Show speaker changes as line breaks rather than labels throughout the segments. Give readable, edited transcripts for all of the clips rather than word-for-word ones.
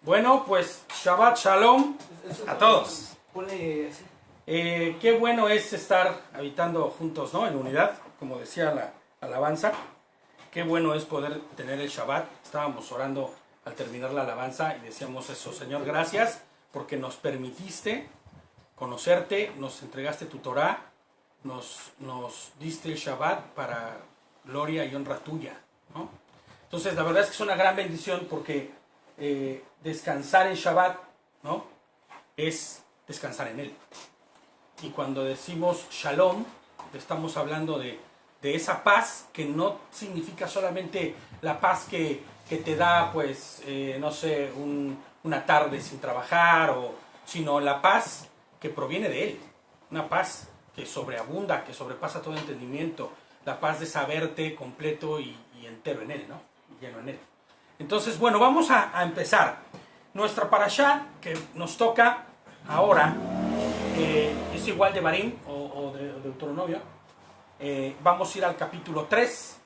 Bueno, pues Shabbat Shalom a todos.
Pone así.
Qué bueno es estar habitando juntos, ¿no? En unidad, como decía la alabanza. Qué bueno es poder tener el Shabbat. Estábamos orando al terminar la alabanza y decíamos eso: Señor, gracias porque nos permitiste conocerte, nos entregaste tu Torah, nos diste el Shabbat para gloria y honra tuya, ¿no? Entonces, la verdad es que es una gran bendición porque descansar en Shabbat, ¿no?, es descansar en Él. Y cuando decimos Shalom, estamos hablando de esa paz que no significa solamente la paz que te da, pues, no sé, una tarde sin trabajar, sino la paz que proviene de Él. Una paz que sobreabunda, que sobrepasa todo entendimiento. La paz de saberte completo y entero en Él, ¿no? Lleno en Él. Entonces, bueno, vamos a empezar. Nuestra parashá que nos toca ahora es igual de Barim o de Deuteronomio. Vamos a ir al capítulo 3.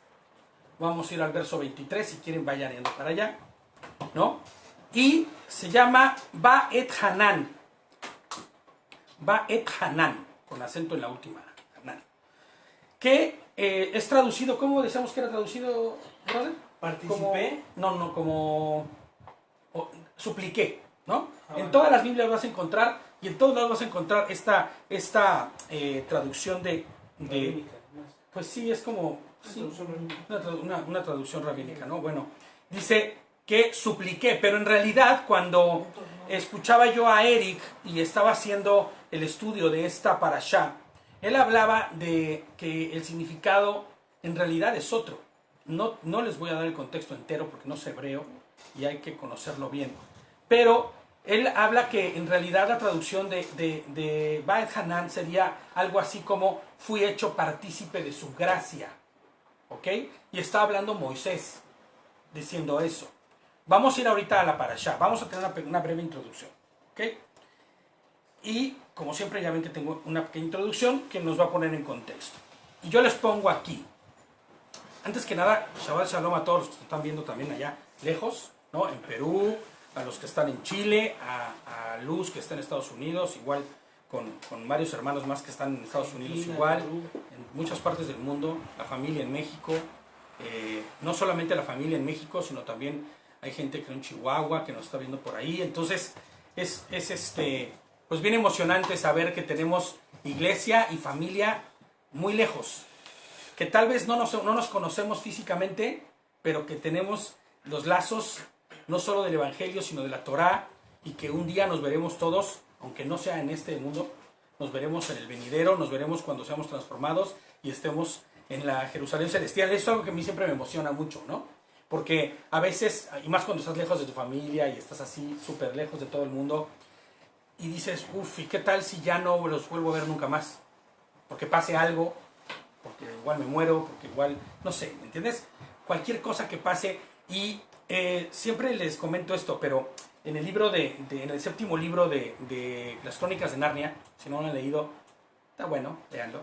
Vamos a ir al verso 23. Si quieren, vayan yendo para allá, ¿no? Y se llama Va et Hanan. Va et Hanan, con acento en la última, Hanan. Que es traducido, ¿cómo decíamos que era traducido, brother?
Participé.
Como supliqué, ¿no? En todas las Biblias vas a encontrar, y en todos lados vas a encontrar esta traducción de pues sí, es como sí, una traducción rabínica, ¿no? Bueno, dice que supliqué, pero en realidad cuando escuchaba yo a Eric y estaba haciendo el estudio de esta parashá, él hablaba de que el significado en realidad es otro. No les voy a dar el contexto entero porque no sé hebreo y hay que conocerlo bien. Pero él habla que en realidad la traducción de Baet Hanan sería algo así como fui hecho partícipe de su gracia. ¿Ok? Y está hablando Moisés diciendo eso. Vamos a ir ahorita a la parashá. Vamos a tener una breve introducción. ¿Ok? Y como siempre ya ven que tengo una pequeña introducción que nos va a poner en contexto. Y yo les pongo aquí. Antes que nada, Shabbat Shalom a todos los que están viendo también allá lejos, ¿no? En Perú, a los que están en Chile, a Luz que está en Estados Unidos, igual con varios hermanos más que están en Estados Unidos, igual, en muchas partes del mundo, la familia en México, no solamente la familia en México, sino también hay gente que en Chihuahua que nos está viendo por ahí. Entonces es pues bien emocionante saber que tenemos iglesia y familia muy lejos, que tal vez no nos conocemos físicamente, pero que tenemos los lazos no solo del Evangelio, sino de la Torá, y que un día nos veremos todos, aunque no sea en este mundo, nos veremos en el venidero, nos veremos cuando seamos transformados y estemos en la Jerusalén celestial. Eso es algo que a mí siempre me emociona mucho, ¿no? Porque a veces, y más cuando estás lejos de tu familia y estás así súper lejos de todo el mundo, y dices, uff, ¿y qué tal si ya no los vuelvo a ver nunca más? Porque pase algo, porque igual me muero, porque igual, no sé, ¿me entiendes? Cualquier cosa que pase. Y siempre les comento esto, pero en el libro en el séptimo libro de las Crónicas de Narnia, si no lo han leído, está bueno, léanlo.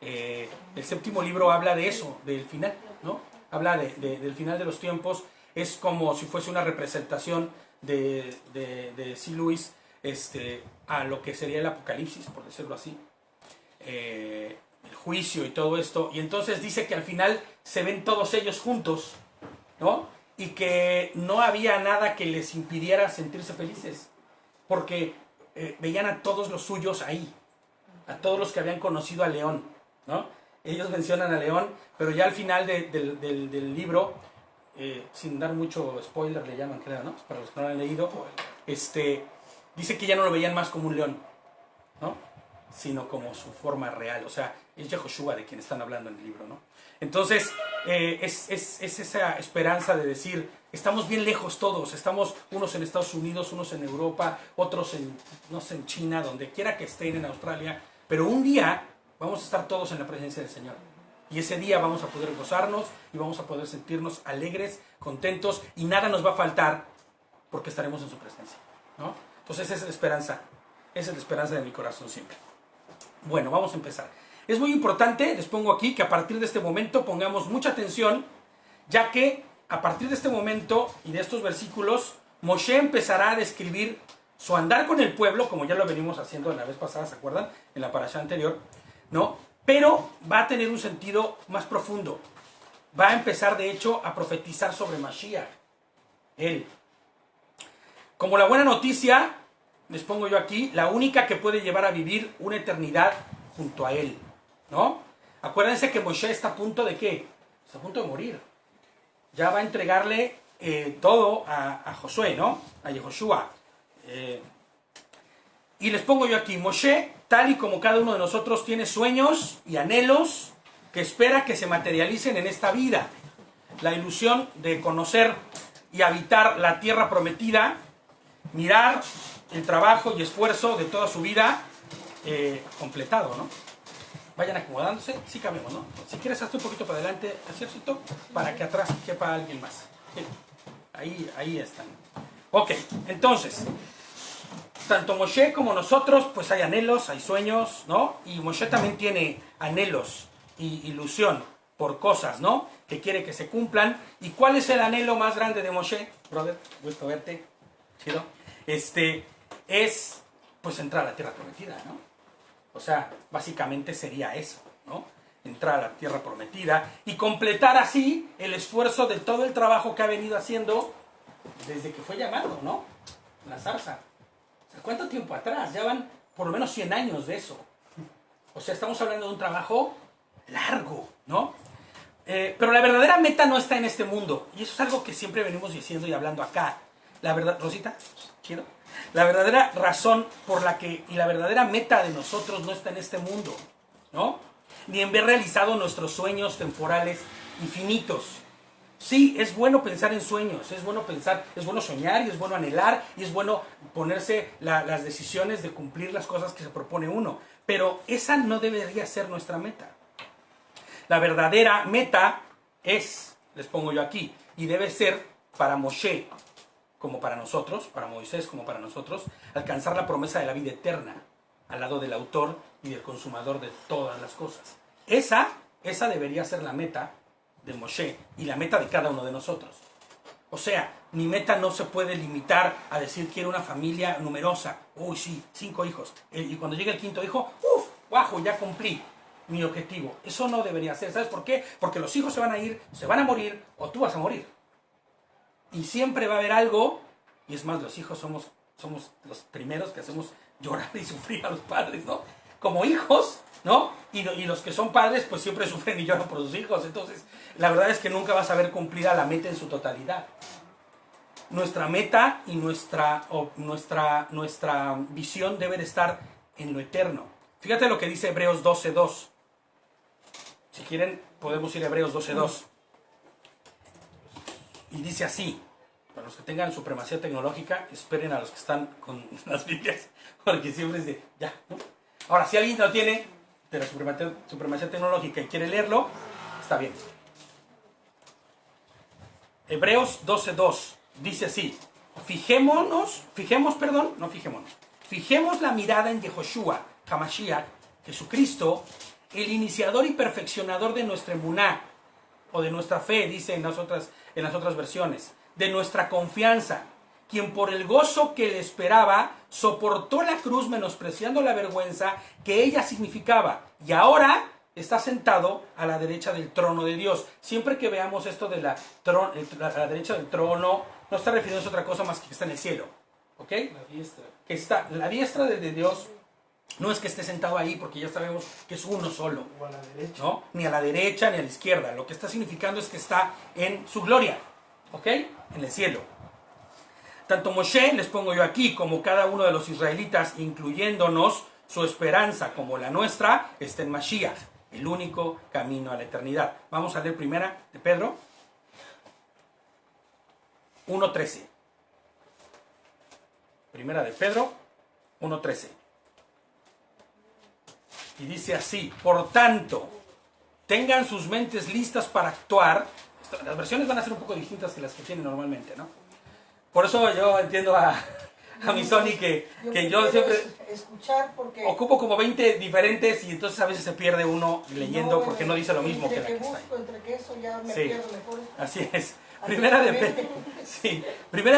El séptimo libro habla de eso, del final, ¿no? Habla del final de los tiempos. Es como si fuese una representación de C. Lewis a lo que sería el apocalipsis, por decirlo así. El juicio y todo esto, y entonces dice que al final se ven todos ellos juntos, ¿no? Y que no había nada que les impidiera sentirse felices, porque veían a todos los suyos ahí, a todos los que habían conocido a León, ¿no? Ellos mencionan a León, pero ya al final del libro, sin dar mucho spoiler, le llaman, creo, ¿no? Para los que no lo han leído, dice que ya no lo veían más como un león, ¿no?, sino como su forma real. O sea, es Yehoshua de quien están hablando en el libro, ¿no? Entonces, es esa esperanza de decir, estamos bien lejos todos, estamos unos en Estados Unidos, unos en Europa, otros en, no sé, en China, donde quiera que estén, en Australia, pero un día vamos a estar todos en la presencia del Señor. Y ese día vamos a poder gozarnos y vamos a poder sentirnos alegres, contentos, y nada nos va a faltar porque estaremos en su presencia, ¿no? Entonces esa es la esperanza de mi corazón siempre. Bueno, vamos a empezar. Es muy importante, les pongo aquí, que a partir de este momento pongamos mucha atención, ya que a partir de este momento y de estos versículos Moshe empezará a describir su andar con el pueblo, como ya lo venimos haciendo en la vez pasada, ¿se acuerdan? En la parashá anterior, ¿no? Pero va a tener un sentido más profundo. Va a empezar, de hecho, a profetizar sobre Mashiach. Él. Como la buena noticia, les pongo yo aquí, la única que puede llevar a vivir una eternidad junto a él, ¿no? Acuérdense que Moshe está a punto de ¿qué? Está a punto de morir. Ya va a entregarle todo a Josué, ¿no? A Yehoshua. Y les pongo yo aquí, Moshe, tal y como cada uno de nosotros, tiene sueños y anhelos que espera que se materialicen en esta vida. La ilusión de conocer y habitar la tierra prometida, mirar el trabajo y esfuerzo de toda su vida completado, ¿no? Vayan acomodándose, sí cabemos, ¿no? Si quieres, hazte un poquito para adelante, Aciercito, para que atrás quepa alguien más. Sí. Ahí están. Ok, entonces, tanto Moshe como nosotros, pues hay anhelos, hay sueños, ¿no? Y Moshe también tiene anhelos y ilusión por cosas, ¿no? Que quiere que se cumplan. ¿Y cuál es el anhelo más grande de Moshe? Brother, gusto verte. Chido. Es, pues, entrar a la tierra prometida, ¿no? O sea, básicamente sería eso, ¿no? Entrar a la tierra prometida y completar así el esfuerzo de todo el trabajo que ha venido haciendo desde que fue llamado, ¿no? La zarza. O sea, ¿cuánto tiempo atrás? Ya van por lo menos 100 años de eso. O sea, estamos hablando de un trabajo largo, ¿no? Pero la verdadera meta no está en este mundo. Y eso es algo que siempre venimos diciendo y hablando acá. La verdad, Rosita, quiero. La verdadera razón por la que, y la verdadera meta de nosotros no está en este mundo, ¿no? Ni en ver realizado nuestros sueños temporales infinitos. Sí, es bueno pensar en sueños, es bueno pensar, es bueno soñar y es bueno anhelar y es bueno ponerse las decisiones de cumplir las cosas que se propone uno. Pero esa no debería ser nuestra meta. La verdadera meta es, les pongo yo aquí, y debe ser para Moshe como para nosotros, para Moisés como para nosotros, alcanzar la promesa de la vida eterna al lado del autor y del consumador de todas las cosas. Esa debería ser la meta de Moshe y la meta de cada uno de nosotros. O sea, mi meta no se puede limitar a decir quiero una familia numerosa. Uy, sí, 5 hijos. Y cuando llegue el 5.º hijo, ¡uf! ¡Guajo! Ya cumplí mi objetivo. Eso no debería ser. ¿Sabes por qué? Porque los hijos se van a ir, se van a morir o tú vas a morir. Y siempre va a haber algo, y es más, los hijos somos los primeros que hacemos llorar y sufrir a los padres, ¿no? Como hijos, ¿no? Y los que son padres, pues siempre sufren y lloran por sus hijos. Entonces, la verdad es que nunca vas a ver cumplida la meta en su totalidad. Nuestra meta y nuestra visión debe de estar en lo eterno. Fíjate lo que dice Hebreos 12.2. Si quieren, podemos ir a Hebreos 12.2. Y dice así, para los que tengan supremacía tecnológica, esperen a los que están con las Biblias, porque siempre es de, ya, ¿no? Ahora, si alguien lo tiene, de la supremacía tecnológica y quiere leerlo, está bien. Hebreos 12.2 dice así, fijemos la mirada en Yehoshua, Hamashiach, Jesucristo, el iniciador y perfeccionador de nuestra emuná, o de nuestra fe, dice en las otras versiones, de nuestra confianza, quien por el gozo que le esperaba, soportó la cruz menospreciando la vergüenza que ella significaba, y ahora está sentado a la derecha del trono de Dios. Siempre que veamos esto de la derecha del trono, no está refiriéndose a otra cosa más que está en el cielo, ¿ok?
La diestra.
Que está, la diestra de Dios no es que esté sentado ahí, porque ya sabemos que es uno solo.
O a la derecha.
¿No? Ni a la derecha ni a la izquierda. Lo que está significando es que está en su gloria, ¿ok? En el cielo. Tanto Moshe, les pongo yo aquí, como cada uno de los israelitas, incluyéndonos, su esperanza como la nuestra, está en Mashiach, el único camino a la eternidad. Vamos a leer primera de Pedro 1.13. Primera de Pedro 1.13. Y dice así, por tanto, tengan sus mentes listas para actuar. Las versiones van a ser un poco distintas que las que tienen normalmente, ¿no? Por eso yo entiendo a mi Sony que yo siempre
escuchar porque
ocupo como 20 diferentes y entonces a veces se pierde uno leyendo porque no dice lo mismo que la que está ahí.
Entre que eso ya me
Sí.
pierdo mejor.
Así es. Primera de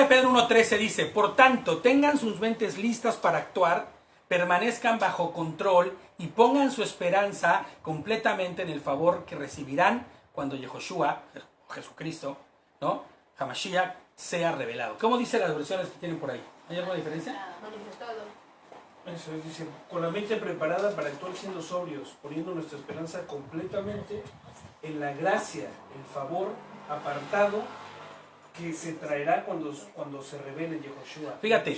Pedro 1:13 dice: por tanto, tengan sus mentes listas para actuar, permanezcan bajo control y pongan su esperanza completamente en el favor que recibirán cuando Yehoshua, Jesucristo, ¿no? Hamashiach, sea revelado. ¿Cómo dice las versiones que tienen por ahí? ¿Hay alguna diferencia?
Eso es, dice, con la mente preparada para actuar siendo sobrios, poniendo nuestra esperanza completamente en la gracia, el favor apartado que se traerá cuando se revele Yehoshua.
Fíjate,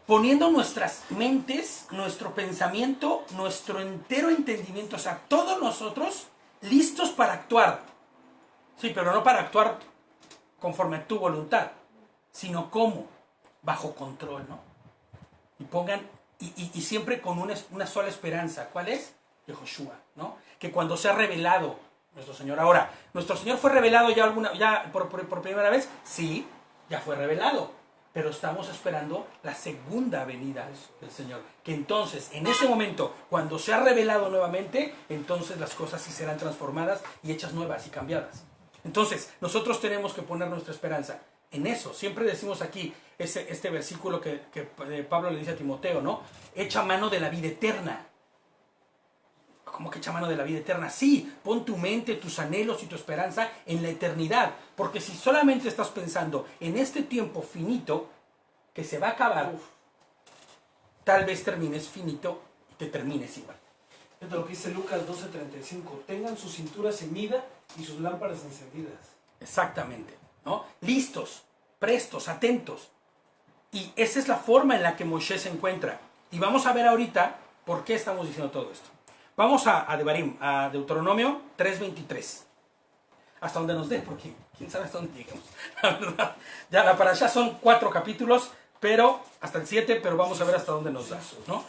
poniendo nuestras mentes, nuestro pensamiento, nuestro entero entendimiento, o sea, todos nosotros listos para actuar. Sí, pero no para actuar conforme a tu voluntad, sino como bajo control, ¿no? Y pongan, y siempre con una sola esperanza. ¿Cuál es? Yehoshua, ¿no? Que cuando sea revelado nuestro Señor. Ahora, ¿nuestro Señor fue revelado ya por primera vez? Sí, ya fue revelado. Pero estamos esperando la segunda venida del Señor. Que entonces, en ese momento, cuando sea revelado nuevamente, entonces las cosas sí serán transformadas y hechas nuevas y cambiadas. Entonces, nosotros tenemos que poner nuestra esperanza en eso. Siempre decimos aquí este versículo que Pablo le dice a Timoteo, ¿no? Echa mano de la vida eterna. ¿Cómo que echa mano de la vida eterna? Sí, pon tu mente, tus anhelos y tu esperanza en la eternidad. Porque si solamente estás pensando en este tiempo finito, que se va a acabar, tal vez termines finito y te termines igual.
Es lo que dice Lucas 12:35. Tengan su cintura ceñida y sus lámparas encendidas.
Exactamente, ¿no? Listos, prestos, atentos. Y esa es la forma en la que Moshe se encuentra. Y vamos a ver ahorita por qué estamos diciendo todo esto. Vamos a Devarim, a Deuteronomio 3:23. Hasta donde nos dé, porque quién sabe hasta dónde lleguemos. La verdad, ya la parashá son 4 capítulos, pero hasta el 7, pero vamos a ver hasta dónde nos da, ¿no?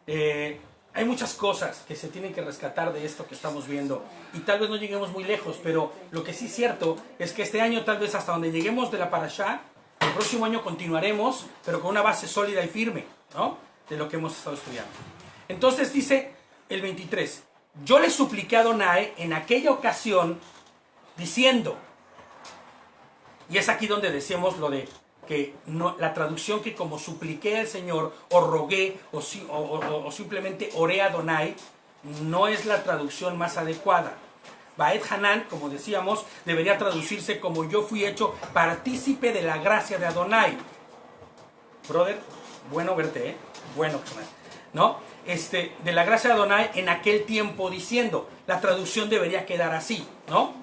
Hay muchas cosas que se tienen que rescatar de esto que estamos viendo. Y tal vez no lleguemos muy lejos, pero lo que sí es cierto es que este año, tal vez hasta donde lleguemos de la parashá, el próximo año continuaremos, pero con una base sólida y firme, ¿no? De lo que hemos estado estudiando. Entonces dice el 23, yo le supliqué a Adonai en aquella ocasión diciendo, y es aquí donde decimos lo de que no, la traducción que como supliqué al Señor o rogué o simplemente oré a Adonai no es la traducción más adecuada. Baet Hanan, como decíamos, debería traducirse como yo fui hecho partícipe de la gracia de Adonai. Brother, bueno verte, ¿eh? Bueno, ¿no? De la gracia de Adonai en aquel tiempo diciendo, la traducción debería quedar así, ¿no?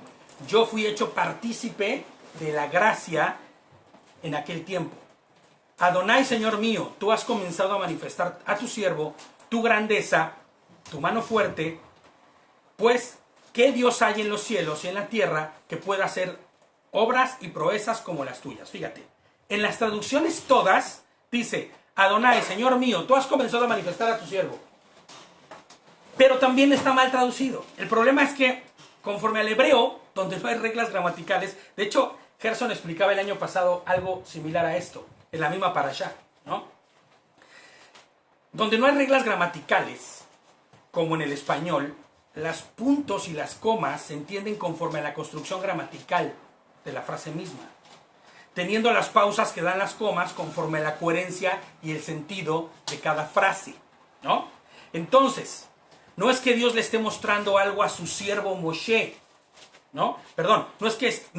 Yo fui hecho partícipe de la gracia en aquel tiempo. Adonai, Señor mío, tú has comenzado a manifestar a tu siervo tu grandeza, tu mano fuerte, pues, ¿qué Dios hay en los cielos y en la tierra que pueda hacer obras y proezas como las tuyas? Fíjate, en las traducciones todas dice, Adonai, Señor mío, tú has comenzado a manifestar a tu siervo. Pero también está mal traducido. El problema es que, conforme al hebreo, donde no hay reglas gramaticales, de hecho, Gerson explicaba el año pasado algo similar a esto, en la misma parashá, ¿no? Donde no hay reglas gramaticales, como en el español, los puntos y las comas se entienden conforme a la construcción gramatical de la frase misma, teniendo las pausas que dan las comas conforme a la coherencia y el sentido de cada frase, ¿no? Entonces, no es que Dios le esté mostrando algo a su siervo Moshe, ¿no? Perdón, no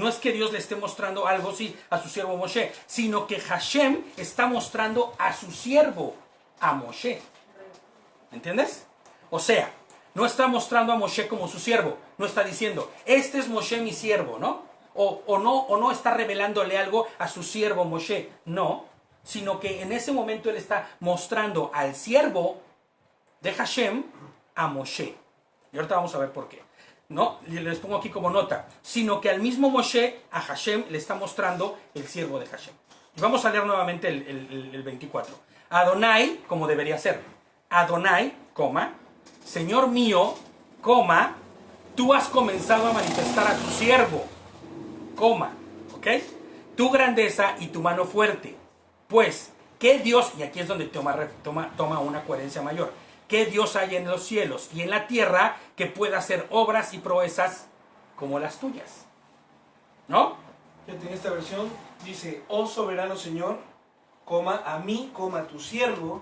es que Dios le esté mostrando algo, sí, a su siervo Moshe, sino que Hashem está mostrando a su siervo, a Moshe. ¿Entiendes? O sea, no está mostrando a Moshe como su siervo, no está diciendo, este es Moshe mi siervo, ¿no? O no está revelándole algo a su siervo Moshe, no, sino que en ese momento él está mostrando al siervo de Hashem a Moshe. Y ahorita vamos a ver por qué. No, les pongo aquí como nota, sino que al mismo Moshe, a Hashem, le está mostrando el siervo de Hashem. Y vamos a leer nuevamente el 24. Adonai, como debería ser. Adonai, coma, Señor mío, coma, tú has comenzado a manifestar a tu siervo, coma, ¿ok? Tu grandeza y tu mano fuerte. Pues, ¿qué Dios? Y aquí es donde toma una coherencia mayor. ¿Qué Dios hay en los cielos y en la tierra que pueda hacer obras y proezas como las tuyas? ¿No?
Fíjate, en esta versión dice, oh soberano Señor, coma, a mí, coma, tu siervo,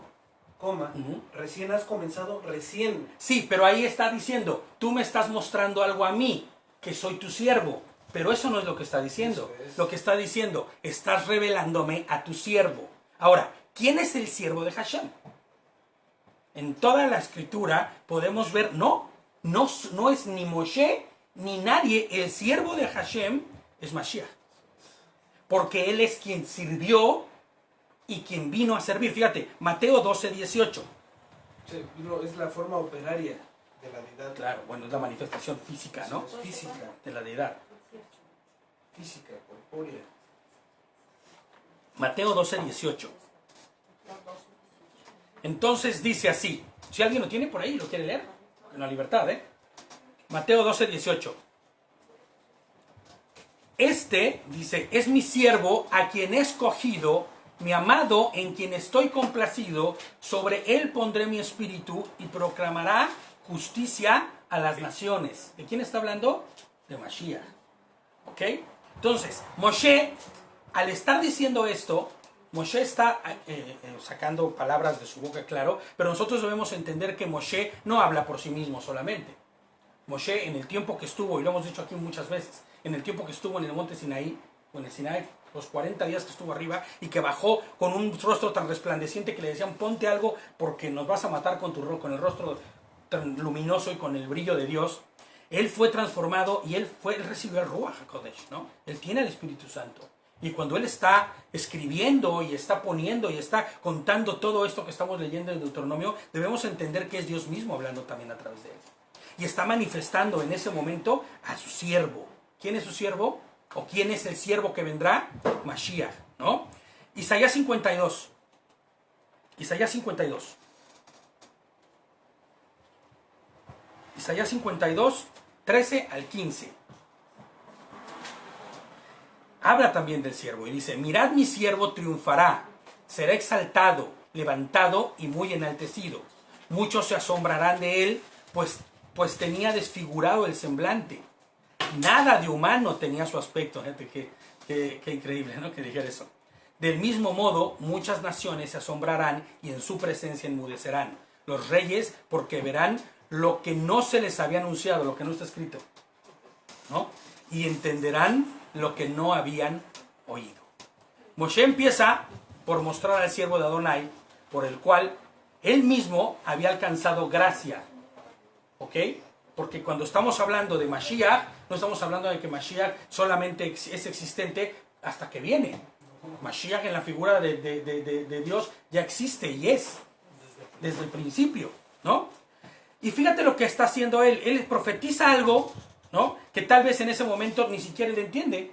coma, recién has comenzado, recién.
Sí, pero ahí está diciendo, tú me estás mostrando algo a mí, que soy tu siervo. Pero eso no es lo que está diciendo. Lo que está diciendo, estás revelándome a tu siervo. Ahora, ¿quién es el siervo de Hashem? En toda la escritura podemos ver, no es ni Moshe ni nadie. El siervo de Hashem es Mashiach. Porque él es quien sirvió y quien vino a servir. Fíjate, Mateo 12:18.
Sí, es la forma operaria de la deidad.
Claro, bueno, es la manifestación física, ¿no?
Es física,
De la deidad.
física, corpórea.
Mateo 12:18. Entonces dice así. Si alguien lo tiene por ahí, lo quiere leer, en la libertad, ¿eh? Mateo 12:18. Este, dice, es mi siervo a quien he escogido, mi amado en quien estoy complacido, sobre él pondré mi espíritu y proclamará justicia a las naciones. ¿De quién está hablando? De Mashiach. ¿Ok? Entonces, Moshe, al estar diciendo esto, Moshe está sacando palabras de su boca, claro, pero nosotros debemos entender que Moshe no habla por sí mismo solamente. Moshe, en el tiempo que estuvo, y lo hemos dicho aquí muchas veces, en el tiempo que estuvo en el monte Sinaí, o en el Sinaí, los 40 días que estuvo arriba, y que bajó con un rostro tan resplandeciente que le decían, ponte algo porque nos vas a matar con el rostro tan luminoso y con el brillo de Dios. Él fue transformado y él recibió el Ruach HaKodesh, ¿no? Él tiene el Espíritu Santo. Y cuando él está escribiendo y está poniendo y está contando todo esto que estamos leyendo en Deuteronomio, debemos entender que es Dios mismo hablando también a través de él. Y está manifestando en ese momento a su siervo. ¿Quién es su siervo? ¿O quién es el siervo que vendrá? Mashiach, ¿no? Isaías 52. Isaías 52. Isaías 52, 13 al 15. Habla también del siervo y dice, mirad mi siervo triunfará, será exaltado, levantado y muy enaltecido. Muchos se asombrarán de él, pues tenía desfigurado el semblante. Nada de humano tenía su aspecto. Gente, qué increíble, ¿no? Que dijera eso. Del mismo modo, muchas naciones se asombrarán y en su presencia enmudecerán. Los reyes, porque verán lo que no se les había anunciado, lo que no está escrito, ¿no? Y entenderán lo que no habían oído. Moshe empieza por mostrar al siervo de Adonai, por el cual él mismo había alcanzado gracia. ¿Ok? Porque cuando estamos hablando de Mashiach, no estamos hablando de que Mashiach solamente es existente hasta que viene. Mashiach en la figura de Dios ya existe y es desde el principio, ¿no? Y fíjate lo que está haciendo él. Él profetiza algo, ¿no? Que tal vez en ese momento ni siquiera él entiende,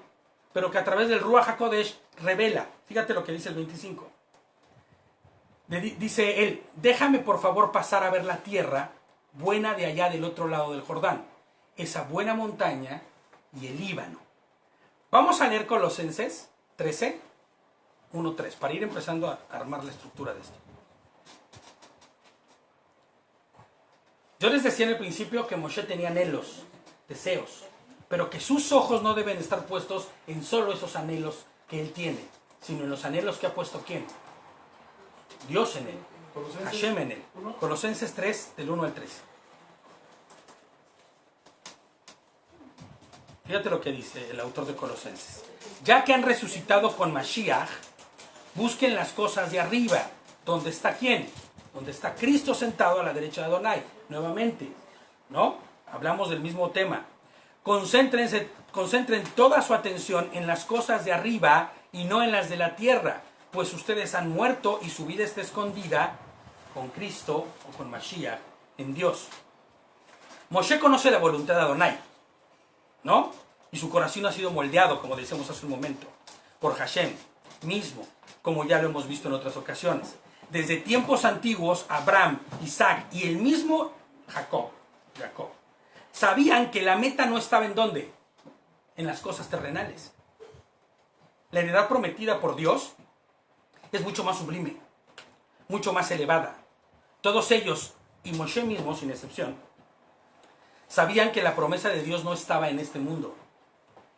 pero que a través del Ruach HaKodesh revela. Fíjate lo que dice el 25. Dice él, déjame por favor pasar a ver la tierra buena de allá del otro lado del Jordán, esa buena montaña y el Líbano. Vamos a leer Colosenses 13, 1-3, para ir empezando a armar la estructura de esto. Yo les decía en el principio que Moshe tenía anhelos, deseos, pero que sus ojos no deben estar puestos en solo esos anhelos que él tiene, sino en los anhelos que ha puesto ¿quién? Dios en él, Hashem en él. Colosenses 3, del 1 al 3. Fíjate lo que dice el autor de Colosenses. Ya que han resucitado con Mashiach, busquen las cosas de arriba. ¿Dónde está quién? Donde está Cristo sentado a la derecha de Adonai. Nuevamente, ¿no? Hablamos del mismo tema. Concentren toda su atención en las cosas de arriba y no en las de la tierra, pues ustedes han muerto y su vida está escondida con Cristo o con Mashiach en Dios. Moshe conoce la voluntad de Adonai, ¿no? Y su corazón ha sido moldeado, como decíamos hace un momento, por Hashem mismo, como ya lo hemos visto en otras ocasiones. Desde tiempos antiguos, Abraham, Isaac y el mismo Jacob sabían que la meta no estaba en ¿dónde? En las cosas terrenales. La heredad prometida por Dios es mucho más sublime, mucho más elevada. Todos ellos, y Moshe mismo sin excepción, sabían que la promesa de Dios no estaba en este mundo.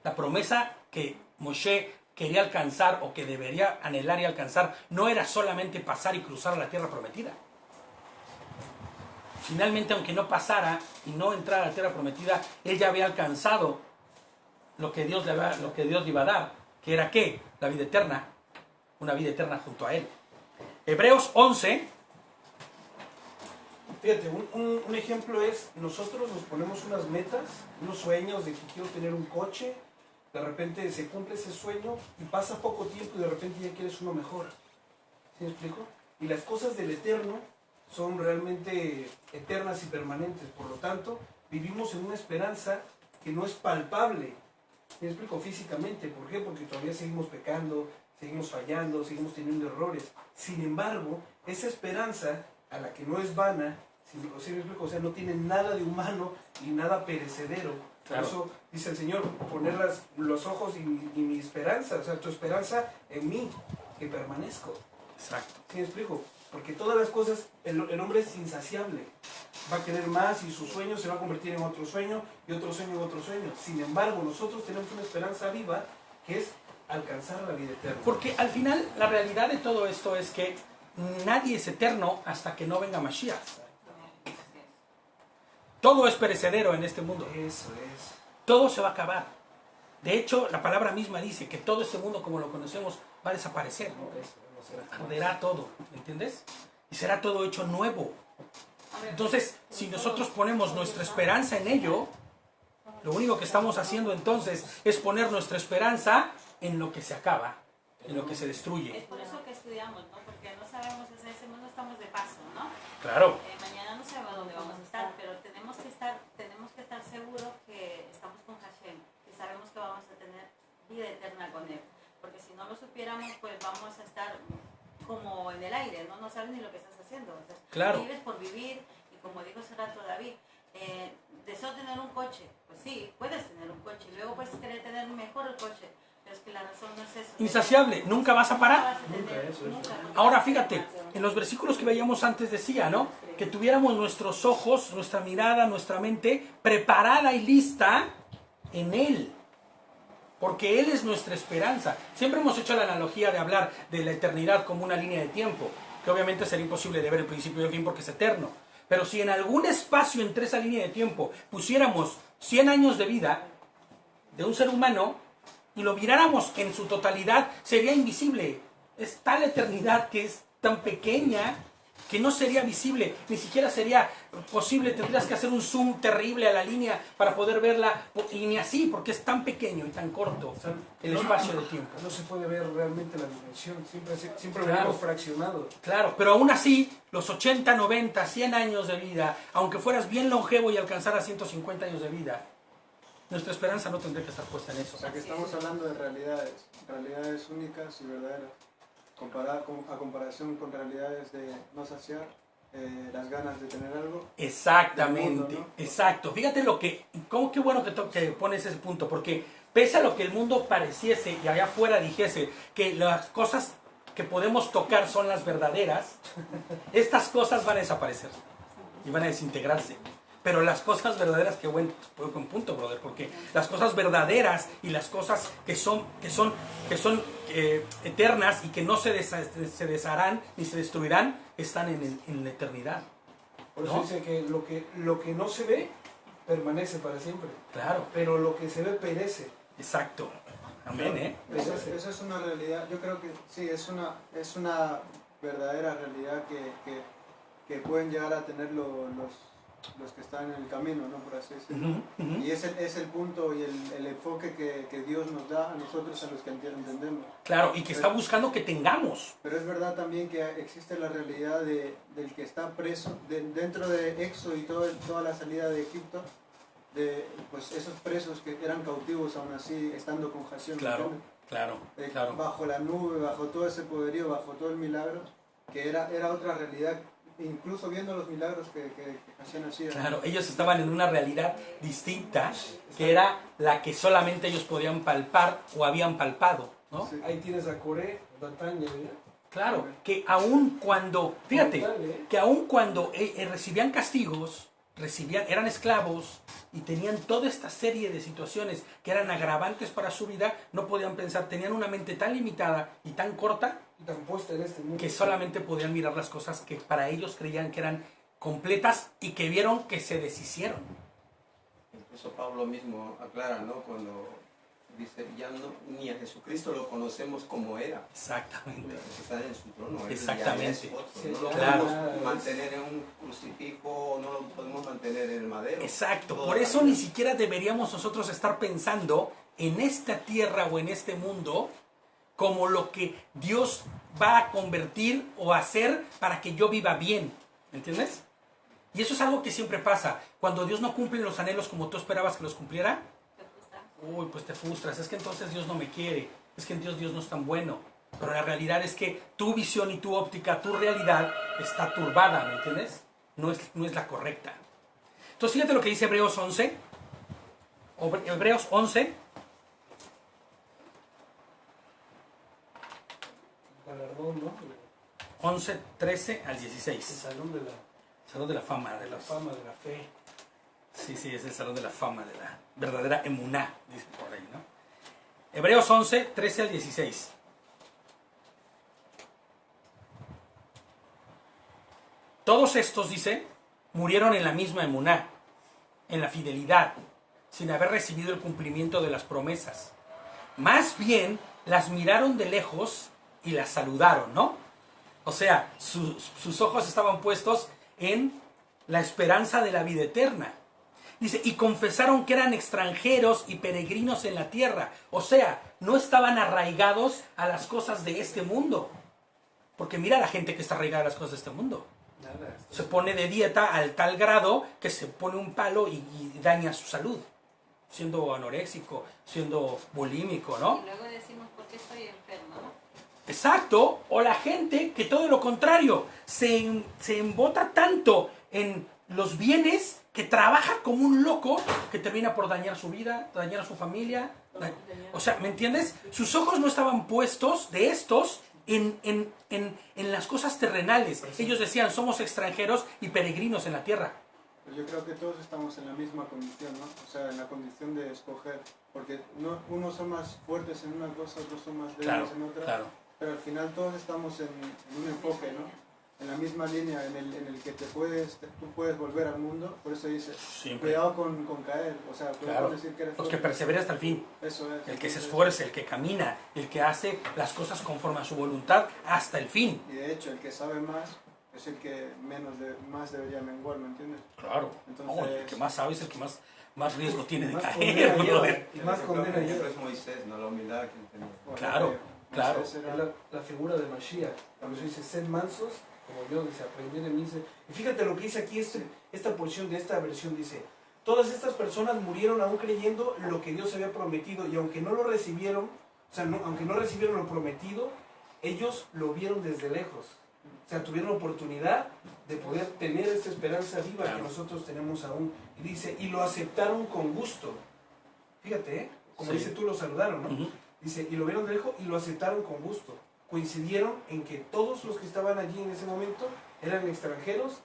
La promesa que Moshe quería alcanzar o que debería anhelar y alcanzar no era solamente pasar y cruzar a la tierra prometida. Finalmente, aunque no pasara y no entrara a la tierra prometida, él ya había alcanzado lo que Dios le iba a dar, que era ¿qué? La vida eterna, una vida eterna junto a él. Hebreos 11.
Fíjate, un ejemplo es, nosotros nos ponemos unas metas, unos sueños de que quiero tener un coche, de repente se cumple ese sueño y pasa poco tiempo y de repente ya quieres uno mejor. ¿Sí me explico? Y las cosas del eterno son realmente eternas y permanentes, por lo tanto, vivimos en una esperanza que no es palpable. ¿Sí me explico? Físicamente. ¿Por qué? Porque todavía seguimos pecando, seguimos fallando, seguimos teniendo errores. Sin embargo, esa esperanza a la que no es vana, ¿sí me explico? O sea, no tiene nada de humano y nada perecedero.
Claro.
Por eso dice el Señor, poner los ojos y mi esperanza, o sea, tu esperanza en mí, que permanezco.
Exacto.
¿Sí me explico? Porque todas las cosas, el hombre es insaciable. Va a querer más y su sueño se va a convertir en otro sueño y otro sueño en otro sueño. Sin embargo, nosotros tenemos una esperanza viva que es alcanzar la vida eterna.
Porque al final la realidad de todo esto es que nadie es eterno hasta que no venga Mashiach. Todo es perecedero en este mundo.
Eso es.
Todo se va a acabar. De hecho, la palabra misma dice que todo este mundo como lo conocemos va a desaparecer. Arderá todo, ¿entiendes? Y será todo hecho nuevo. Entonces, si nosotros ponemos nuestra esperanza en ello, lo único que estamos haciendo entonces es poner nuestra esperanza en lo que se acaba, en lo que se destruye.
Es por eso que estudiamos, ¿no? Porque no sabemos, en ese mundo estamos de paso, ¿no?
Claro.
Mañana no sabemos dónde vamos a estar, pero tenemos que estar seguros que estamos con Hashem, que sabemos que vamos a tener vida eterna con Él. Porque si no lo supiéramos, pues vamos a estar como en el aire, ¿no? No sabes ni lo que estás haciendo. O sea,
claro.
Vives por vivir y como dijo hace rato David, deseo tener un coche. Pues sí, puedes tener un coche. Luego puedes querer tener mejor el coche. Pero es que la razón no es eso.
Insaciable, nunca vas a parar.
Nunca.
Ahora fíjate, en los versículos que veíamos antes decía, ¿no? Que tuviéramos nuestros ojos, nuestra mirada, nuestra mente preparada y lista en Él. Porque Él es nuestra esperanza. Siempre hemos hecho la analogía de hablar de la eternidad como una línea de tiempo, que obviamente sería imposible de ver el principio y el fin porque es eterno. Pero si en algún espacio entre esa línea de tiempo pusiéramos 100 años de vida de un ser humano y lo miráramos en su totalidad, sería invisible. Es tal eternidad que es tan pequeña que no sería visible, ni siquiera sería posible, tendrías que hacer un zoom terrible a la línea para poder verla, y ni así, porque es tan pequeño y tan corto
O sea,
el espacio de tiempo.
No se puede ver realmente la dimensión, siempre
Claro.
venimos fraccionados.
Claro, pero aún así, los 80, 90, 100 años de vida, aunque fueras bien longevo y alcanzaras 150 años de vida, nuestra esperanza no tendría que estar puesta en eso.
O sea que estamos hablando de realidades únicas y verdaderas, a comparación con realidades de no saciar, las ganas de tener algo.
Exactamente,
del mundo, ¿no?
exacto. Fíjate qué bueno que pones ese punto, porque pese a lo que el mundo pareciese y allá afuera dijese que las cosas que podemos tocar son las verdaderas, estas cosas van a desaparecer y van a desintegrarse. Pero las cosas verdaderas, qué buen punto, brother, porque las cosas verdaderas y las cosas que son eternas y que no se desharán ni se destruirán, están en la eternidad.
Por eso
¿no?
dice que lo que no se ve permanece para siempre,
Claro,
pero lo que se ve perece.
exacto. Amén, ¿eh?
Eso es una realidad, yo creo que sí, es una verdadera realidad que pueden llegar a tener los que están en el camino, ¿no? Por así decirlo.
Ujú, ujú.
Y es el punto y el enfoque que Dios nos da a nosotros, a los que entendemos.
Claro, y que está buscando que tengamos.
Pero es verdad también que existe la realidad del que está preso, dentro de Éxodo y toda la salida de Egipto, pues esos presos que eran cautivos aún así, estando con Hashem,
Claro,
¿entiendes?
claro.
Bajo la nube, bajo todo ese poderío, bajo todo el milagro, que era otra realidad, incluso viendo los milagros que Hashem hacía.
Claro, ellos estaban en una realidad distinta, que era la que solamente ellos podían palpar o habían palpado, ¿no?
Sí.
Ahí tienes a Coré, Datán y Abel.
Claro, que aun cuando, fíjate,
Brutal, ¿eh?
que aun cuando recibían castigos, eran esclavos y tenían toda esta serie de situaciones que eran agravantes para su vida, no podían pensar, tenían una mente tan limitada y tan corta
Y tan puesta en este mundo.
que solamente podían mirar las cosas que para ellos creían que eran completas y que vieron que se deshicieron.
Incluso Pablo mismo aclara, ¿no? Cuando dice, ya no, ni a Jesucristo lo conocemos como era.
Exactamente.
Está en su trono. Él
Exactamente.
ya es otro.
Sí,
No lo
claro.
podemos mantener en un crucifijo, no lo podemos mantener en el madero.
Exacto.
Toda
Por
la
eso
vida.
ni siquiera deberíamos nosotros estar pensando en esta tierra o en este mundo como lo que Dios va a convertir o hacer para que yo viva bien. ¿Me entiendes? Y eso es algo que siempre pasa. Cuando Dios no cumple los anhelos como tú esperabas que los cumpliera,
Te frustra.
uy, pues te frustras. Es que entonces Dios no me quiere. Es que Dios no es tan bueno. Pero la realidad es que tu visión y tu óptica, tu realidad está turbada, ¿me entiendes? No es la correcta. Entonces fíjate lo que dice Hebreos 11. Hebreos 11.
Galardón, ¿no?
11, 13 al
El
16.
salón de la
Salón de la fama. De los,
fama, de la fe.
sí, es el salón de la fama de la verdadera emuná, dice por ahí, ¿no? Hebreos 11, 13 al 16. Todos estos, dice, murieron en la misma emuná, en la fidelidad, sin haber recibido el cumplimiento de las promesas. Más bien, las miraron de lejos y las saludaron, ¿no? O sea, sus ojos estaban puestos en la esperanza de la vida eterna. Dice, y confesaron que eran extranjeros y peregrinos en la tierra. O sea, no estaban arraigados a las cosas de este mundo. Porque mira la gente que está arraigada a las cosas de este mundo.
Nada.
Se pone de dieta al tal grado que se pone un palo y daña su salud. Siendo anoréxico, siendo bulímico, ¿no?
Y luego decimos, ¿por qué estoy enfermo? ¿No?
Exacto, o la gente que todo lo contrario, se embota tanto en los bienes que trabaja como un loco que termina por dañar su vida, dañar a su familia. O sea, ¿me entiendes? Sus ojos no estaban puestos de estos en las cosas terrenales. Ellos decían, somos extranjeros y peregrinos en la tierra.
Pues yo creo que todos estamos en la misma condición, ¿no? O sea, en la condición de escoger, porque unos son más fuertes en una cosa, otros son más débiles
Claro,
en otra,
claro.
pero al final todos estamos en un enfoque, ¿no? En la misma línea en el que tú puedes volver al mundo, por eso dice,
Siempre.
cuidado con caer, o sea, cuidado
Claro.
con decir que eres
Los que
fuerte.
persevera hasta el fin.
Eso es.
El que se
Entonces,
esfuerce, el que camina, el que hace las cosas conforme a su voluntad hasta el fin.
Y de hecho, el que sabe más es el que más debería menguar, ¿me entiendes?
Claro.
Entonces-
No, el que más sabe es el que más riesgo tiene de
Más
caer.
condena lleva.
brother.
Y más
Yo creo
condena
que
lleva.
es Moisés, no la humildad que él tenía.
Bueno,
Claro, claro.
Moisés era-
Es la figura de Mashiach. Cuando se dice, sed mansos, como yo, dice, aprended de mí. Y fíjate lo que dice aquí, esta porción de esta versión dice, todas estas personas murieron aún creyendo lo que Dios había prometido, y aunque no lo recibieron, o sea, aunque no recibieron lo prometido, ellos lo vieron desde lejos. O sea, tuvieron la oportunidad de poder tener esta esperanza viva
Claro.
que nosotros tenemos aún. Y dice, y lo aceptaron con gusto. Fíjate, ¿eh? Como
Sí.
dice tú, lo saludaron, ¿no?
Ujú.
Dice, y lo vieron de lejos y lo aceptaron con gusto. Coincidieron en que todos los que estaban allí en ese momento eran extranjeros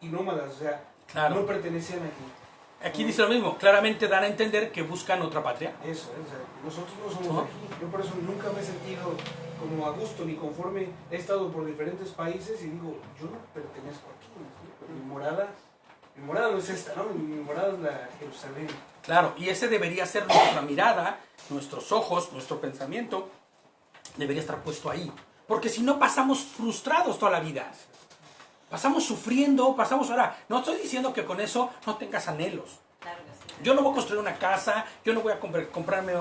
y nómadas, o sea,
Claro.
no pertenecían aquí.
Aquí dice lo mismo. Claramente dan a entender que buscan otra patria.
Eso, o sea, nosotros no somos
¿No?
de aquí. Yo por eso nunca me he sentido como a gusto ni conforme. He estado por diferentes países y digo, yo no pertenezco aquí. ¿No? Mi morada no es esta, ¿no? Mi morada es la Jerusalén.
Claro. Y ese debería ser nuestra mirada, nuestros ojos, nuestro pensamiento. Debería estar puesto ahí. Porque si no pasamos frustrados toda la vida. Pasamos sufriendo, pasamos ahora. No estoy diciendo que con eso no tengas anhelos.
Claro que sí.
Yo no voy a construir una casa, yo no voy a comprarme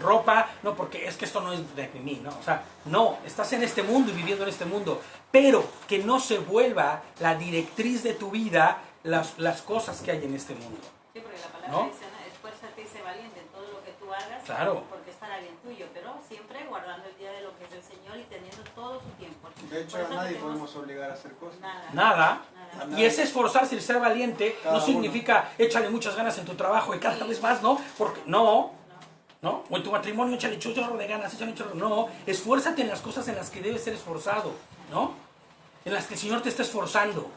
ropa, no, porque es que esto no es de mí, ¿no? O sea, no, estás en este mundo y viviendo en este mundo, pero que no se vuelva la directriz de tu vida las cosas que hay en este mundo.
Sí, porque la palabra
¿No?
dice, ¿no? Esfuérzate y sé valiente en todo lo que tú hagas,
Claro.
porque es para bien tuyo, pero siempre guardando el día de lo que es el Señor y teniendo todo su tiempo.
De hecho,
Por
a
eso
nadie
tenemos
podemos obligar a hacer cosas.
nada.
Nada.
Nada.
Y ese esforzarse y ser valiente
Cada
no significa échale muchas ganas en tu trabajo y cada vez más, ¿no? Porque no, ¿no? O en tu matrimonio échale chorro de ganas, échale chorro. No, esfuérzate en las cosas en las que debes ser esforzado, ¿no? En las que el Señor te está esforzando.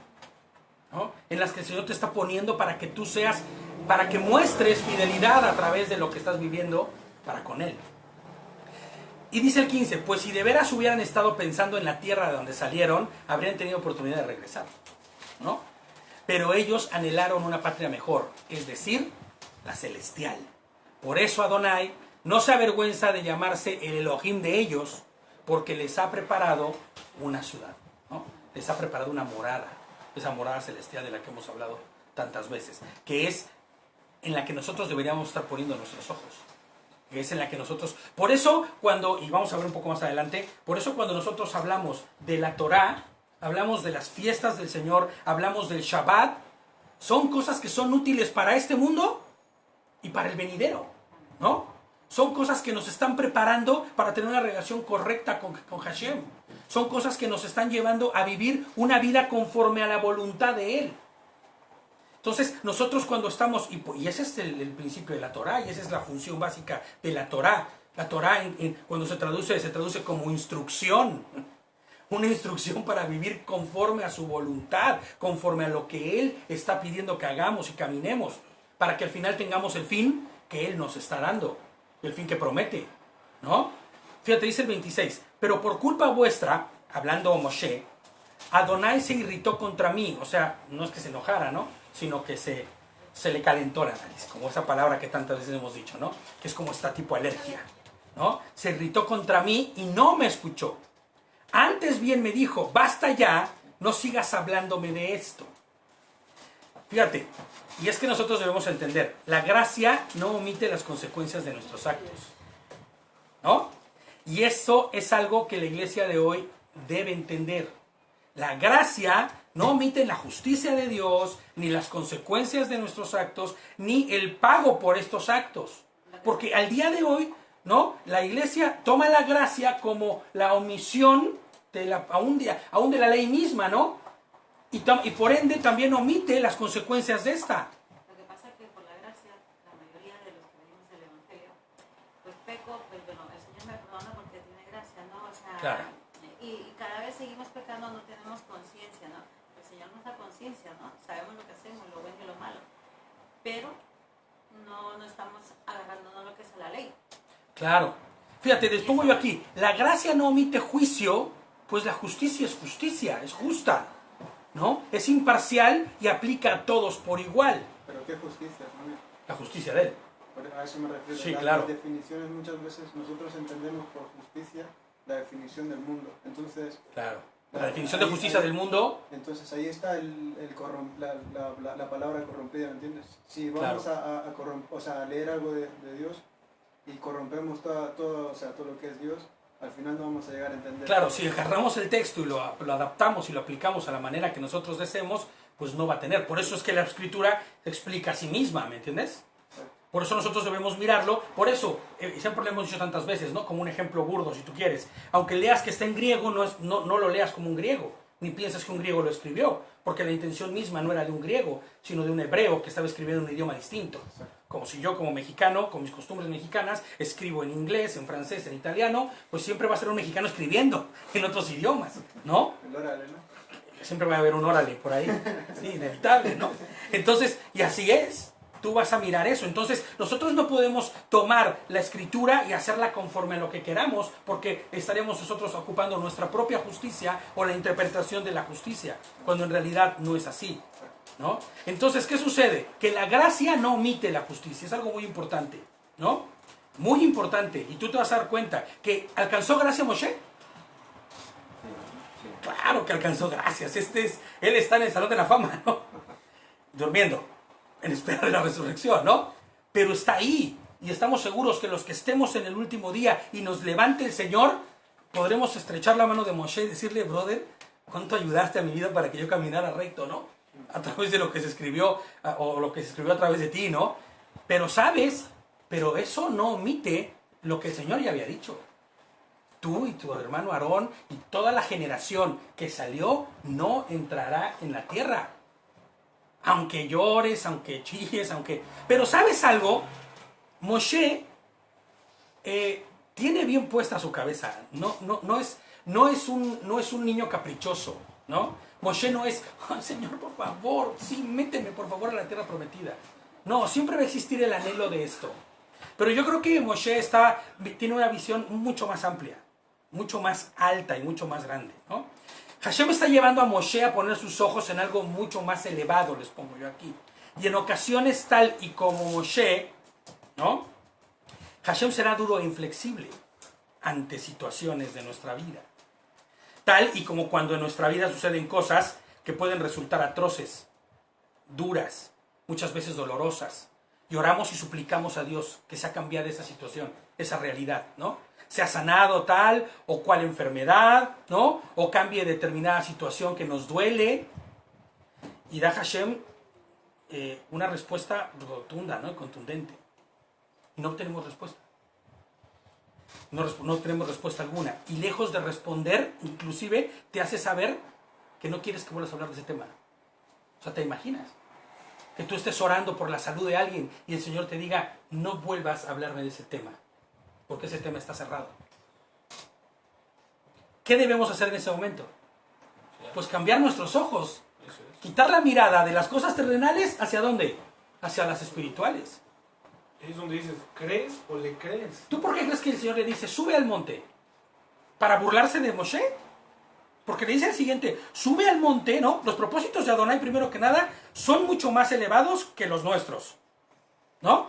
¿no? En las que el Señor te está poniendo para que tú seas, para que muestres fidelidad a través de lo que estás viviendo para con Él. Y dice el 15, pues si de veras hubieran estado pensando en la tierra de donde salieron, habrían tenido oportunidad de regresar, ¿no? Pero ellos anhelaron una patria mejor, es decir, la celestial. Por eso Adonai no se avergüenza de llamarse el Elohim de ellos, porque les ha preparado una ciudad, ¿no? Les ha preparado una morada, esa morada celestial de la que hemos hablado tantas veces, que es en la que nosotros deberíamos estar poniendo nuestros ojos, que es en la que nosotros, por eso cuando, y vamos a ver un poco más adelante, por eso cuando nosotros hablamos de la Torá, hablamos de las fiestas del Señor, hablamos del Shabbat, son cosas que son útiles para este mundo y para el venidero, ¿no? Son cosas que nos están preparando para tener una relación correcta con Hashem. Son cosas que nos están llevando a vivir una vida conforme a la voluntad de Él. Entonces, nosotros cuando estamos, y ese es el principio de la Torá, y esa es la función básica de la Torá. La Torá, cuando se traduce como instrucción. Una instrucción para vivir conforme a su voluntad, conforme a lo que Él está pidiendo que hagamos y caminemos, para que al final tengamos el fin que Él nos está dando, el fin que promete, ¿no? Fíjate, dice el 26, pero por culpa vuestra, hablando Moshe, Adonai se irritó contra mí, o sea, no es que se enojara, ¿no? Sino que se le calentó la nariz, como esa palabra que tantas veces hemos dicho, ¿no? Que es como esta tipo alergia, ¿no? Se irritó contra mí y no me escuchó. Antes bien me dijo, basta ya, no sigas hablándome de esto. Fíjate, y es que nosotros debemos entender, la gracia no omite las consecuencias de nuestros actos, ¿no? Y eso es algo que la iglesia de hoy debe entender. La gracia no omite la justicia de Dios, ni las consecuencias de nuestros actos, ni el pago por estos actos. Porque al día de hoy, ¿no? La iglesia toma la gracia como la omisión aún de la ley misma, ¿no? Y por ende también omite las consecuencias de esta.
Lo que pasa es que por la gracia, la mayoría de los que venimos del Evangelio, pues peco, pues bueno, el Señor me perdona porque tiene gracia, ¿no? O sea,
Claro.
Y cada vez seguimos pecando, no tenemos conciencia, ¿no? El Señor nos da conciencia, ¿no? Sabemos lo que hacemos, lo bueno y lo malo, pero no estamos agarrándonos lo que es la ley.
Claro. Fíjate, les pongo yo aquí, la gracia no omite juicio, pues la justicia es justicia, es justa, ¿no? Es imparcial y aplica a todos por igual.
Pero ¿qué justicia, ¿no?
La justicia de Él.
A eso me refiero.
Sí,
Las
claro.
definiciones muchas veces nosotros entendemos por justicia la definición del mundo. Entonces,
Claro. La definición de justicia del mundo.
entonces ahí está la palabra corrompida, ¿me entiendes? Si vamos a leer algo de Dios y corrompemos todo lo que es Dios, al final no vamos a llegar a entender.
Claro, si agarramos el texto y lo adaptamos y lo aplicamos a la manera que nosotros deseemos, pues no va a tener. Por eso es que la Escritura explica a sí misma, ¿me entiendes? Por eso nosotros debemos mirarlo. Por eso, siempre lo hemos dicho tantas veces, ¿no? Como un ejemplo burdo, si tú quieres. Aunque leas que está en griego, no lo leas como un griego. Ni pienses que un griego lo escribió. Porque la intención misma no era de un griego, sino de un hebreo que estaba escribiendo un idioma distinto. Como si yo, como mexicano, con mis costumbres mexicanas, escribo en inglés, en francés, en italiano, pues siempre va a ser un mexicano escribiendo en otros idiomas, ¿no?
El órale, ¿no?
Siempre va a haber un órale por ahí. Sí, inevitable, ¿no? Entonces, y así es. Tú vas a mirar eso. Entonces, nosotros no podemos tomar la Escritura y hacerla conforme a lo que queramos, porque estaríamos nosotros ocupando nuestra propia justicia o la interpretación de la justicia, cuando en realidad no es así, ¿no? Entonces, ¿qué sucede? Que la gracia no omite la justicia. Es algo muy importante, ¿no? Muy importante. Y tú te vas a dar cuenta que ¿alcanzó gracia Moshe? Claro que alcanzó gracias. Él está en el Salón de la Fama, ¿no? Durmiendo, en espera de la resurrección, ¿no? Pero está ahí. Y estamos seguros que los que estemos en el último día y nos levante el Señor, podremos estrechar la mano de Moshe y decirle, brother, ¿cuánto ayudaste a mi vida para que yo caminara recto, ¿no? A través de lo que se escribió, o lo que se escribió a través de ti, ¿no? Pero ¿sabes? Pero eso no omite lo que el Señor ya había dicho. Tú y tu hermano Aarón y toda la generación que salió no entrará en la tierra. Aunque llores, aunque chilles, aunque... Pero ¿sabes algo? Moshe tiene bien puesta su cabeza. No no es un niño caprichoso, ¿no? Moshe no es, oh, Señor, por favor, sí, méteme por favor a la tierra prometida. No, siempre va a existir el anhelo de esto. Pero yo creo que Moshe tiene una visión mucho más amplia, mucho más alta y mucho más grande, ¿no? Hashem está llevando a Moshe a poner sus ojos en algo mucho más elevado, les pongo yo aquí. Y en ocasiones tal y como Moshe, ¿no? Hashem será duro e inflexible ante situaciones de nuestra vida. Tal y como cuando en nuestra vida suceden cosas que pueden resultar atroces, duras, muchas veces dolorosas. Y oramos y suplicamos a Dios que sea cambiada esa situación, esa realidad, ¿no? Sea sanado tal o cual enfermedad, ¿no? O cambie determinada situación que nos duele. Y da Hashem una respuesta rotunda, ¿no? Y contundente. Y no obtenemos respuesta. No tenemos respuesta alguna. Y lejos de responder, inclusive te hace saber que no quieres que vuelvas a hablar de ese tema. O sea, ¿te imaginas? Que tú estés orando por la salud de alguien y el Señor te diga, no vuelvas a hablarme de ese tema, porque ese tema está cerrado. ¿Qué debemos hacer en ese momento? Pues cambiar nuestros ojos. Quitar la mirada de las cosas terrenales, ¿hacia dónde? Hacia las espirituales.
Es donde dices, ¿crees o le crees?
¿Tú por qué crees que el Señor le dice, sube al monte? ¿Para burlarse de Moshe? Porque le dice el siguiente, sube al monte, ¿no? Los propósitos de Adonai, primero que nada, son mucho más elevados que los nuestros, ¿no?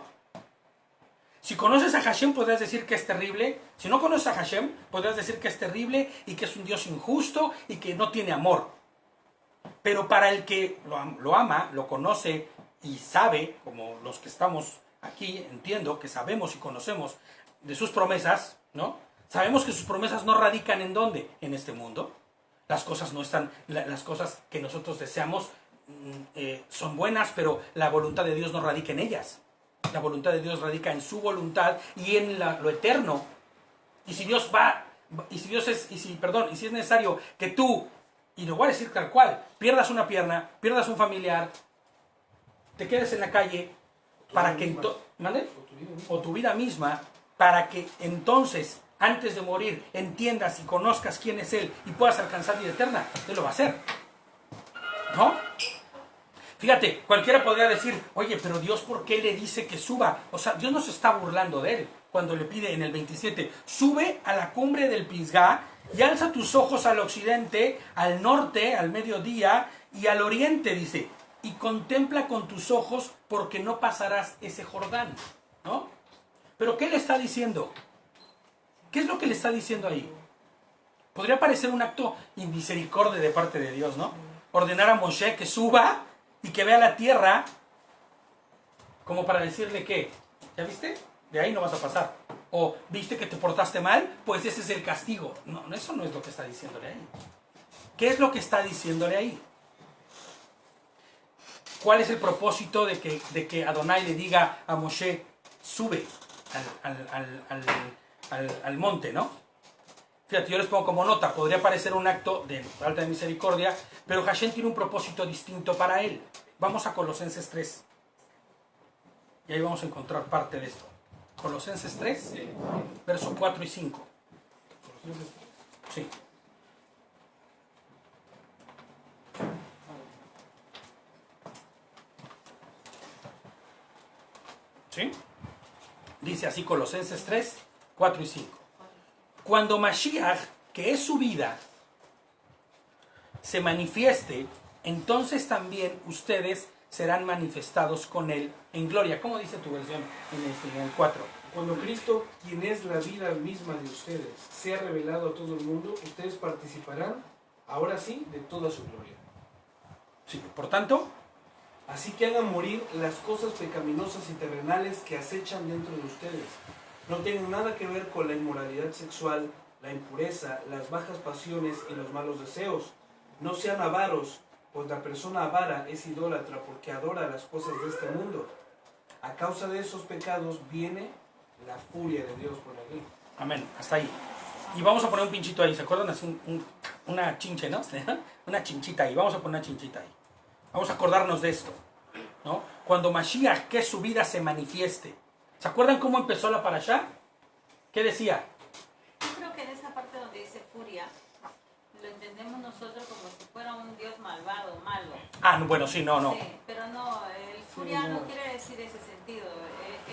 Si conoces a Hashem, podrás decir que es terrible. Si no conoces a Hashem, podrás decir que es terrible y que es un Dios injusto y que no tiene amor. Pero para el que lo ama, lo conoce y sabe, como los que estamos aquí, entiendo que sabemos y conocemos de sus promesas, ¿no? Sabemos que sus promesas no radican ¿en dónde? En este mundo. Las cosas no están, las cosas que nosotros deseamos son buenas, pero la voluntad de Dios no radica en ellas. La voluntad de Dios radica en su voluntad y en lo eterno. Y si Dios si es necesario que tú, y lo voy a decir tal cual, pierdas una pierna, pierdas un familiar, te quedes en la calle, para que ¿mande? O tu vida misma, para que entonces, antes de morir, entiendas y conozcas quién es Él y puedas alcanzar vida eterna, Él lo va a hacer, ¿no? Fíjate, cualquiera podría decir, oye, pero Dios, ¿por qué le dice que suba? O sea, Dios no se está burlando de Él cuando le pide en el 27, sube a la cumbre del Pisgah y alza tus ojos al occidente, al norte, al mediodía y al oriente, dice, y contempla con tus ojos porque no pasarás ese Jordán, ¿no? Pero ¿qué le está diciendo? ¿Qué es lo que le está diciendo ahí? Podría parecer un acto inmisericordia de parte de Dios, ¿no? Ordenar a Moshe que suba y que vea la tierra como para decirle que, ¿ya viste? De ahí no vas a pasar. O, ¿viste que te portaste mal? Pues ese es el castigo. No, eso no es lo que está diciéndole ahí. ¿Qué es lo que está diciéndole ahí? ¿Cuál es el propósito de que Adonai le diga a Moshe, sube al monte, ¿no? Fíjate, yo les pongo como nota, podría parecer un acto de falta de misericordia, pero Hashem tiene un propósito distinto para él. Vamos a Colosenses 3. Y ahí vamos a encontrar parte de esto. Colosenses 3, versos 4 y 5. Sí. ¿Sí? Dice así Colosenses 3, 4 y 5. Cuando Mashiach, que es su vida, se manifieste, entonces también ustedes serán manifestados con él en gloria. ¿Cómo dice tu versión en el 4?
Cuando Cristo, quien es la vida misma de ustedes, sea revelado a todo el mundo, ustedes participarán, ahora sí, de toda su gloria.
Sí, por tanto,
así que hagan morir las cosas pecaminosas y terrenales que acechan dentro de ustedes. No tienen nada que ver con la inmoralidad sexual, la impureza, las bajas pasiones y los malos deseos. No sean avaros, pues la persona avara es idólatra porque adora las cosas de este mundo. A causa de esos pecados viene la furia de Dios por aquí.
amén, hasta ahí. Y vamos a poner un pinchito ahí, ¿se acuerdan? Así una chinche, ¿no? Una chinchita ahí, vamos a poner una chinchita ahí. Vamos a acordarnos de esto, ¿no? Cuando Mashiach, que su vida se manifieste. ¿Se acuerdan cómo empezó la parashá? ¿Qué decía?
Yo creo que en esa parte donde dice furia,
Ah, bueno, sí, no.
Sí, pero no, el furia no quiere decir ese sentido.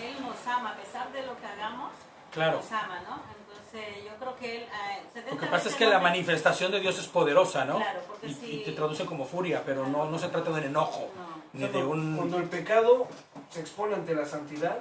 Él nos ama, a pesar de lo que hagamos,
Claro.
nos ama, ¿no? Entonces yo creo que él... 70
Lo que pasa es
veces
que la
hombre-
manifestación de Dios es poderosa, ¿no?
Claro, porque
y,
si-
y te traduce como furia, pero no se trata de un enojo,
No.
ni de
Cuando
un...
el pecado se expone ante la santidad,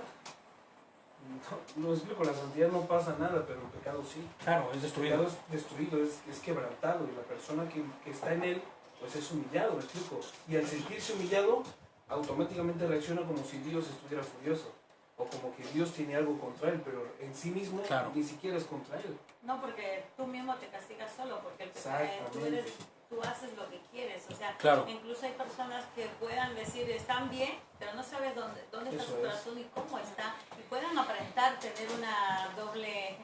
no explico, la santidad no pasa nada, pero el pecado sí.
Claro, es
El
destruido.
pecado es destruido, es quebrantado, y la persona que está en él, pues es humillado, ¿me explico? Y al sentirse humillado, automáticamente reacciona como si Dios estuviera furioso, o como que Dios tiene algo contra él, pero en sí mismo
Claro.
ni siquiera es contra él.
No, porque tú mismo te castigas solo, porque tú,
Exactamente.
tú haces lo que quieres. O sea,
Claro.
incluso hay personas que puedan decir están bien, pero no sabes dónde está
Eso
su
es.
corazón y cómo está. Y pueden aparentar tener una doble...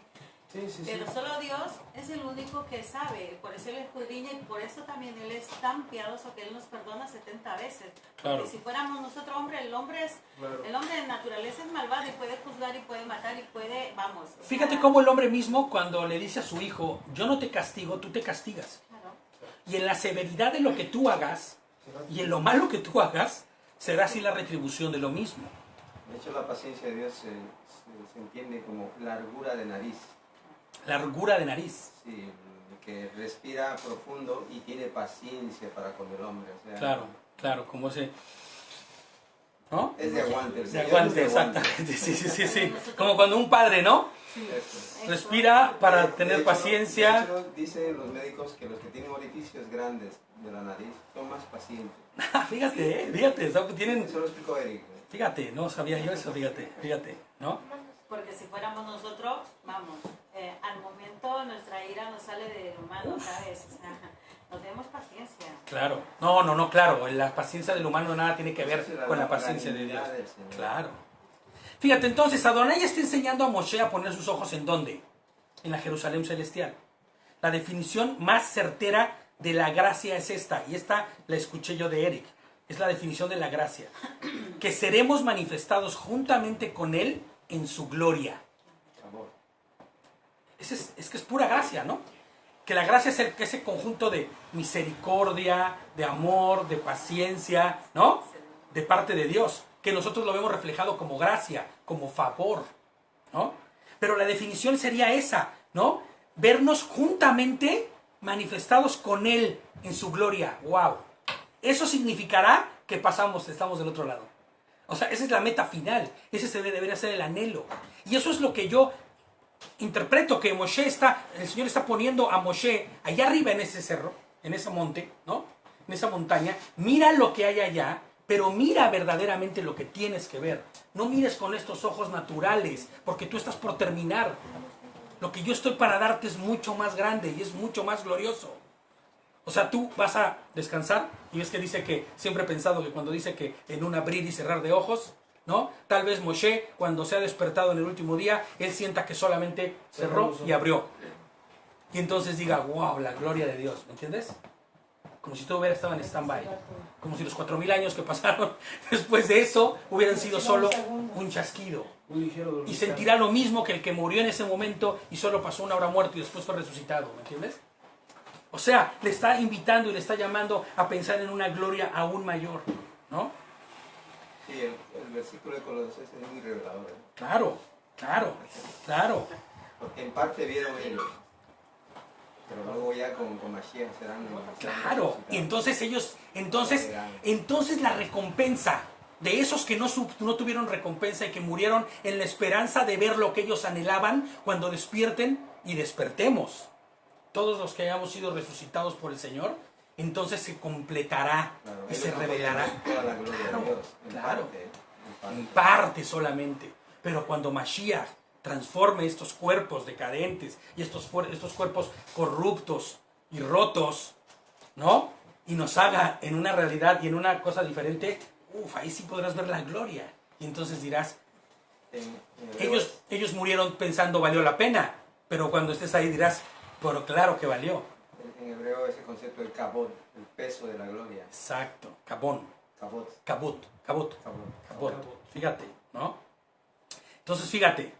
Sí, sí, sí.
Pero solo Dios es el único que sabe. Por eso Él escudriña y por eso también Él es tan piadoso que Él nos perdona 70 veces.
Claro.
Porque si fuéramos nosotros hombres, el hombre de naturaleza es malvado y puede juzgar y puede matar y puede, vamos. o
Fíjate
sea,
cómo el hombre mismo, cuando le dice a su hijo, yo no te castigo, tú te castigas.
claro.
Y en la severidad de lo que tú hagas, y en lo malo que tú hagas, será así la retribución de lo mismo.
De hecho, la paciencia de Dios se entiende como largura de nariz.
Largura de nariz.
Sí, que respira profundo y tiene paciencia para con el hombre. O sea,
Claro, como ese... ¿No?
Es de aguante. el
De
Señor
aguante,
es de aguante.
exactamente. Sí. Como cuando un padre, ¿no?
Eso.
Respira para
De
tener
hecho,
paciencia.
de hecho, dicen los médicos que los que tienen orificios grandes de la nariz son más pacientes.
Fíjate, o sea, tienen...
Eso lo explicó Eric.
Fíjate, no sabía yo eso, fíjate, ¿no?
Porque si fuéramos nosotros, vamos, al momento nuestra ira nos sale del humano, ¿sabes? O sea, no tenemos paciencia.
Claro. No, claro. La paciencia del humano nada tiene que ver
Esa es
con la paciencia de Dios.
benignidad del Señor.
Claro. Fíjate, entonces, Adonai está enseñando a Moshe a poner sus ojos ¿en dónde? En la Jerusalén celestial. La definición más certera de la gracia es esta, y esta la escuché yo de Eric. Es la definición de la gracia. Que seremos manifestados juntamente con Él en su gloria.
Amor.
Es que es pura gracia, ¿no? Que la gracia es ese conjunto de misericordia, de amor, de paciencia, ¿no? De parte de Dios. Que nosotros lo vemos reflejado como gracia, como favor, ¿no? Pero la definición sería esa, ¿no? Vernos juntamente manifestados con Él en su gloria. ¡Wow! Eso significará que estamos del otro lado. O sea, esa es la meta final. Ese debería ser el anhelo. Y eso es lo que yo interpreto que el Señor está poniendo a Moshe allá arriba en ese cerro, en ese monte, ¿no? En esa montaña. Mira lo que hay allá, pero mira verdaderamente lo que tienes que ver. No mires con estos ojos naturales, porque tú estás por terminar. Lo que yo estoy para darte es mucho más grande y es mucho más glorioso. O sea, tú vas a descansar y ves que dice que, siempre he pensado que cuando dice que en un abrir y cerrar de ojos, ¿no? Tal vez Moshe, cuando se ha despertado en el último día, él sienta que solamente cerró y abrió. Y entonces diga, wow, la gloria de Dios, ¿me entiendes? Como si todo hubiera estado en stand-by. Como si los 4000 años que pasaron después de eso hubieran sido solo un chasquido.
Muy ligero de
Y
olvidar.
sentirá lo mismo que el que murió en ese momento y solo pasó una hora muerto y después fue resucitado, ¿me entiendes? O sea, le está invitando y le está llamando a pensar en una gloria aún mayor, ¿no?
Sí, el versículo de Colosenses es muy revelador. ¿eh?
Claro.
Porque en parte vieron ellos. Pero luego ya con Mashiach serán
Claro. Y entonces entonces la recompensa de esos que no tuvieron recompensa y que murieron en la esperanza de ver lo que ellos anhelaban cuando despierten y despertemos. Todos los que hayamos sido resucitados por el Señor, entonces se completará
Claro,
y se
ellos no
revelará.
conocen toda la gloria
Claro,
de Dios, en
claro.
parte.
En parte solamente. Pero cuando Mashiach transforme estos cuerpos decadentes y estos cuerpos corruptos y rotos, ¿no? Y nos haga en una realidad y en una cosa diferente, ahí sí podrás ver la gloria. Y entonces dirás,
En hebreo,
ellos murieron pensando valió la pena, pero cuando estés ahí dirás, pero claro que valió.
en hebreo ese concepto de kabod, el peso de la gloria.
Exacto, cabot.
Kabod.
Fíjate, ¿no? Entonces, fíjate,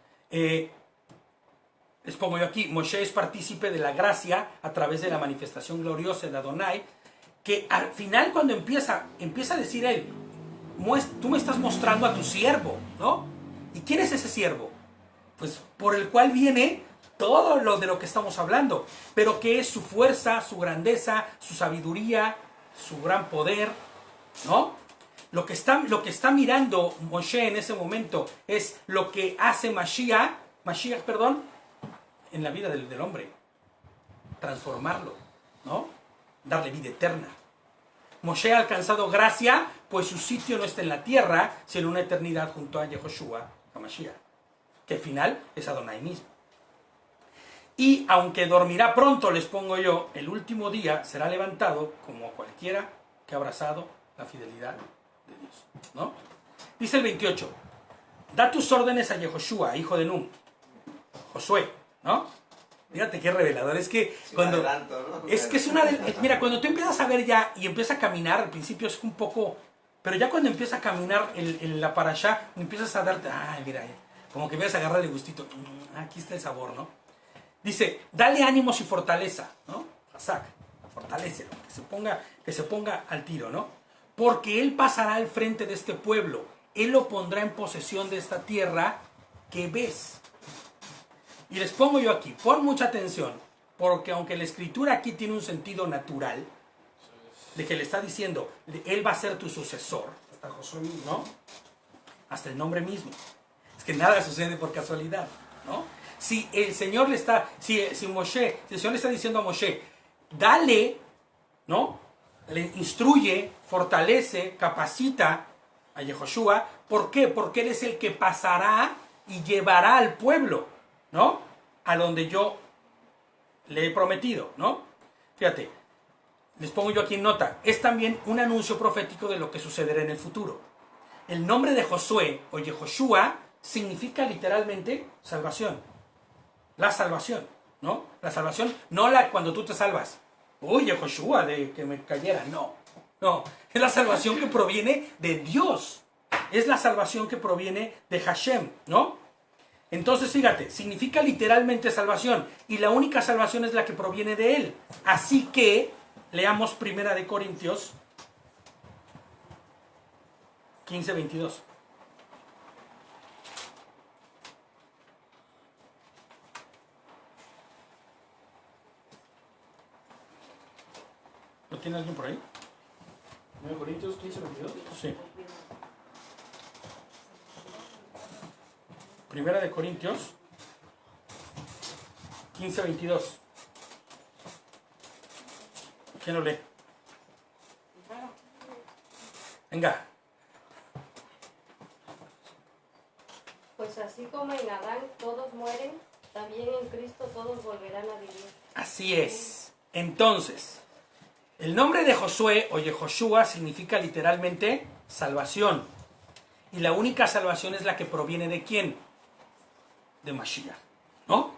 les pongo yo aquí, Moshe es partícipe de la gracia a través de la manifestación gloriosa de Adonai, que al final cuando empieza a decir él, tú me estás mostrando a tu siervo, ¿no? ¿Y quién es ese siervo? Pues por el cual viene todo lo de lo que estamos hablando, pero que es su fuerza, su grandeza, su sabiduría, su gran poder, ¿no? Lo que está mirando Moshe en ese momento es lo que hace Mashiach, en la vida del hombre. Transformarlo, ¿no? Darle vida eterna. Moshe ha alcanzado gracia, pues su sitio no está en la tierra, sino en una eternidad junto a Yehoshua, a Mashiach, que al final es Adonai mismo. Y aunque dormirá pronto, les pongo yo, el último día será levantado como cualquiera que ha abrazado la fidelidad de Dios, ¿no? Dice el 28, da tus órdenes a Yehoshua, hijo de Nun, Josué, ¿no? Fíjate qué revelador, es que cuando...
Adelanto, ¿no?
Es que es una de... Mira, cuando tú empiezas a ver ya y empiezas a caminar, al principio es un poco... Pero ya cuando empieza a caminar la parashá, empiezas a darte... Ay, mira, como que empiezas a agarrarle gustito. Aquí está el sabor, ¿no? Dice, dale ánimos y fortaleza, ¿no? Hazak, fortalécelo, que se ponga al tiro, ¿no? Porque él pasará al frente de este pueblo. Él lo pondrá en posesión de esta tierra que ves. Y les pongo yo aquí, pon mucha atención, porque aunque la escritura aquí tiene un sentido natural, de que le está diciendo, él va a ser tu sucesor,
Hasta Josué mismo.
¿no? Hasta el nombre mismo. Es que nada sucede por casualidad, ¿no? Si el Señor le está, si el Señor le está diciendo a Moshe, dale, ¿no? Le instruye, fortalece, capacita a Yehoshua. ¿Por qué? Porque él es el que pasará y llevará al pueblo, ¿no? A donde yo le he prometido, ¿no? Fíjate, les pongo yo aquí en nota, es también un anuncio profético de lo que sucederá en el futuro. El nombre de Josué o Yehoshua significa literalmente salvación. La salvación, ¿no? La salvación, no la cuando tú te salvas. Uy, Yehoshua, de que me cayera. No, no. Es la salvación que proviene de Dios. Es la salvación que proviene de Hashem, ¿no? Entonces, fíjate, significa literalmente salvación. Y la única salvación es la que proviene de Él. Así que, leamos 1 Corintios 15:22. ¿Lo tiene alguien por ahí?
9 Corintios 15, 22.
Sí. 1 Corintios 15:22. ¿Quién lo lee? Venga.
Pues así como en Adán todos mueren, también en Cristo todos volverán a vivir.
Así es. Entonces, el nombre de Josué o Yehoshua significa literalmente salvación. Y la única salvación es la que proviene de ¿quién? De Mashiach, ¿no?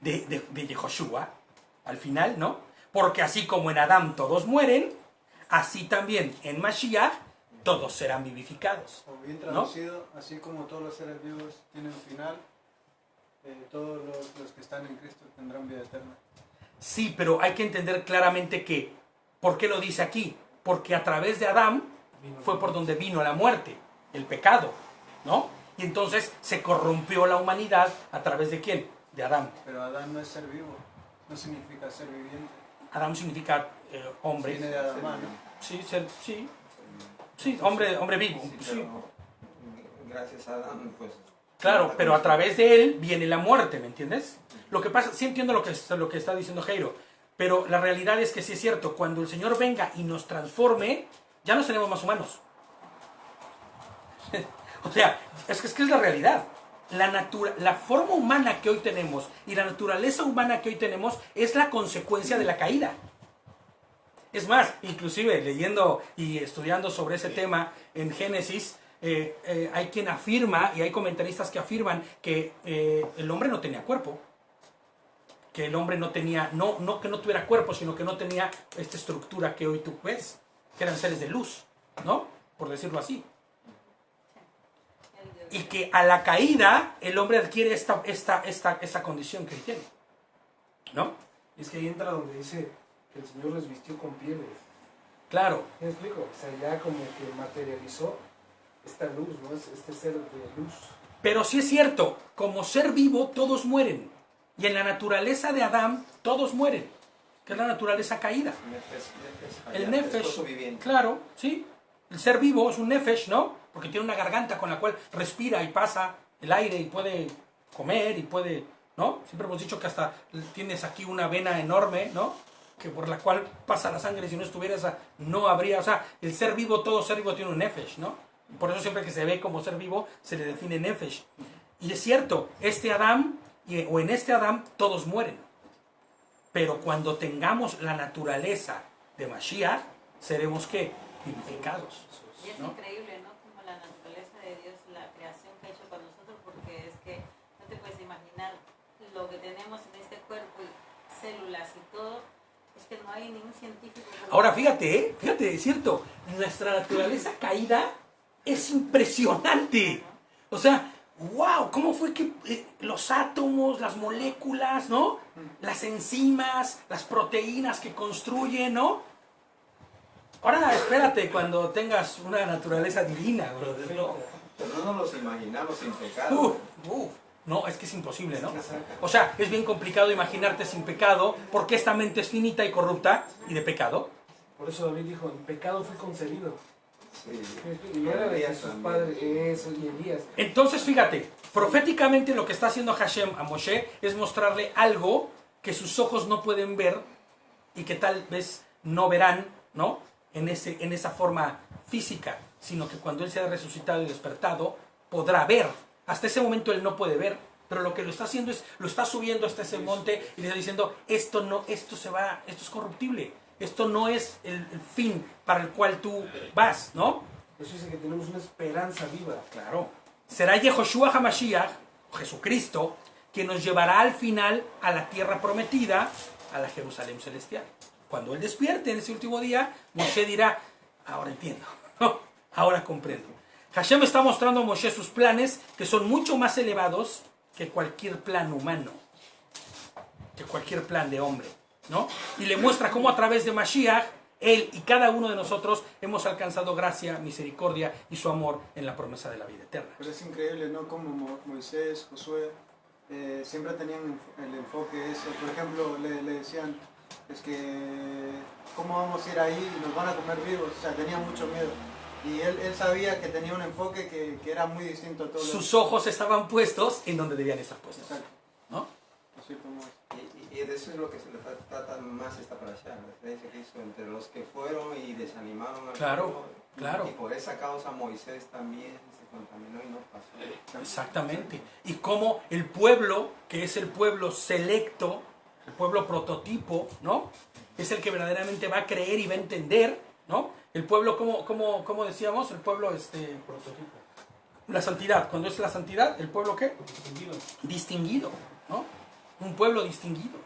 De Yehoshua, al final, ¿no? Porque así como en Adán todos mueren, así también en Mashiach todos serán vivificados.
O bien traducido, así como todos los seres vivos tienen final, todos los que están en Cristo tendrán vida eterna.
Sí, pero hay que entender claramente que, ¿por qué lo dice aquí? Porque a través de Adán fue por donde vino la muerte, el pecado, ¿no? Y entonces se corrompió la humanidad a través de ¿quién? De Adán.
Pero Adán no es ser vivo, no significa ser viviente.
Adán significa hombre.
Viene de Adamá, ¿no?
Sí, sí, hombre vivo.
Sí,
Sí.
pero gracias a Adán, pues...
Claro, pero a través de él viene la muerte, ¿me entiendes? Lo que pasa, sí entiendo lo que está diciendo Jairo, pero la realidad es que sí es cierto, cuando el Señor venga y nos transforme, ya no seremos más humanos. O sea, es que es la realidad. La forma humana que hoy tenemos y la naturaleza humana que hoy tenemos es la consecuencia de la caída. Es más, inclusive leyendo y estudiando sobre ese tema en Génesis, hay quien afirma y hay comentaristas que afirman que el hombre no tenía cuerpo. Que el hombre no tenía, no que no tuviera cuerpo, sino que no tenía esta estructura que hoy tú ves, que eran seres de luz, ¿no? Por decirlo así. Y que a la caída el hombre adquiere esta condición que él tiene, ¿no?
Es que ahí entra donde dice que el Señor les vistió con pieles.
Claro.
¿Me explico? O sea, ya como que materializó esta luz, ¿no? Este ser de luz.
Pero sí es cierto, como ser vivo todos mueren. Y en la naturaleza de Adán todos mueren, que es la naturaleza caída. El nefesh,
viviente.
claro, sí. El ser vivo es un nefesh, ¿no? Porque tiene una garganta con la cual respira y pasa el aire y puede comer y puede, ¿no? Siempre hemos dicho que hasta tienes aquí una vena enorme, ¿no? Que por la cual pasa la sangre, si no estuviera esa, no habría, o sea, el ser vivo, todo ser vivo tiene un nefesh, ¿no? Por eso siempre que se ve como ser vivo, se le define nefesh. Y es cierto, este Adán, o en este Adán, todos mueren. Pero cuando tengamos la naturaleza de Mashiach, seremos, ¿qué? Vivificados.
Y es
¿no?
increíble, ¿no? Como la naturaleza de Dios, la creación que ha hecho con nosotros, porque es que no te puedes imaginar lo que tenemos en este cuerpo y células y todo, es que no hay ningún científico.
Ahora fíjate, es cierto, nuestra naturaleza caída es impresionante. O sea, wow, ¿cómo fue que los átomos, las moléculas, ¿no? Las enzimas, las proteínas que construyen, ¿no? Ahora espérate cuando tengas una naturaleza divina, brother. No,
Pero no nos los imaginamos sin pecado.
no, es que es imposible, ¿no? O sea, es bien complicado imaginarte sin pecado porque esta mente es finita y corrupta y de pecado.
Por eso David dijo, en pecado fui concebido.
Sí.
Y no era de
Elías
sus
también.
padres, eso, y Elías.
Entonces, fíjate, proféticamente lo que está haciendo Hashem a Moshe es mostrarle algo que sus ojos no pueden ver y que tal vez no verán, ¿no? En esa forma física, sino que cuando él sea resucitado y despertado, podrá ver. Hasta ese momento él no puede ver, pero lo que lo está haciendo es, lo está subiendo hasta ese monte y le está diciendo, esto es corruptible, esto no es el fin para el cual tú vas, ¿no?
Eso dice que tenemos una esperanza viva.
Claro. Será Yehoshua HaMashiach, Jesucristo, quien nos llevará al final a la tierra prometida, a la Jerusalén celestial. Cuando él despierte en ese último día, Moshe dirá, ahora entiendo, ahora comprendo. Hashem está mostrando a Moshe sus planes, que son mucho más elevados que cualquier plan humano, que cualquier plan de hombre, ¿no? Y le muestra cómo a través de Mashiach, él y cada uno de nosotros hemos alcanzado gracia, misericordia y su amor en la promesa de la vida eterna.
Pero es increíble, ¿no? Como Moisés, Josué, siempre tenían el enfoque ese. Por ejemplo, le decían, es que, ¿cómo vamos a ir ahí? Nos van a comer vivos. O sea, tenía mucho miedo. Y él sabía que tenía un enfoque que era muy distinto a todos.
Sus ojos estaban puestos en donde debían estar puestos,
Exacto.
¿no?
Así como es.
Y de eso es lo que se le trata más esta parasha, la diferencia que hizo entre los que fueron y desanimaron al
Claro,
pueblo.
claro.
Y por esa causa Moisés también se contaminó y no pasó.
Exactamente. Y cómo el pueblo, que es el pueblo selecto, el pueblo prototipo, ¿no? Es el que verdaderamente va a creer y va a entender, ¿no? El pueblo, ¿cómo decíamos? El pueblo,
Prototipo.
la santidad. Cuando es la santidad, ¿el pueblo qué?
Distinguido.
Distinguido, ¿no? Un pueblo distinguido.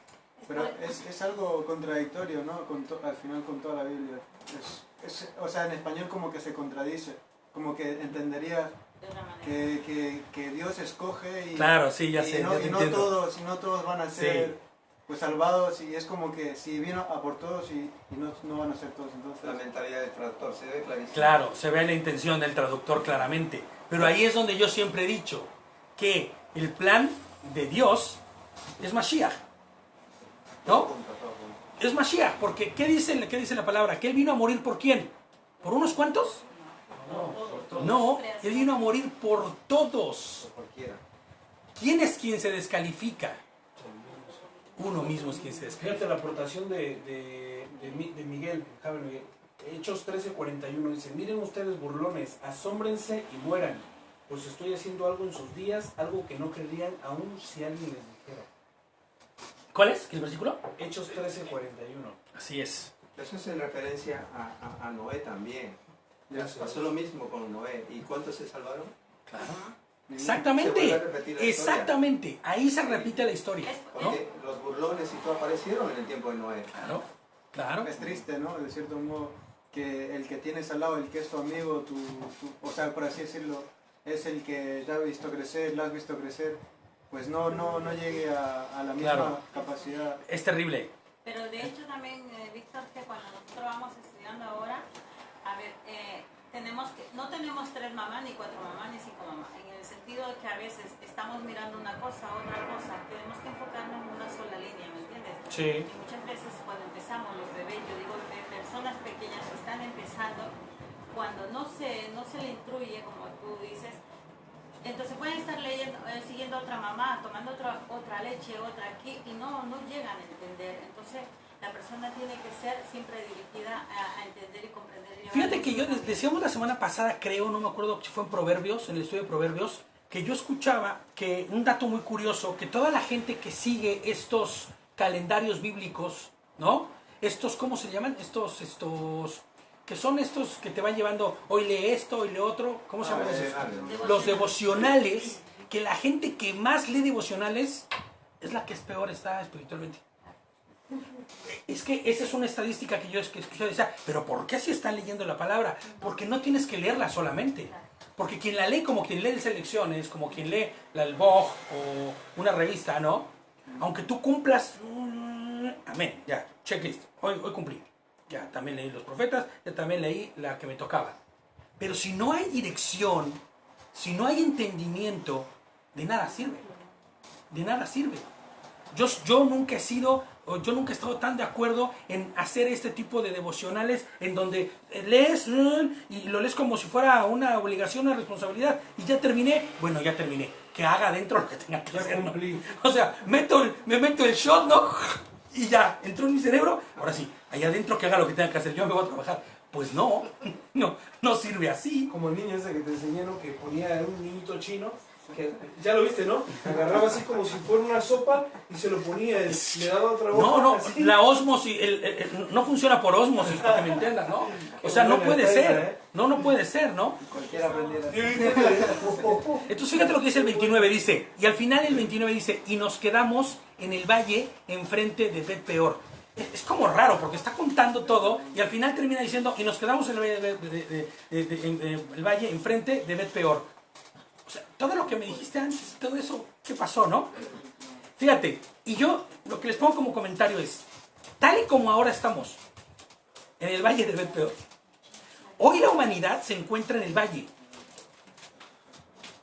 Pero es algo contradictorio, ¿no? Al final con toda la Biblia. O sea, en español como que se contradice. Como que entendería
De otra manera.
que Dios escoge y,
Claro, sí, ya sé,
y no,
ya te
y no
entiendo.
todos van a ser
Sí.
pues salvados, y es como que si vino a por todos y no van a ser todos. Entonces,
La mentalidad del traductor se ve clarísimo.
Claro, se ve la intención del traductor claramente. Pero ahí es donde yo siempre he dicho que el plan de Dios es Mashiach, ¿no?
Todo junto.
Es Mashiach, porque ¿qué dice la palabra? ¿Que él vino a morir por quién? ¿Por unos cuantos? No, él vino a morir por todos.
Por cualquiera.
¿Quién es quien se descalifica? Uno mismo es quien se descalifica.
Fíjate la aportación de Miguel, Javier Miguel. Hechos 13:41 dice, miren ustedes burlones, asómbrense y mueran, pues estoy haciendo algo en sus días, algo que no creerían aún si alguien les dijera.
¿Cuál es? ¿Qué es el versículo?
Hechos 13:41.
Así es.
Eso es en referencia a Noé también.
ya sé.
Pasó lo mismo con Noé. ¿Y cuántos se salvaron?
Claro.
Se
Exactamente.
vuelve a repetir la historia.
Exactamente. Ahí se repite la historia. ¿No?
Porque los burlones y todo aparecieron en el tiempo de Noé.
Claro. Claro.
Es triste, ¿no? De cierto modo, que el que tienes al lado, el que es tu amigo, o sea, por así decirlo, es el que te ha visto crecer, lo has visto crecer, pues no llegue a la misma
Claro.
capacidad.
Es terrible.
Pero de hecho también, Víctor, que cuando nosotros vamos estudiando ahora, tenemos 3 mamás, ni 4 mamás, ni 5 mamás. En el sentido de que a veces estamos mirando una cosa, otra cosa. Tenemos que enfocarnos en una sola línea, ¿me entiendes?
Sí.
Y muchas veces cuando empezamos, los bebés, yo digo, personas pequeñas que están empezando, cuando no se le instruye, como tú dices, entonces pueden estar leyendo, siguiendo a otra mamá, tomando otra leche, otra aquí, y no llegan a entender. Entonces, la persona tiene que ser siempre dirigida a entender y comprender. Y
Fíjate que yo decíamos la semana pasada, creo, no me acuerdo si fue en Proverbios, en el estudio de Proverbios, que yo escuchaba que un dato muy curioso, que toda la gente que sigue estos calendarios bíblicos, ¿no? Estos, ¿cómo se llaman? Estos, que son estos que te van llevando, hoy lee esto, hoy lee otro, ¿cómo se llaman esos? Los devocionales, que la gente que más lee devocionales es la que es peor está espiritualmente. Es que esa es una estadística que yo escuché, decía, pero ¿por qué si están leyendo la palabra? Porque no tienes que leerla solamente. Porque quien la lee como quien lee selecciones, como quien lee el Vogue o una revista, ¿no? Aunque tú cumplas, amén, ya, checklist, hoy cumplí. Ya también leí los profetas, ya también leí la que me tocaba. Pero si no hay dirección, si no hay entendimiento, de nada sirve. De nada sirve. Yo nunca he sido, o yo nunca he estado tan de acuerdo en hacer este tipo de devocionales en donde lees y lo lees como si fuera una obligación, una responsabilidad, y ya terminé, bueno, ya terminé, que haga adentro lo que tenga que hacer, ¿no? O sea, me meto el shot, ¿no? Y ya, entró en mi cerebro, ahora sí, allá adentro que haga lo que tenga que hacer, yo me voy a trabajar. Pues no sirve así.
Como el niño ese que te enseñé, ¿no? Que ponía un niñito chino, que ya lo viste, ¿no? Agarraba así como si fuera una sopa y se lo ponía, le daba otra boca.
No,
así.
la osmosis, no funciona por osmosis, para que me entiendan, ¿no? O sea, no puede ser, no puede ser, ¿no?
Cualquiera aprendiera.
Entonces fíjate lo que dice el 29, dice, y al final el 29 dice, y nos quedamos en el valle enfrente de Bet Peor. Es como raro, porque está contando todo, y al final termina diciendo, y nos quedamos en el valle enfrente de Bet Peor. O sea, todo lo que me dijiste antes, todo eso, ¿qué pasó, no? Fíjate, y yo lo que les pongo como comentario es, tal y como ahora estamos, en el valle de Bet Peor, hoy la humanidad se encuentra en el valle,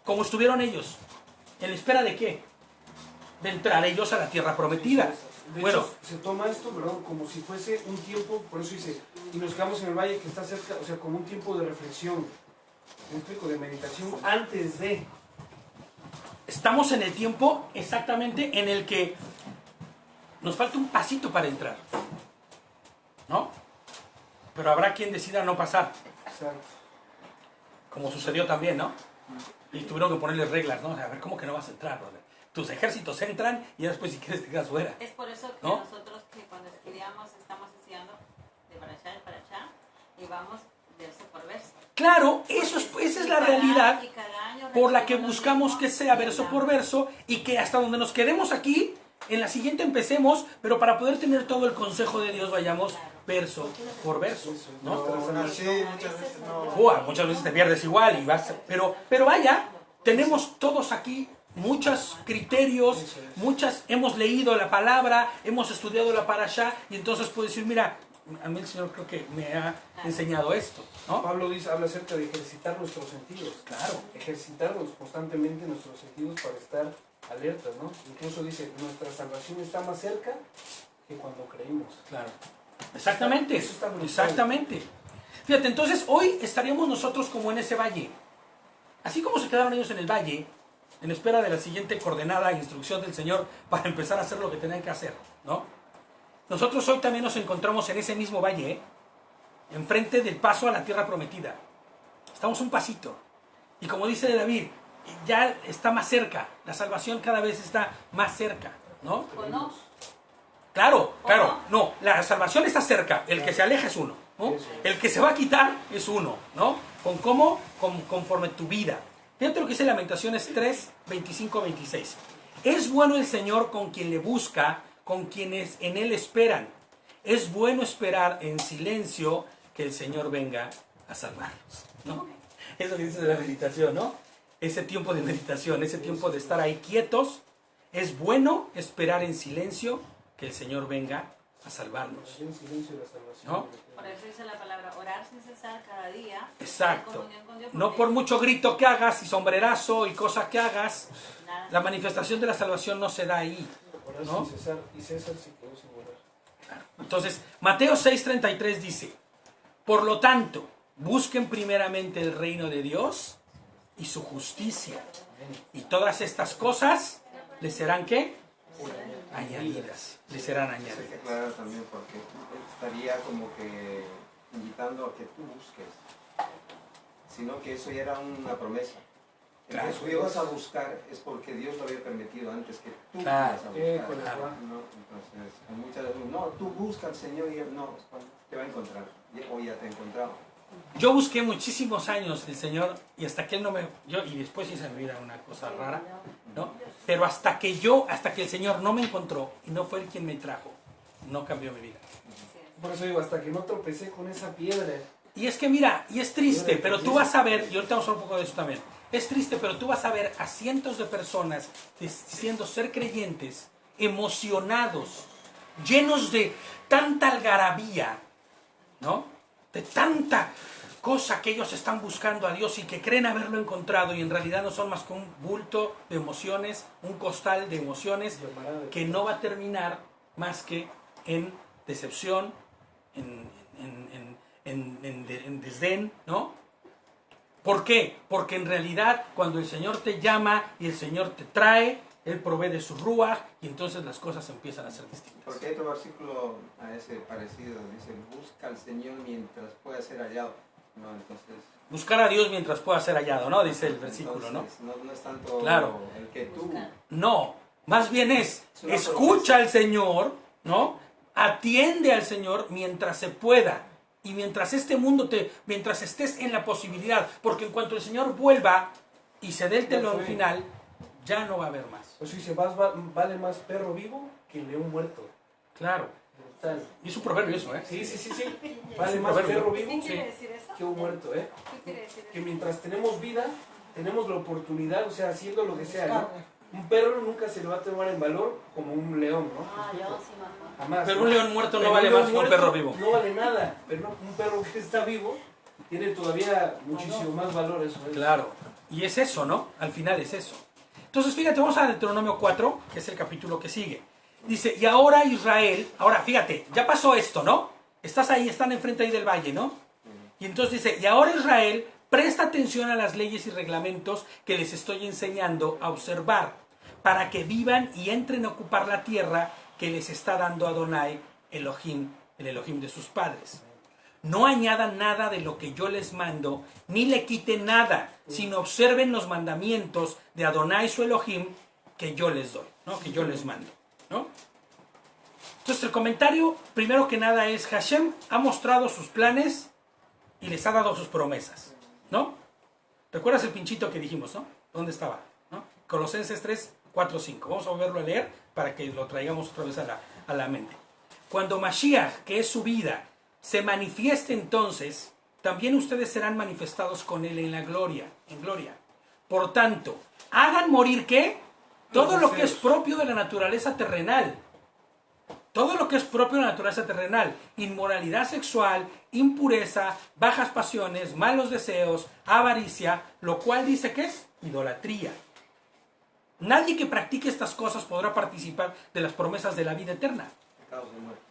como estuvieron ellos, en la espera de qué? De entrar ellos a la tierra prometida.
De
Bueno,
hecho, se toma esto, perdón, como si fuese un tiempo, por eso dice, y nos quedamos en el valle que está cerca, o sea, como un tiempo de reflexión, ¿me explico? De meditación antes de.
estamos en el tiempo exactamente en el que nos falta un pasito para entrar, ¿no? Pero habrá quien decida no pasar,
Exacto.
como sucedió también, ¿no? Y tuvieron que ponerles reglas, ¿no? O sea, a ver, ¿cómo que no vas a entrar, brother? Tus ejércitos entran y ya después si quieres te quedas fuera.
Es por eso que
¿No?
nosotros que cuando estudiamos estamos estudiando de para allá y vamos verso por verso.
Claro, esa es la realidad
Y cada año
por la que
repetimos lo
buscamos
mismo
que sea
y
verso
la-
por verso y que hasta donde nos quedemos aquí, en la siguiente empecemos, pero para poder tener todo el consejo de Dios vayamos verso por verso, ¿no?
Aún así, muchas veces no.
Ua, muchas veces te pierdes igual y vas, pero vaya, tenemos todos aquí muchos criterios, hemos leído la palabra, hemos estudiado la parashá y entonces puedes decir, mira, a mí el Señor creo que me ha enseñado esto, ¿no?
Pablo habla acerca de ejercitar nuestros sentidos.
Claro.
Ejercitarnos constantemente nuestros sentidos para estar alertas, ¿no? Incluso dice, nuestra salvación está más cerca que cuando creímos.
Claro. Exactamente,
Eso está brutal.
exactamente. Fíjate, entonces hoy estaríamos nosotros como en ese valle. Así como se quedaron ellos en el valle, en espera de la siguiente coordenada e instrucción del Señor para empezar a hacer lo que tenían que hacer, ¿no? Nosotros hoy también nos encontramos en ese mismo valle, enfrente del paso a la tierra prometida. Estamos un pasito. Y como dice David, ya está más cerca, la salvación cada vez está más cerca, ¿no?
¿O no?
Claro, no, la salvación está cerca, el que se aleja es uno, ¿no? El que se va a quitar es uno, ¿no? Conforme tu vida. Fíjate lo que dice Lamentaciones 3, 25, 26. Es bueno el Señor con quien le busca, con quienes en Él esperan. Es bueno esperar en silencio que el Señor venga a salvarnos, ¿no? Eso que dice de la meditación, ¿no? Ese tiempo de meditación, ese tiempo de estar ahí quietos. Es bueno esperar en silencio que el Señor venga a salvarnos,
En silencio de la salvación.
¿no?
Por eso dice la palabra orar sin cesar cada día.
Exacto.
En comunión con Dios,
No
porque
por mucho grito que hagas y sombrerazo y cosas que hagas,
nada-
la manifestación de la salvación no se da ahí.
Por eso
¿No?
y César se quedó sin orar.
Entonces, Mateo 6:33 dice, por lo tanto, busquen primeramente el reino de Dios y su justicia. Y todas estas cosas les serán, ¿qué? Añadidas. Les serán
Eso hay que
añadidas.
aclarar también porque estaría como que invitando a que tú busques, sino que eso ya era una promesa.
Claro.
Entonces, tú ibas a buscar es porque Dios lo había permitido antes que tú
Claro.
ibas a buscar.
Con el
Claro.
Juan.
¿No? Entonces, hay muchas veces, no, tú busca al Señor y Él no, te va a encontrar. O ya te ha encontrado.
Yo busqué muchísimos años el Señor y hasta que Él no me... y después hice en mi vida una cosa rara, ¿no? Pero hasta que el Señor no me encontró y no fue Él quien me trajo, no cambió mi vida.
Por eso digo, hasta que no tropecé con esa piedra.
Y es que mira, y es triste, pero tú vas a ver, y ahorita vamos a hablar un poco de eso también, es triste, pero tú vas a ver a cientos de personas diciendo ser creyentes, emocionados, llenos de tanta algarabía, ¿no? De tanta cosa que ellos están buscando a Dios y que creen haberlo encontrado y en realidad no son más que un bulto de emociones, un costal de emociones
Llamará de-
que no va a terminar más que en decepción, en desdén, ¿no? ¿Por qué? Porque en realidad cuando el Señor te llama y el Señor te trae, Él provee de su ruaj y entonces las cosas empiezan a ser distintas.
Porque hay otro versículo a ese parecido, dice, busca al Señor mientras pueda ser hallado. No, entonces...
Buscar a Dios mientras pueda ser hallado, ¿no? Dice el versículo, ¿no?
entonces, no es tanto
Claro.
el que tú...
No, más bien es,
Es una
escucha al Señor, ¿no? Atiende al Señor mientras se pueda. Y mientras mientras estés en la posibilidad, porque en cuanto el Señor vuelva y se dé el telón
fue.
final, ya no va a haber más.
Pues dice, vale más perro vivo que león muerto.
Claro.
Brutal.
Y es un proverbio eso, ¿eh?
Sí.
Es
Vale
un
más
proverbio.
perro vivo
¿Qué quiere decir eso?
que un muerto, ¿eh?
¿Qué quiere decir
Que
eso?
mientras tenemos vida, tenemos la oportunidad, o sea, haciendo lo que sea, ¿no? Un perro nunca se le va a tomar en valor como un león, ¿no?
Ah, yo sí me acuerdo.
Jamás.
Pero
¿no?
un león muerto no
Pero
vale
león
más que un
muerto
perro vivo.
No vale nada, pero un perro que está vivo tiene todavía muchísimo más valor, eso es.
Claro. Y es eso, ¿no? Al final es eso. Entonces, fíjate, vamos a Deuteronomio 4, que es el capítulo que sigue. Dice, y ahora Israel, ahora fíjate, ya pasó esto, ¿no? Estás ahí, están enfrente ahí del valle, ¿no? Y entonces dice, y ahora Israel, presta atención a las leyes y reglamentos que les estoy enseñando a observar, para que vivan y entren a ocupar la tierra que les está dando Adonai, Elohim, el Elohim de sus padres. No añadan nada de lo que yo les mando, ni le quiten nada, sino observen los mandamientos de Adonai su Elohim que yo les doy, ¿no? Que yo les mando, ¿no? Entonces el comentario, primero que nada, es Hashem ha mostrado sus planes y les ha dado sus promesas, ¿no? ¿Recuerdas el pinchito que dijimos, no? ¿Dónde estaba? ¿No? Colosenses 3, 4, 5. Vamos a volverlo a leer para que lo traigamos otra vez a la mente. Cuando Mashiach, que es su vida, se manifieste entonces, también ustedes serán manifestados con él en la gloria, en gloria. Por tanto, hagan morir ¿qué? Todo lo que es propio de la naturaleza terrenal. Todo lo que es propio de la naturaleza terrenal. Inmoralidad sexual, impureza, bajas pasiones, malos deseos, avaricia, lo cual dice que es idolatría. Nadie que practique estas cosas podrá participar de las promesas de la vida eterna.
Pecados de muerte.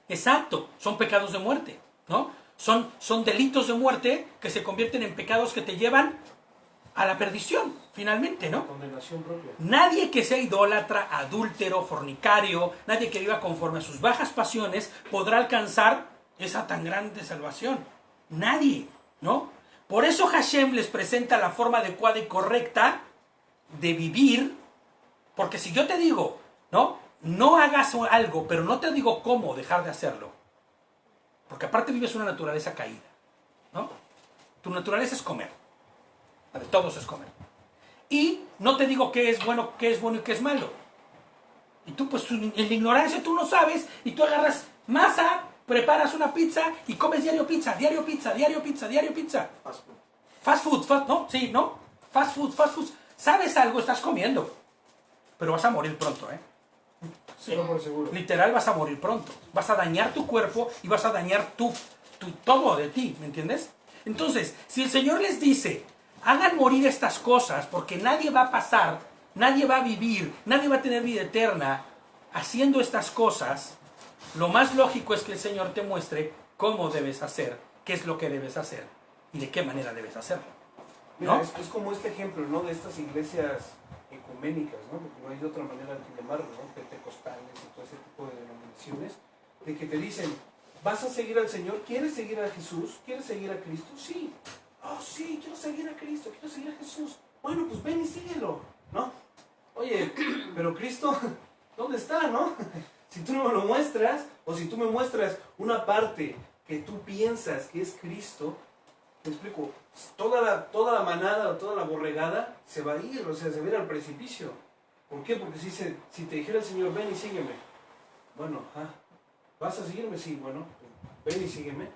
Exacto, son pecados de muerte, ¿no? Son delitos de muerte que se convierten en pecados que te llevan a la perdición, finalmente, ¿no?
Condenación propia.
Nadie que sea idólatra, adúltero, fornicario, nadie que viva conforme a sus bajas pasiones podrá alcanzar esa tan grande salvación. Nadie, ¿no? Por eso Hashem les presenta la forma adecuada y correcta de vivir, porque si yo te digo, ¿no? No hagas algo, pero no te digo cómo dejar de hacerlo. Porque aparte vives una naturaleza caída, ¿no? Tu naturaleza es comer. La de todos es comer. Y no te digo qué es bueno y qué es malo. Y tú, pues, en la ignorancia tú no sabes y tú agarras masa, preparas una pizza y comes diario pizza, diario pizza, diario pizza, diario pizza.
Fast food.
¿no? Sí, ¿no? Fast food. ¿Sabes algo? Estás comiendo. Pero vas a morir pronto, ¿eh?
Solo por seguro.
Literal vas a morir pronto. Vas a dañar tu cuerpo y vas a dañar tu todo de ti, ¿me entiendes? Entonces, si el Señor les dice, hagan morir estas cosas, porque nadie va a pasar, nadie va a vivir, nadie va a tener vida eterna haciendo estas cosas, lo más lógico es que el Señor te muestre cómo debes hacer, qué es lo que debes hacer y de qué manera debes hacerlo.
Mira,
¿No?
es como este ejemplo, ¿no? De estas iglesias ecuménicas, ¿no? Porque no hay de otra manera de llamarlo, ¿no? Pentecostales y todo ese tipo de denominaciones, de que te dicen, ¿vas a seguir al Señor? ¿Quieres seguir a Jesús? ¿Quieres seguir a Cristo? Sí. Oh, sí, quiero seguir a Cristo, quiero seguir a Jesús. Bueno, pues ven y síguelo, ¿no? Oye, pero Cristo, ¿dónde está, no? Si tú no me lo muestras, o si tú me muestras una parte que tú piensas que es Cristo, te explico, toda la manada o toda la borregada se va a ir, o sea, se va a ir al precipicio. ¿Por qué? Porque si te dijera el Señor, ven y sígueme. Bueno, ¿vas a seguirme? Sí, bueno, ven y sígueme.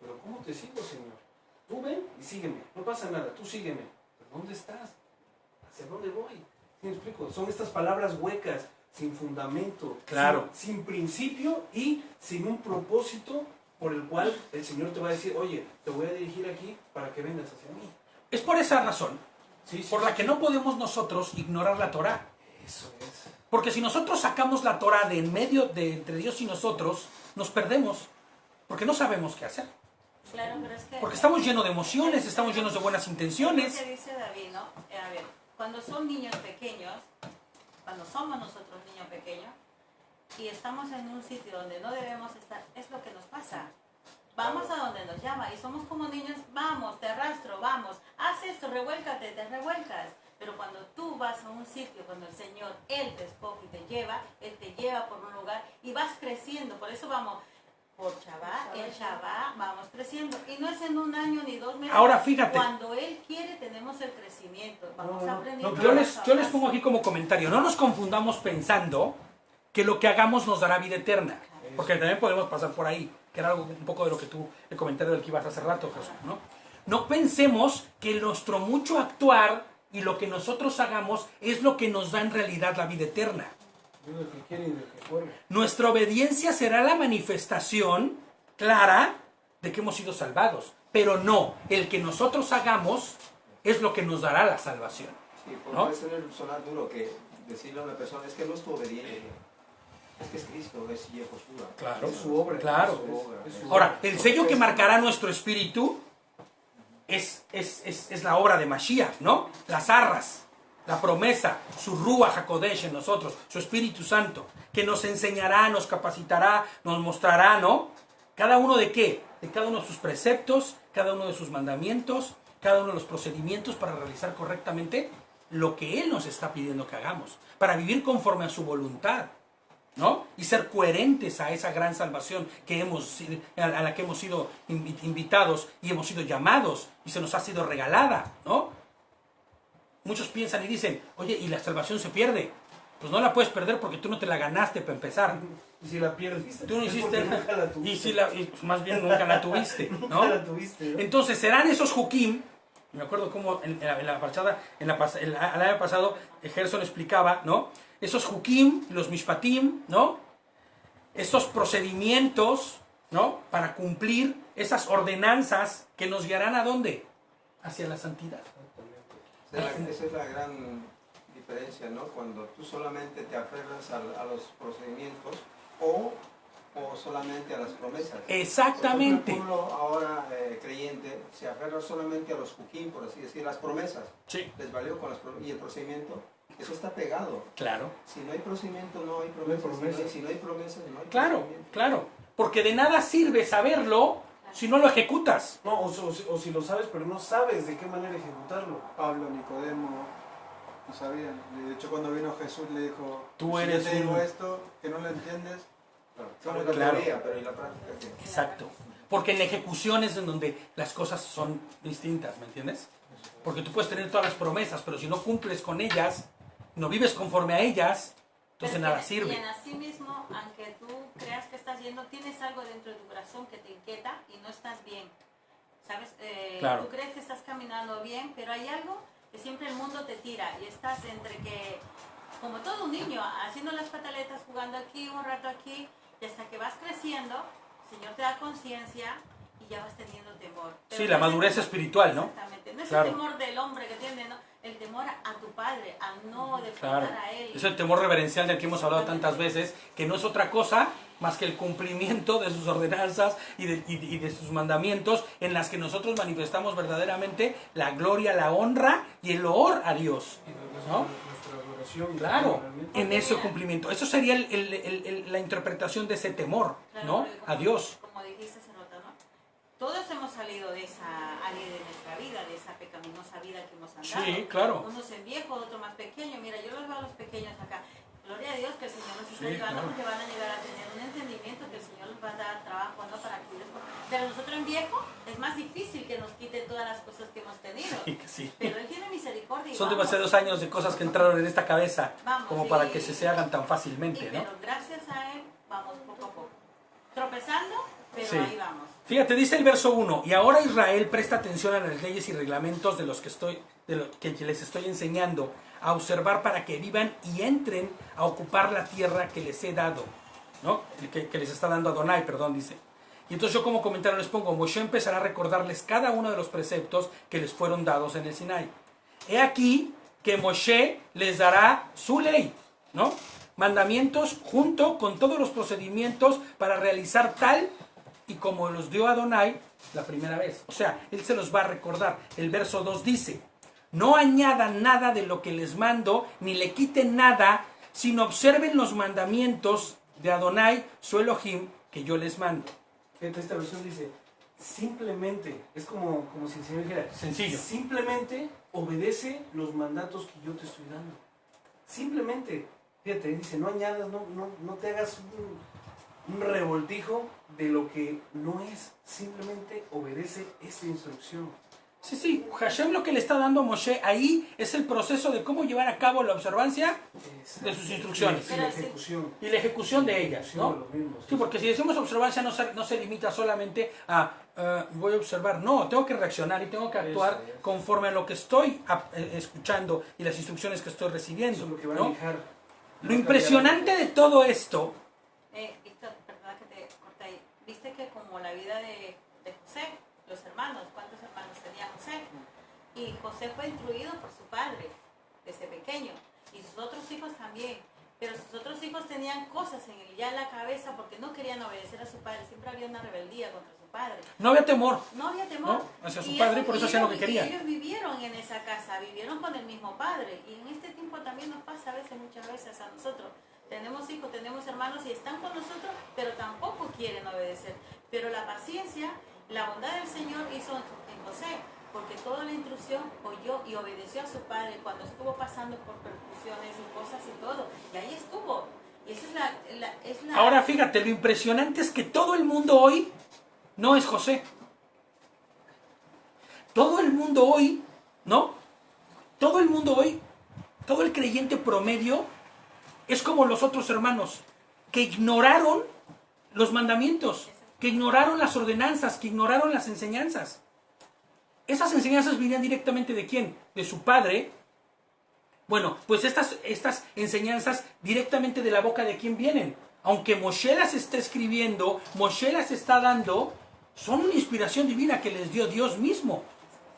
Pero ¿cómo te sigo, Señor? Tú ven y sígueme, no pasa nada, tú sígueme. ¿Pero dónde estás? ¿Hacia dónde voy? ¿Sí me explico? Son estas palabras huecas, sin fundamento,
Claro.
sin principio y sin un propósito por el cual el Señor te va a decir, oye, te voy a dirigir aquí para que vengas hacia mí.
Es por esa razón
Sí,
por la que no podemos nosotros ignorar la Torá.
Eso es.
Porque si nosotros sacamos la Torá de en medio de entre Dios y nosotros, nos perdemos. Porque no sabemos qué hacer.
Claro, pero es que...
Porque estamos llenos de emociones, estamos llenos de buenas
Es
intenciones.
lo que dice David, ¿no? A ver, cuando son niños pequeños, cuando somos nosotros niños pequeños, y estamos en un sitio donde no debemos estar, es lo que nos pasa. Vamos a donde nos llama y somos como niños, vamos, te arrastro, vamos, haz esto, revuélcate, te revuelcas. Pero cuando tú vas a un sitio, cuando el Señor, Él te escoge y te lleva, Él te lleva por un lugar y vas creciendo. Por eso vamos por Shabbat, el Shabbat, vamos creciendo. Y no es en un año ni 2 meses.
Ahora, fíjate.
Cuando Él quiere tenemos el crecimiento, vamos aprendiendo.
Yo les pongo aquí como comentario, no nos confundamos pensando que lo que hagamos nos dará vida eterna. Porque también podemos pasar por ahí, que era algo un poco de lo que tú, el comentario del que ibas hace rato, Jesús, ¿no? No pensemos que nuestro mucho actuar y lo que nosotros hagamos es lo que nos da en realidad la vida eterna.
Yo del que quiere y del que corre.
Nuestra obediencia será la manifestación clara de que hemos sido salvados. Pero no, el que nosotros hagamos es lo que nos dará la salvación.
Sí, porque
¿no?
puede sonar duro que decirle a una persona, es que no es tu obediencia, es que es Cristo, es Yehoshua.
Claro.
Es su obra.
Claro.
Es su obra. Es su
Ahora,
obra.
el sello que marcará nuestro espíritu es la obra de Mashiach, ¿no? Las arras, la promesa, su Ruach HaKodesh en nosotros, su Espíritu Santo, que nos enseñará, nos capacitará, nos mostrará, ¿no? ¿Cada uno de qué? De cada uno de sus preceptos, cada uno de sus mandamientos, cada uno de los procedimientos para realizar correctamente lo que Él nos está pidiendo que hagamos, para vivir conforme a su voluntad, ¿no? Y ser coherentes a esa gran salvación a la que hemos sido invitados y hemos sido llamados y se nos ha sido regalada, ¿no? Muchos piensan y dicen, oye, ¿y la salvación se pierde? Pues no la puedes perder porque tú no te la ganaste para empezar.
Y si la pierdes,
Tú no
es
hiciste
porque nunca la
y
tuviste.
si pues más bien nunca la tuviste, ¿no?
Nunca la tuviste, ¿no?
Entonces serán esos hukim. Me acuerdo cómo el año pasado Gerson explicaba, ¿no? Esos hukim, los mishpatim, ¿no? Esos procedimientos, ¿no? Para cumplir esas ordenanzas que nos guiarán ¿a dónde? Hacia la santidad.
Esa es la gran diferencia, ¿no? Cuando tú solamente te aferras a los procedimientos o solamente a las promesas.
Exactamente.
Por ejemplo, el pueblo ahora creyente se aferra solamente a los juquín, por así decir, las promesas.
Sí.
Les valió con las promesas. Y el procedimiento, eso está pegado.
Claro.
Si no hay procedimiento, no hay promesas. Si no hay promesas, no hay
Claro,
procedimiento.
claro. Porque de nada sirve saberlo si no lo ejecutas.
No, o si lo sabes, pero no sabes de qué manera ejecutarlo.
Pablo, Nicodemo, no sabían. De hecho, cuando vino Jesús le dijo,
Tú
si
eres
yo te digo
un-
esto, que no lo entiendes.
Claro, la
Claro.
teoría, pero ¿y la práctica qué?
Exacto. Porque en la ejecución es en donde las cosas son distintas, ¿me entiendes? Porque tú puedes tener todas las promesas, pero si no cumples con ellas, no vives conforme a ellas, entonces
Pero
nada
Y
sirve.
en así mismo, aunque tú creas que estás yendo, tienes algo dentro de tu corazón que te inquieta y no estás bien. ¿Sabes?
Claro.
Tú crees que estás caminando bien, pero hay algo que siempre el mundo te tira y estás entre que, como todo un niño, haciendo las pataletas, jugando aquí, un rato aquí, y hasta que vas creciendo, el Señor te da conciencia y ya vas teniendo temor. Pero
Sí,
no
la
es
madurez
el-
espiritual, ¿no?
Exactamente. No es
Claro.
el temor del hombre que tiene, ¿no? El temor a tu padre, a no
Claro.
defraudar a él.
Es el temor reverencial del que hemos hablado tantas veces, que no es otra cosa más que el cumplimiento de sus ordenanzas y de sus mandamientos, en las que nosotros manifestamos verdaderamente la gloria, la honra y el loor a Dios. ¿No?
Nuestra adoración.
Claro,
realmente.
en ese cumplimiento. Eso sería la interpretación de ese temor,
Claro,
¿no?
porque
A Dios.
Como dijiste hace rato, ¿no? Todos hemos salido de esa área de nuestra vida, de esa pecaminosa vida que hemos andado.
Sí, claro.
Unos en viejo, otros más pequeños. Mira, yo los veo a los pequeños acá. Gloria a Dios que el Señor los está
Sí,
ayudando
claro.
porque van a llegar a tener un entendimiento que el Señor les va a dar trabajo, ¿no? Para que pero nosotros en viejo es más difícil que nos quite todas las cosas que hemos tenido.
Sí, que sí.
Pero Él tiene misericordia. Y
Son
vamos.
demasiados años de cosas que entraron en esta cabeza
Vamos,
como
sí.
para que se hagan tan fácilmente, ¿no?
Pero gracias a Él vamos poco a poco. Tropezando, pero
Sí.
ahí vamos.
Fíjate, dice el verso 1, y ahora Israel presta atención a las leyes y reglamentos de los que les estoy enseñando, a observar para que vivan y entren a ocupar la tierra que les he dado, ¿no? Que les está dando Adonai, perdón, dice. Y entonces yo como comentario les pongo, Moshe empezará a recordarles cada uno de los preceptos que les fueron dados en el Sinai. He aquí que Moshe les dará su ley, ¿no? Mandamientos junto con todos los procedimientos para realizar tal y como los dio Adonai la primera vez. O sea, él se los va a recordar. El verso 2 dice, no añadan nada de lo que les mando, ni le quiten nada, sino observen los mandamientos de Adonai, su Elohim, que yo les mando.
Fíjate, esta versión dice, simplemente, es como si el Señor dijera,
Sencillo.
simplemente obedece los mandatos que yo te estoy dando. Simplemente, fíjate, dice, no añadas, no te hagas un revoltijo de lo que no es, simplemente obedece esta instrucción.
Sí, sí, Hashem lo que le está dando a Moshe ahí es el proceso de cómo llevar a cabo la observancia de sus instrucciones
Y la ejecución.
y la ejecución de ellas,
De
¿no?
los mismos.
Sí, porque si decimos observancia no se limita solamente a voy a observar, no, tengo que reaccionar y tengo que actuar
Eso es.
conforme a lo que estoy escuchando y las instrucciones que estoy recibiendo,
Eso es lo que va a
¿no?
dejar.
Lo impresionante de todo esto,
Víctor, perdona que te corte ahí. Viste que como la vida de José, los hermanos, ¿cuántos hermanos tenía José? Y José fue instruido por su padre desde pequeño y sus otros hijos también. Pero sus otros hijos tenían cosas ya en la cabeza porque no querían obedecer a su padre. Siempre había una rebeldía contra su padre.
no había temor,
No había temor.
¿no? Hacia su
Y
padre, por eso hacían lo que
y
querían.
ellos vivieron en esa casa, vivieron con el mismo padre. Y en este tiempo también nos pasa a veces, muchas veces a nosotros. Tenemos hijos, tenemos hermanos y están con nosotros, pero tampoco quieren obedecer. Pero la paciencia, la bondad del Señor hizo en José, porque toda la instrucción oyó y obedeció a su padre cuando estuvo pasando por percusiones y cosas y todo. Y ahí estuvo. Y esa es la...
Ahora fíjate, lo impresionante es que todo el mundo hoy no es José. Todo el mundo hoy, ¿no? Todo el mundo hoy, todo el creyente promedio es como los otros hermanos, que ignoraron los mandamientos, que ignoraron las ordenanzas, que ignoraron las enseñanzas. Esas enseñanzas venían directamente ¿de quién? De su padre. Bueno, pues estas enseñanzas directamente de la boca de quién vienen. Aunque Moshe las está escribiendo, Moshe las está dando, son una inspiración divina que les dio Dios mismo.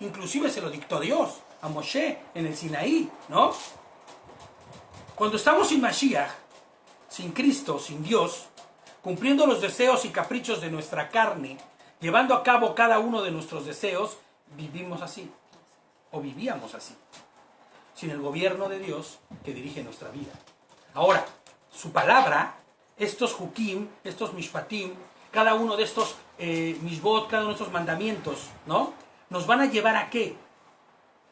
Inclusive se lo dictó Dios a Moshe en el Sinaí, ¿no? Cuando estamos sin Mashiach, sin Cristo, sin Dios, cumpliendo los deseos y caprichos de nuestra carne, llevando a cabo cada uno de nuestros deseos, vivimos así, o vivíamos así, sin el gobierno de Dios que dirige nuestra vida. Ahora, su palabra, estos hukim, estos mishpatim, cada uno de estos mishbot, cada uno de estos mandamientos, ¿no? Nos van a llevar a ¿qué?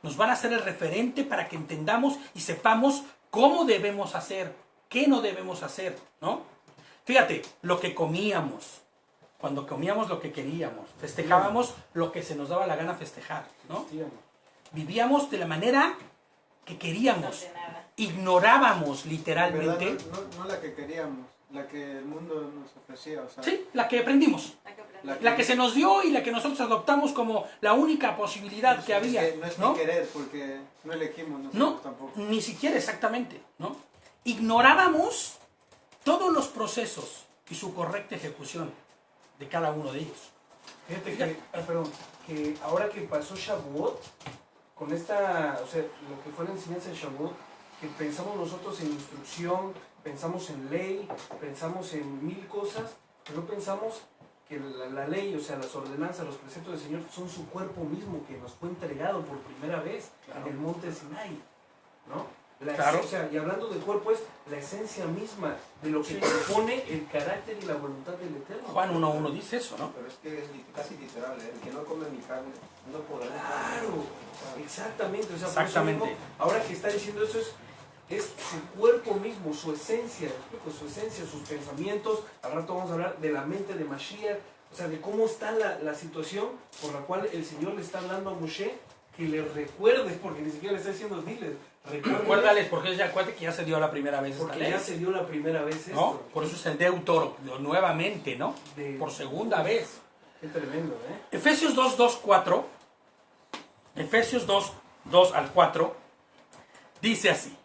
Nos van a hacer el referente para que entendamos y sepamos cómo debemos hacer, qué no debemos hacer, ¿no? Fíjate, lo que comíamos, cuando comíamos lo que queríamos, festejábamos lo que se nos daba la gana festejar, ¿no? Vivíamos de la manera que queríamos,
desordenada.
ignorábamos
¿Verdad?
literalmente,
No la que queríamos, la que el mundo nos ofrecía. O sea,
sí, la que aprendimos,
La que aprendí.
La
la que se nos dio y la que nosotros adoptamos como la única posibilidad que había,
no es
¿no?
ni querer, porque no elegimos nosotros
No,
tampoco.
ni siquiera exactamente, ¿no? Ignorábamos todos los procesos y su correcta ejecución de cada uno de ellos.
Fíjate que, perdón, que ahora que pasó Shavuot, con esta, o sea, lo que fue la enseñanza de Shavuot, que pensamos nosotros en instrucción, pensamos en ley, pensamos en mil cosas, pero no pensamos que la ley, o sea, las ordenanzas, los preceptos del Señor son su cuerpo mismo que nos fue entregado por primera vez en el monte Sinai, ¿no?
Claro.
O sea, y hablando del cuerpo es la esencia misma de lo que compone el carácter y la voluntad del Eterno.
Juan 1.1 dice eso, ¿no?
Pero es que es casi literal, ¿eh? El que no come mi carne no podrá.
Claro, exactamente. O sea,
Exactamente.
por eso mismo, ahora que está diciendo eso es su cuerpo mismo, su esencia, su esencia, sus pensamientos. Al rato vamos a hablar de la mente de Mashiach, o sea, de cómo está la situación por la cual el Señor le está hablando a Moshe que le recuerde, porque ni siquiera le está diciendo diles,
Recuérdales, porque ya acuérdate que ya se dio la primera vez esta
porque
ley,
ya se dio la primera vez esto.
¿no? Por eso es el Deutero, nuevamente, ¿no?
De-
Por segunda vez.
Qué tremendo, ¿eh?
Efesios 2, 2, 4. Efesios 2, 2 al 4. Dice así.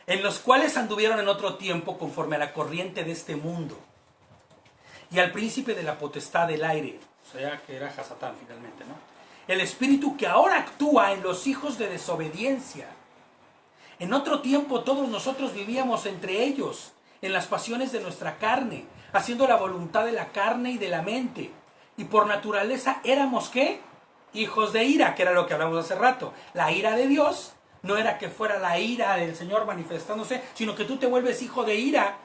En los cuales anduvieron en otro tiempo conforme a la corriente de este mundo. Y al príncipe de la potestad del aire. O sea, que era Hasatán finalmente, ¿no? El espíritu que ahora actúa en los hijos de desobediencia. En otro tiempo todos nosotros vivíamos entre ellos, en las pasiones de nuestra carne, haciendo la voluntad de la carne y de la mente. Y por naturaleza éramos, ¿qué? Hijos de ira, que era lo que hablamos hace rato. La ira de Dios no era que fuera la ira del Señor manifestándose, sino que tú te vuelves hijo de ira,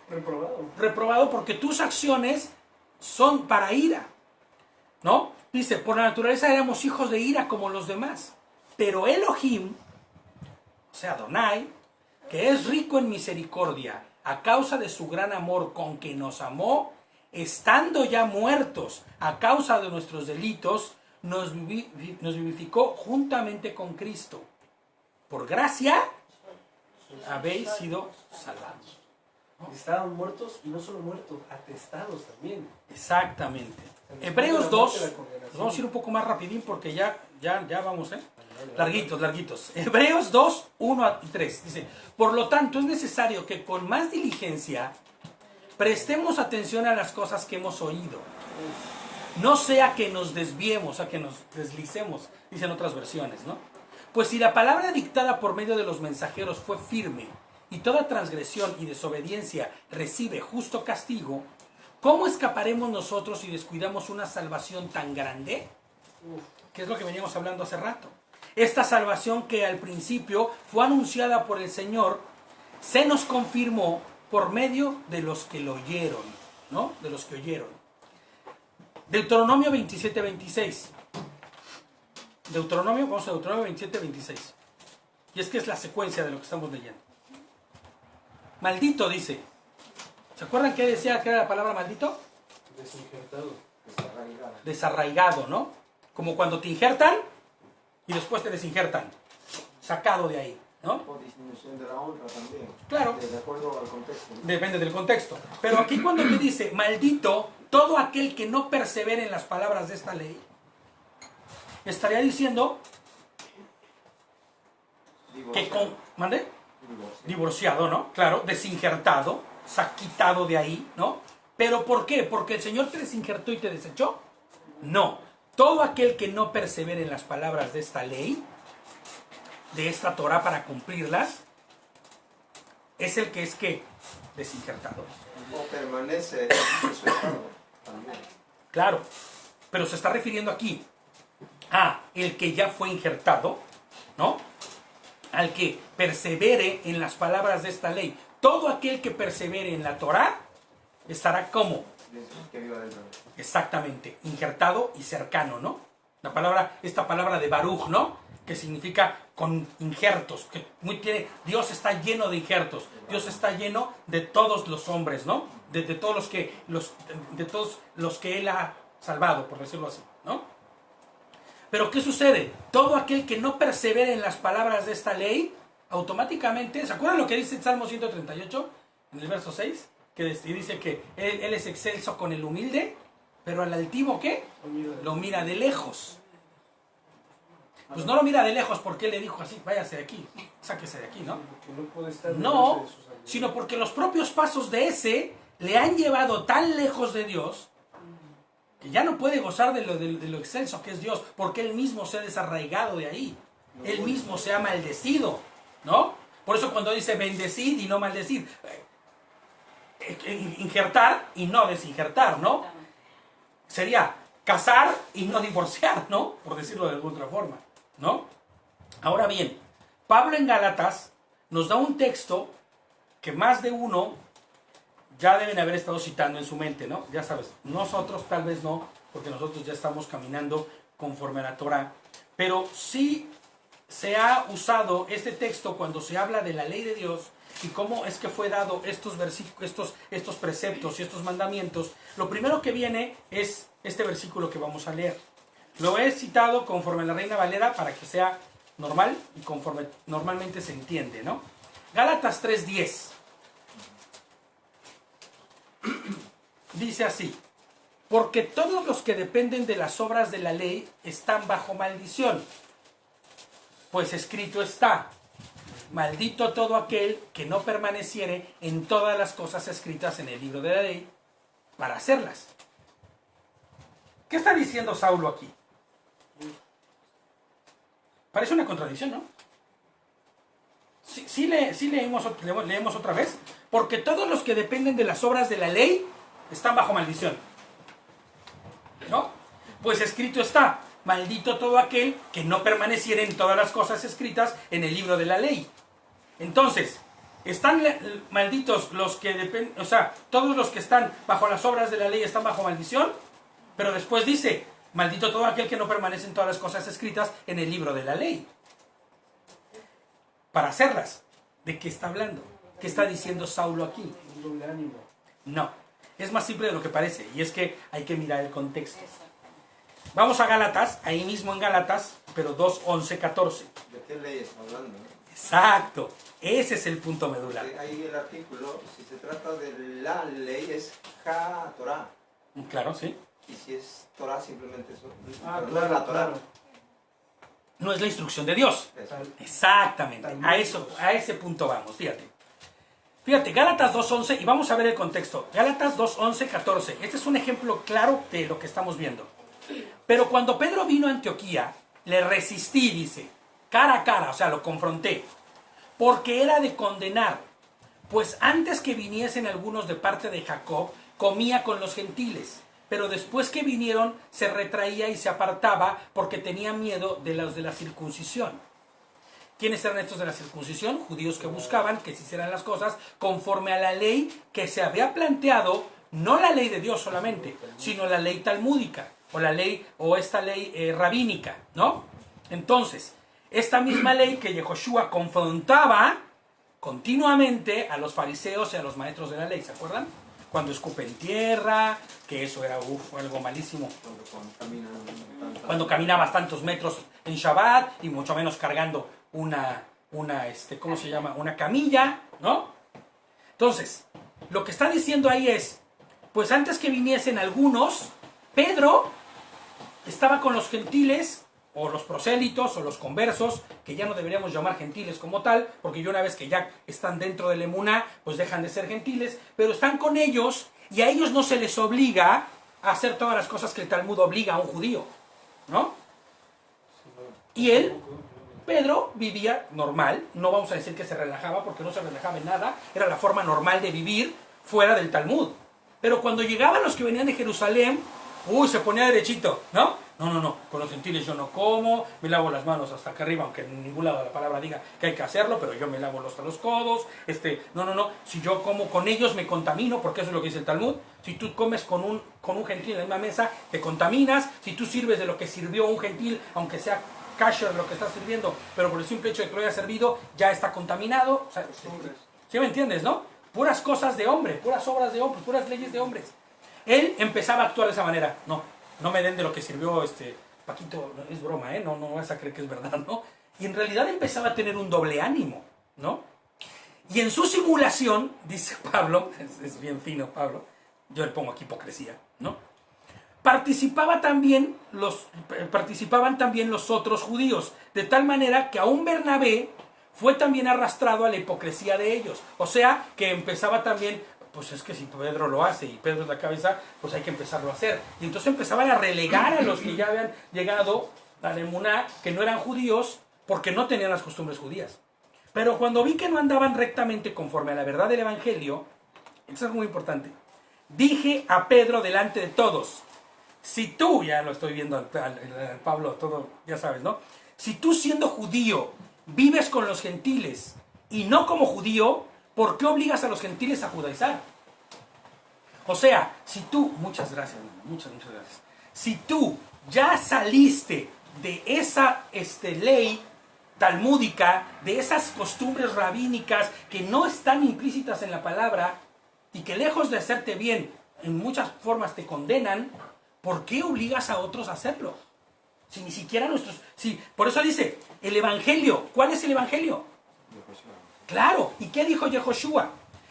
reprobado porque tus acciones son para ira, ¿no? Dice, por naturaleza éramos hijos de ira como los demás. Pero Elohim, o sea, Adonai, que es rico en misericordia, a causa de su gran amor con que nos amó, estando ya muertos a causa de nuestros delitos, nos vivificó juntamente con Cristo. Por gracia habéis sido salvados.
Estaban muertos y no solo muertos, atestados también.
Exactamente. Hebreos 2, nos vamos a ir un poco más rapidín porque ya vamos, larguitos. Hebreos 2, 1 y 3. Dice, por lo tanto es necesario que con más diligencia prestemos atención a las cosas que hemos oído. No sea que nos desviemos, a que nos deslicemos, dicen otras versiones, ¿no? Pues si la palabra dictada por medio de los mensajeros fue firme y toda transgresión y desobediencia recibe justo castigo, ¿cómo escaparemos nosotros si descuidamos una salvación tan grande? Que es lo que veníamos hablando hace rato. Esta salvación que al principio fue anunciada por el Señor, se nos confirmó por medio de los que lo oyeron, ¿no? De los que oyeron. Deuteronomio 27, 26. Vamos a Deuteronomio 27, 26. Y es que es la secuencia de lo que estamos leyendo. Maldito dice. ¿Se acuerdan qué decía que era la palabra maldito?
Desinjertado.
Desarraigado, ¿no? Como cuando te injertan y después te desinjertan. Sacado de ahí, ¿no?
O disminución de la honra también.
Claro.
De acuerdo al contexto, ¿no?
Depende del contexto. Pero aquí cuando te dice, maldito, todo aquel que no persevere en las palabras de esta ley, estaría diciendo que ¿mande? Divorciado, ¿no? Claro, desinjertado, quitado de ahí, ¿no? ¿Pero por qué? ¿Porque el Señor te desinjertó y te desechó? No. Todo aquel que no persevere en las palabras de esta ley, de esta Torah para cumplirlas, es el que es ¿qué? Desinjertado.
O permanece en su estado también.
Claro, pero se está refiriendo aquí a el que ya fue injertado, ¿no? Al que persevere en las palabras de esta ley. Todo aquel que persevere en la Torah estará como
Que viva dentro.
exactamente injertado y cercano, ¿no? Esta palabra de Baruch, ¿no? Que significa con injertos, que Dios está lleno de injertos. Dios está lleno de todos los hombres, ¿no? De todos los que Él ha salvado, por decirlo así, ¿no? Pero ¿qué sucede? Todo aquel que no persevere en las palabras de esta ley, automáticamente, ¿se acuerdan lo que dice el Salmo 138, en el verso 6? Que dice que él es excelso con el humilde, pero al altivo, ¿qué? Lo mira de lejos. Pues no lo mira de lejos porque él le dijo así, váyase de aquí, sáquese de aquí, ¿no? No, sino porque los propios pasos de ese le han llevado tan lejos de Dios que ya no puede gozar de lo excelso que es Dios, porque él mismo se ha desarraigado de ahí, él mismo se ha maldecido, ¿no? Por eso cuando dice bendecid y no maldecid, injertar y no desinjertar, ¿no? Sería casar y no divorciar, ¿no? Por decirlo de alguna otra forma, ¿no? Ahora bien, Pablo en Gálatas nos da un texto que más de uno ya deben haber estado citando en su mente, ¿no? Ya sabes, nosotros tal vez no, porque nosotros ya estamos caminando conforme a la Torah, pero sí se ha usado este texto cuando se habla de la ley de Dios y cómo es que fue dado estos versículos, estos preceptos y estos mandamientos. Lo primero que viene es este versículo que vamos a leer. Lo he citado conforme a la Reina Valera para que sea normal y conforme normalmente se entiende, ¿no? Gálatas 3:10 dice así: porque todos los que dependen de las obras de la ley están bajo maldición, pues escrito está: maldito todo aquel que no permaneciere en todas las cosas escritas en el libro de la ley para hacerlas. ¿Qué está diciendo Saulo aquí? Parece una contradicción, ¿no? Sí leemos otra vez. Porque todos los que dependen de las obras de la ley están bajo maldición, ¿no? Pues escrito está: maldito todo aquel que no permaneciera en todas las cosas escritas en el libro de la ley. Entonces, están malditos los que dependen, o sea, todos los que están bajo las obras de la ley están bajo maldición, pero después dice: maldito todo aquel que no permanece en todas las cosas escritas en el libro de la ley para hacerlas. ¿De qué está hablando? ¿Qué está diciendo Saulo aquí?
Un doble ánimo.
No, es más simple de lo que parece, y es que hay que mirar el contexto. Vamos a Gálatas, ahí mismo en Gálatas, pero 2:11-14.
¿De qué ley está hablando?
Exacto, ese es el punto medular.
Ahí el artículo, si se trata de la ley, es Torah.
Claro, sí.
Y si es Torah, simplemente eso.
Ah,
pero no es la Torah.
claro.
No es la instrucción de Dios.
Eso.
Exactamente, a ese punto vamos, Fíjate, Gálatas 2:11, y vamos a ver el contexto. Gálatas 2:11-14, este es un ejemplo claro de lo que estamos viendo. Pero cuando Pedro vino a Antioquía, le resistí, dice, cara a cara, o sea, lo confronté, porque era de condenar, pues antes que viniesen algunos de parte de Jacob, comía con los gentiles, pero después que vinieron se retraía y se apartaba porque tenía miedo de los de la circuncisión. ¿Quiénes eran estos de la circuncisión? Judíos que buscaban que se hicieran las cosas conforme a la ley que se había planteado, no la ley de Dios solamente, sino la ley talmúdica, o la ley, o esta ley rabínica, ¿no? Entonces, esta misma ley que Yehoshua confrontaba continuamente a los fariseos y a los maestros de la ley, ¿se acuerdan? Cuando escupen tierra, que eso era algo malísimo. Cuando caminabas tantos metros en Shabbat, y mucho menos cargando ¿cómo se llama? Una camilla, ¿no? Entonces, lo que está diciendo ahí es, pues antes que viniesen algunos, Pedro estaba con los gentiles, o los prosélitos, o los conversos, que ya no deberíamos llamar gentiles como tal, porque ya una vez que ya están dentro del emuná, pues dejan de ser gentiles, pero están con ellos, y a ellos no se les obliga a hacer todas las cosas que el Talmud obliga a un judío, ¿no? Y él, Pedro, vivía normal, no vamos a decir que se relajaba, porque no se relajaba en nada, era la forma normal de vivir fuera del Talmud. Pero cuando llegaban los que venían de Jerusalén, se ponía derechito, ¿no? No, con los gentiles yo no como, me lavo las manos hasta acá arriba, aunque en ningún lado de la palabra diga que hay que hacerlo, pero yo me lavo hasta los codos, no, si yo como con ellos me contamino, porque eso es lo que dice el Talmud. Si tú comes con un gentil en la misma mesa, te contaminas. Si tú sirves de lo que sirvió un gentil, aunque sea kasher lo que estás sirviendo, pero por el simple hecho de que lo haya servido, ya está contaminado. O sea, ¿sí me entiendes, no? Puras cosas de hombre, puras obras de hombres, puras leyes de hombres. Él empezaba a actuar de esa manera. No me den de lo que sirvió Paquito, es broma, no vas a creer que es verdad, ¿no? Y en realidad empezaba a tener un doble ánimo, ¿no? Y en su simulación, dice Pablo, es bien fino Pablo, yo le pongo aquí hipocresía, ¿no? Participaban también los otros judíos, de tal manera que aún Bernabé fue también arrastrado a la hipocresía de ellos. O sea, que empezaba también pues es que si Pedro lo hace y Pedro es la cabeza, pues hay que empezarlo a hacer. Y entonces empezaban a relegar a los que ya habían llegado a la emuná, que no eran judíos, porque no tenían las costumbres judías. Pero cuando vi que no andaban rectamente conforme a la verdad del Evangelio, esto es algo muy importante, dije a Pedro delante de todos, si tú, ya lo estoy viendo al Pablo, todo, ya sabes, ¿no? Si tú siendo judío vives con los gentiles y no como judío, ¿por qué obligas a los gentiles a judaizar? O sea, si tú, muchas gracias, muchas gracias. Si tú ya saliste de esa ley talmúdica, de esas costumbres rabínicas que no están implícitas en la palabra y que lejos de hacerte bien, en muchas formas te condenan, ¿por qué obligas a otros a hacerlo? Si ni siquiera nuestros... Si, por eso dice, el Evangelio. ¿Cuál es el Evangelio? Claro. ¿Y qué dijo Yehoshua?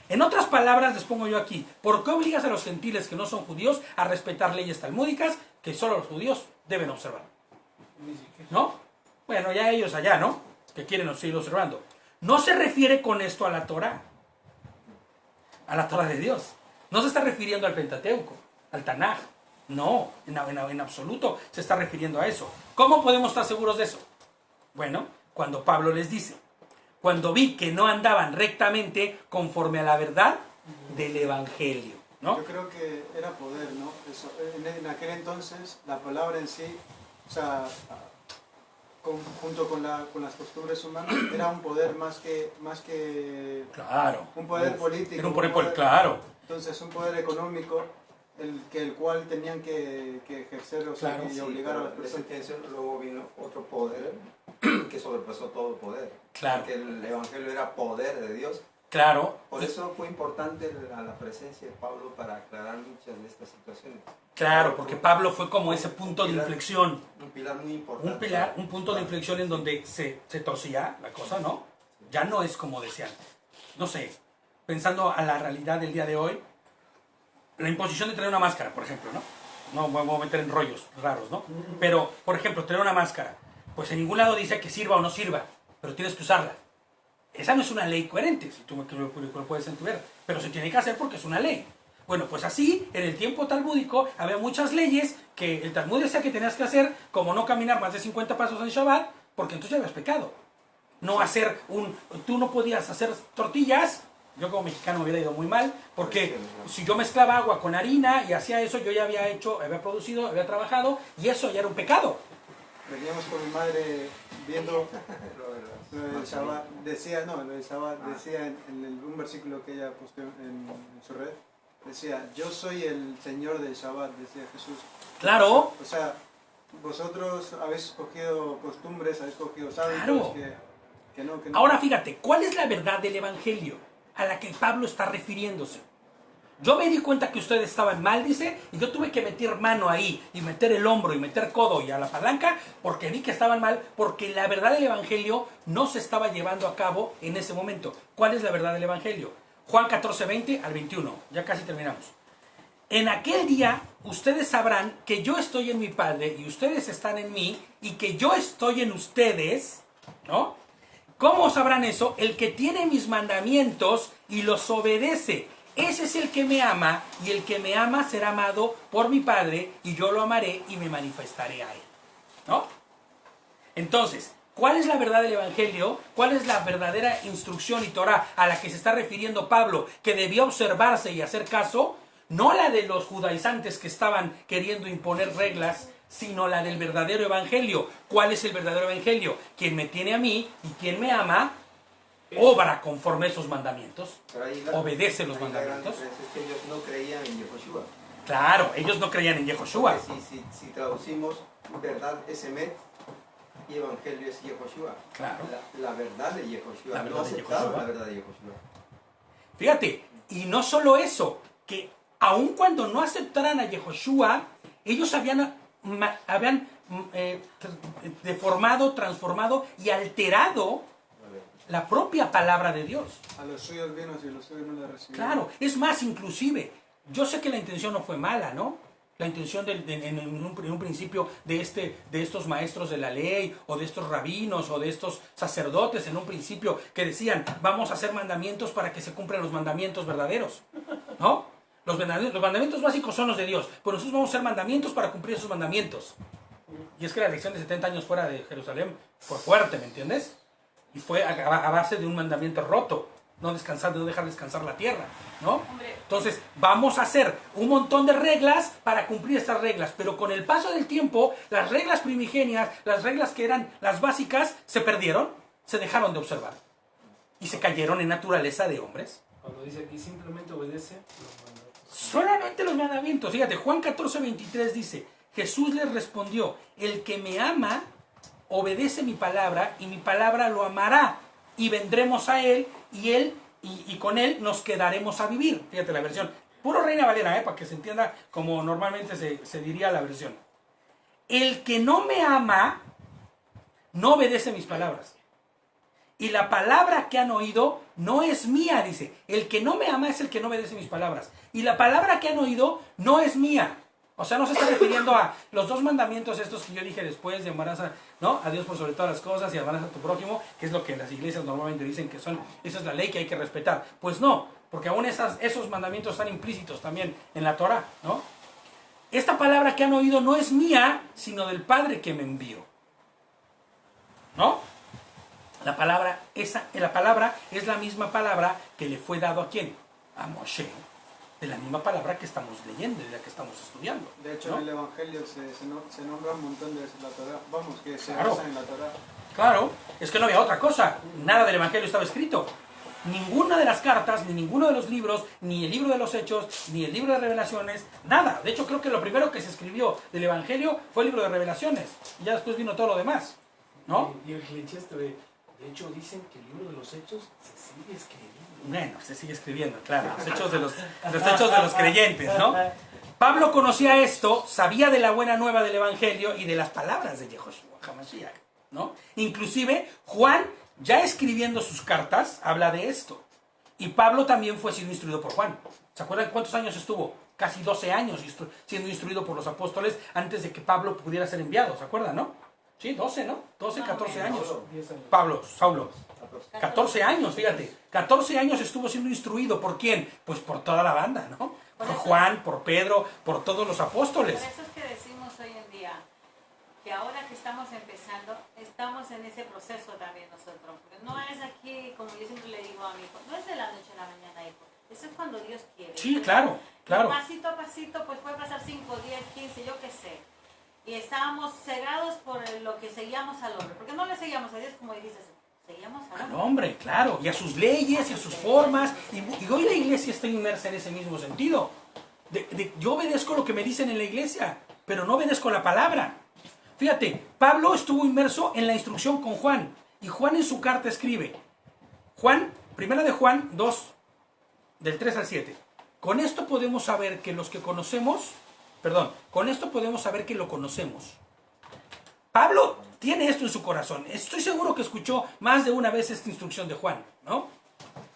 En otras palabras, les pongo yo aquí. ¿Por qué obligas a los gentiles que no son judíos a respetar leyes talmúdicas que solo los judíos deben observar? ¿No? Bueno, ya ellos allá, ¿no? Que quieren seguir observando. No se refiere con esto a la Torah. A la Torah de Dios. No se está refiriendo al Pentateuco, al Tanaj. No, en absoluto se está refiriendo a eso. ¿Cómo podemos estar seguros de eso? Bueno, cuando Pablo les dice, cuando vi que no andaban rectamente conforme a la verdad del Evangelio, ¿no?
Yo creo que era poder, ¿no? Eso, en aquel entonces la palabra en sí, o sea, junto con las costumbres humanas, era un poder más que
Claro.
un poder político.
Era un poder, claro.
Entonces un poder económico el cual tenían que ejercer, o sea,
Claro,
y obligar a las personas.
Luego vino otro poder que sobrepasó todo poder.
Claro.
Porque el Evangelio era poder de Dios.
Claro.
Por eso fue importante la presencia de Pablo para aclarar muchas de estas situaciones.
Claro, porque Pablo fue como ese punto de inflexión.
Un pilar muy importante.
Un punto de inflexión en donde se torcía la cosa, ¿no? Ya no es como decían. No sé, pensando a la realidad del día de hoy, la imposición de tener una máscara, por ejemplo, ¿no? No me voy a meter en rollos raros, ¿no? Pero, por ejemplo, tener una máscara, pues en ningún lado dice que sirva o no sirva, pero tienes que usarla. Esa no es una ley coherente, si tú lo puedes entender, pero se tiene que hacer porque es una ley. Bueno, pues así, en el tiempo talmúdico, había muchas leyes que el Talmud decía que tenías que hacer, como no caminar más de 50 pasos en Shabbat, porque entonces ya habías pecado. No hacer tú no podías hacer tortillas. Yo como mexicano me hubiera ido muy mal, porque si yo mezclaba agua con harina y hacía eso, yo ya había producido, había trabajado, y eso ya era un pecado.
Veníamos con mi madre viendo lo del Shabbat, decía en un versículo que ella posteó en su red, decía, yo soy el Señor del Shabbat, decía Jesús.
Claro.
O sea, vosotros habéis cogido costumbres, habéis cogido hábitos
Claro.
que no.
Ahora fíjate, ¿cuál es la verdad del Evangelio a la que Pablo está refiriéndose? Yo me di cuenta que ustedes estaban mal, dice, y yo tuve que meter mano ahí, y meter el hombro, y meter codo, y a la palanca, porque vi que estaban mal, porque la verdad del Evangelio no se estaba llevando a cabo en ese momento. ¿Cuál es la verdad del Evangelio? Juan 14, 20 al 21, ya casi terminamos. En aquel día, ustedes sabrán que yo estoy en mi Padre, y ustedes están en mí, y que yo estoy en ustedes, ¿no? ¿Cómo sabrán eso? El que tiene mis mandamientos y los obedece. Ese es el que me ama, y el que me ama será amado por mi Padre, y yo lo amaré y me manifestaré a él. ¿No? Entonces, ¿cuál es la verdad del Evangelio? ¿Cuál es la verdadera instrucción y Torah a la que se está refiriendo Pablo, que debía observarse y hacer caso? No la de los judaizantes que estaban queriendo imponer reglas, sino la del verdadero Evangelio. ¿Cuál es el verdadero Evangelio? Quien me tiene a mí y quien me ama, obra conforme a esos mandamientos, obedece los mandamientos.
La gran diferencia es que ellos no creían en Yehoshua.
Claro, ellos no creían en Yehoshua.
Si traducimos verdad es Emet y Evangelio es Yehoshua.
Claro.
La verdad de Yehoshua.
La verdad
no
de
aceptaron
Yehoshua.
la verdad de Yehoshua.
Fíjate, y no solo eso, que aun cuando no aceptaran a Yehoshua, ellos habían deformado, transformado y alterado la propia palabra de Dios.
A los suyos vino y los suyos no le recibieron.
Claro, es más, inclusive, yo sé que la intención no fue mala, ¿no? La intención en un principio de estos maestros de la ley, o de estos rabinos, o de estos sacerdotes en un principio, que decían, vamos a hacer mandamientos para que se cumplan los mandamientos verdaderos, ¿no? Los mandamientos básicos son los de Dios, pero nosotros vamos a hacer mandamientos para cumplir esos mandamientos. Y es que la elección de 70 años fuera de Jerusalén fue fuerte, ¿me entiendes? Y fue a base de un mandamiento roto, no descansar, no dejar descansar la tierra, ¿no?
Hombre,
Entonces, vamos a hacer un montón de reglas para cumplir estas reglas, pero con el paso del tiempo, las reglas primigenias, las reglas que eran las básicas, se perdieron, se dejaron de observar y se cayeron en naturaleza de hombres.
Cuando dice aquí simplemente obedece los mandatos.
Solamente los mandamientos. Fíjate, Juan 14:23 dice, Jesús les respondió, el que me ama, obedece mi palabra y mi palabra lo amará y vendremos a él y con él nos quedaremos a vivir. Fíjate la versión. Puro Reina Valera, para que se entienda como normalmente se diría la versión. El que no me ama, no obedece mis palabras. Y la palabra que han oído no es mía, dice. El que no me ama es el que no obedece mis palabras. Y la palabra que han oído no es mía. O sea, no se está refiriendo a los dos mandamientos estos que yo dije después de amarás a, ¿no? a Dios por sobre todas las cosas y amarás a tu prójimo, que es lo que las iglesias normalmente dicen que son, esa es la ley que hay que respetar. Pues no, porque aún esos mandamientos están implícitos también en la Torah, ¿no? Esta palabra que han oído no es mía, sino del Padre que me envió. ¿No? La palabra es la misma palabra que le fue dado a ¿quién? A Moshe. De la misma palabra que estamos leyendo y de la que estamos estudiando.
De hecho,
¿no?
en el Evangelio se nombra un montón de veces la Torah. Vamos, que se
Claro.
basa en la Torah.
Claro, es que no había otra cosa. Nada del Evangelio estaba escrito. Ninguna de las cartas, ni ninguno de los libros, ni el libro de los Hechos, ni el libro de Revelaciones, nada. De hecho, creo que lo primero que se escribió del Evangelio fue el libro de Revelaciones. Y ya después vino todo lo demás, ¿no?
Y el cliché de hecho dicen que el libro de los Hechos se sigue escribiendo.
Bueno, se sigue escribiendo, claro. Los hechos de los creyentes, ¿no? Pablo conocía esto, sabía de la buena nueva del Evangelio y de las palabras de Yehoshua HaMashiach, ¿no? Inclusive, Juan, ya escribiendo sus cartas, habla de esto. Y Pablo también fue siendo instruido por Juan. ¿Se acuerdan cuántos años estuvo? Casi 12 años siendo instruido por los apóstoles antes de que Pablo pudiera ser enviado. ¿Se acuerdan, no? Sí, 12, ¿no? 12, 14 años.
10 años.
Pablo, Saulo. 14 años, fíjate. 14 años estuvo siendo instruido. ¿Por quién? Pues por toda la banda, ¿no? Por Juan, por Pedro, por todos los apóstoles.
Por eso es que decimos hoy en día que ahora que estamos empezando, estamos en ese proceso también nosotros. Porque no es aquí, como yo siempre le digo a mi hijo, no es de la noche a la mañana, hijo. Eso es cuando Dios quiere.
Sí, claro, claro.
Pasito a pasito, pues puede pasar 5, 10, 15, yo qué sé. Y estábamos cegados por lo que seguíamos al hombre. Porque no le seguíamos a Dios, como dices, seguíamos al
Al
hombre.
hombre, claro. Y a sus leyes y a sus formas. Y hoy la iglesia está inmersa en ese mismo sentido. Yo obedezco lo que me dicen en la iglesia, pero no obedezco la palabra. Fíjate, Pablo estuvo inmerso en la instrucción con Juan. Y Juan en su carta escribe. Primera de Juan 2, del 3 al 7. Con esto podemos saber que los que conocemos... con esto podemos saber que lo conocemos. Pablo tiene esto en su corazón. Estoy seguro que escuchó más de una vez esta instrucción de Juan, ¿no?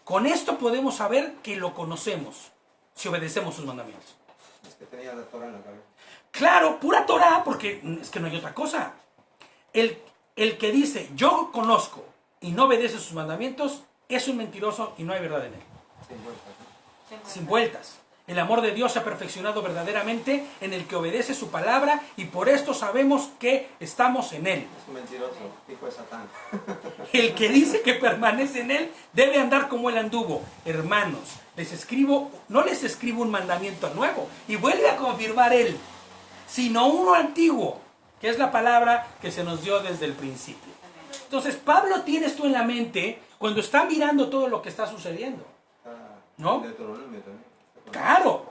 Con esto podemos saber que lo conocemos, si obedecemos sus mandamientos.
Es que tenía la Torah en la cabeza.
Claro, pura Torah, porque es que no hay otra cosa. El que dice, yo conozco y no obedece sus mandamientos, es un mentiroso y no hay verdad en él.
Sin vueltas, ¿no?
Sin vueltas. El amor de Dios se ha perfeccionado verdaderamente en el que obedece su palabra y por esto sabemos que estamos en él.
Es un mentiroso, hijo de Satán.
El que dice que permanece en él debe andar como él anduvo. Hermanos, no les escribo un mandamiento nuevo, y vuelve a confirmar él, sino uno antiguo, que es la palabra que se nos dio desde el principio. Entonces, Pablo tiene esto en la mente cuando está mirando todo lo que está sucediendo. ¿No?
Deuteronomio también.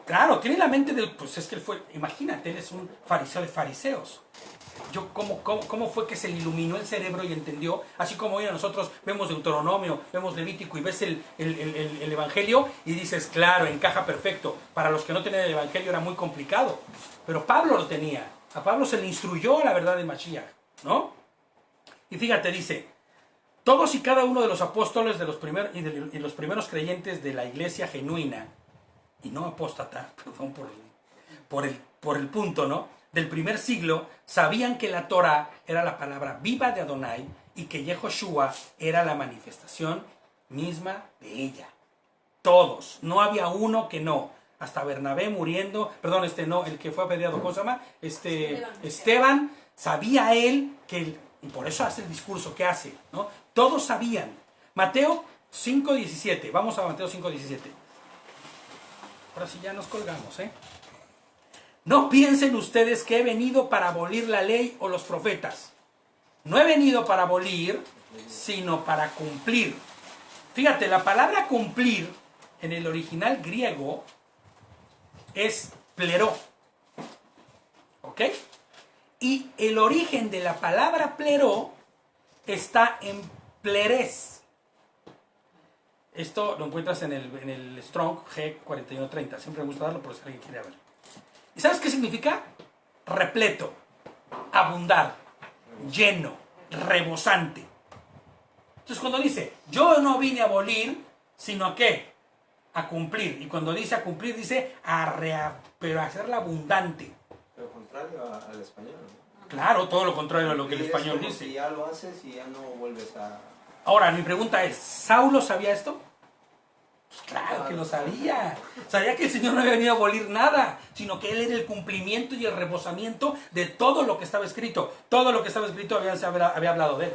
Claro, tiene la mente de, pues es que él fue, imagínate, él es un fariseo de fariseos. ¿Cómo fue que se le iluminó el cerebro y entendió? Así como hoy nosotros vemos Deuteronomio, vemos Levítico y ves el Evangelio y dices, claro, encaja perfecto. Para los que no tenían el Evangelio era muy complicado, pero Pablo lo tenía. A Pablo se le instruyó la verdad de Mashiach, ¿no? Y fíjate, dice, todos y cada uno de los apóstoles de los primeros creyentes de la iglesia genuina, y no apóstata, perdón por el punto, ¿no? Del primer siglo, sabían que la Torah era la palabra viva de Adonai y que Yehoshua era la manifestación misma de ella. Todos, no había uno que no. hasta Bernabé muriendo, perdón, no, el que fue apedreado, ¿cómo se llama? Esteban, sabía él y por eso hace el discurso que hace, ¿no? Todos sabían. Mateo 5:17, vamos a Mateo 5:17. Ahora sí ya nos colgamos, ¿eh? No piensen ustedes que he venido para abolir la ley o los profetas. No he venido para abolir, sino para cumplir. Fíjate, la palabra cumplir en el original griego es pleró. ¿Ok? Y el origen de la palabra pleró está en plerés. Esto lo encuentras en el Strong G4130. Siempre me gusta darlo por si alguien quiere ver. ¿Y sabes qué significa? Repleto, abundar, lleno, rebosante. Entonces cuando dice, yo no vine a abolir, sino a ¿qué? A cumplir. Y cuando dice a cumplir, dice pero a hacerla abundante.
Pero contrario al español, ¿no?
Claro, todo lo contrario a lo que el español
como
dice.
Si ya lo haces y ya no vuelves a...
Ahora, mi pregunta es, ¿Saulo sabía esto? Pues claro que lo sabía. Sabía que el Señor no había venido a abolir nada, sino que Él era el cumplimiento y el rebosamiento de todo lo que estaba escrito. Todo lo que estaba escrito había hablado de Él.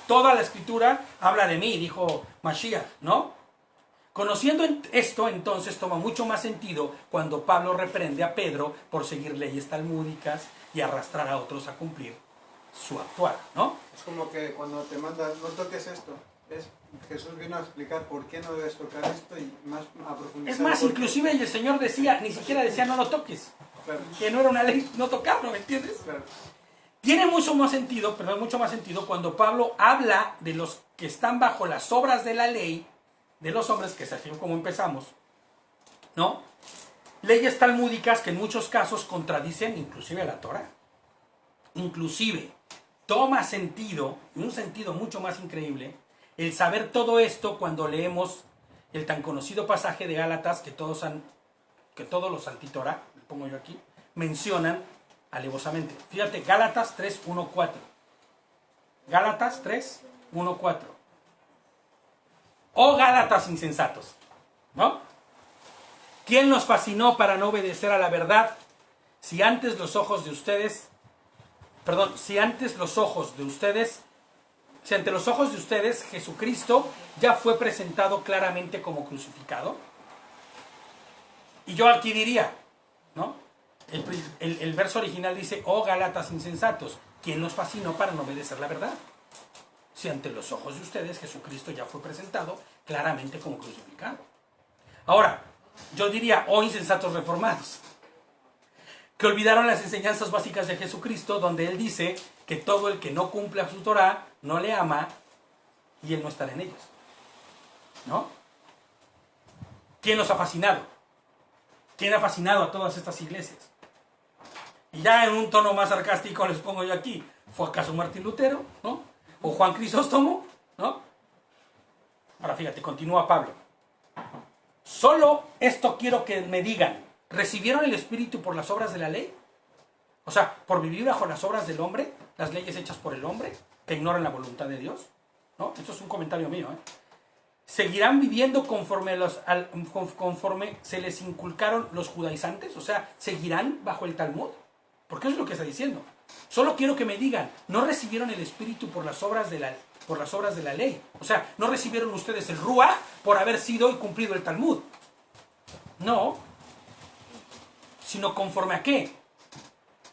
Toda la escritura habla de mí, dijo Mashiach, ¿no? Conociendo esto, entonces toma mucho más sentido cuando Pablo reprende a Pedro por seguir leyes talmúdicas y arrastrar a otros a cumplir su actuar, ¿no?
Es como que cuando te manda, no toques esto. Jesús vino a explicar por qué no debes tocar esto y más a profundizar.
Es más, inclusive el Señor decía, ni siquiera decía no lo toques.
Claro.
Que no era una ley no tocarlo, ¿me entiendes?
Claro.
Tiene mucho más sentido cuando Pablo habla de los que están bajo las obras de la ley, de los hombres, que es así como empezamos, ¿no? Leyes talmúdicas que en muchos casos contradicen inclusive a la Torah. Inclusive toma sentido, un sentido mucho más increíble, el saber todo esto cuando leemos el tan conocido pasaje de Gálatas que todos los anti-Torah, lo pongo yo aquí, mencionan alevosamente. Fíjate, Gálatas 3:1-4. Gálatas 3:1-4. Oh Gálatas insensatos, ¿no? ¿Quién nos fascinó para no obedecer a la verdad? Si ante los ojos de ustedes Jesucristo ya fue presentado claramente como crucificado. Y yo aquí diría, ¿no? El verso original dice, oh Gálatas insensatos, ¿quién nos fascinó para no obedecer la verdad? Si ante los ojos de ustedes Jesucristo ya fue presentado claramente como crucificado. Ahora, yo diría, oh insensatos reformados, que olvidaron las enseñanzas básicas de Jesucristo, donde Él dice que todo el que no cumple a su Torah no le ama y Él no estará en ellos. ¿No? ¿Quién nos ha fascinado? ¿Quién ha fascinado a todas estas iglesias? Y ya en un tono más sarcástico les pongo yo aquí, ¿fue acaso Martín Lutero? ¿No? ¿O Juan Crisóstomo? ¿No? Ahora fíjate, continúa Pablo. Solo esto quiero que me digan, ¿recibieron el Espíritu por las obras de la ley? O sea, por vivir bajo las obras del hombre, las leyes hechas por el hombre, que ignoran la voluntad de Dios. ¿No? Esto es un comentario mío, ¿eh? ¿Seguirán viviendo conforme se les inculcaron los judaizantes? O sea, ¿seguirán bajo el Talmud? Porque eso es lo que está diciendo. Solo quiero que me digan, ¿no recibieron el Espíritu por las obras de la ley? O sea, ¿no recibieron ustedes el Ruach por haber sido y cumplido el Talmud? No. Sino conforme a qué?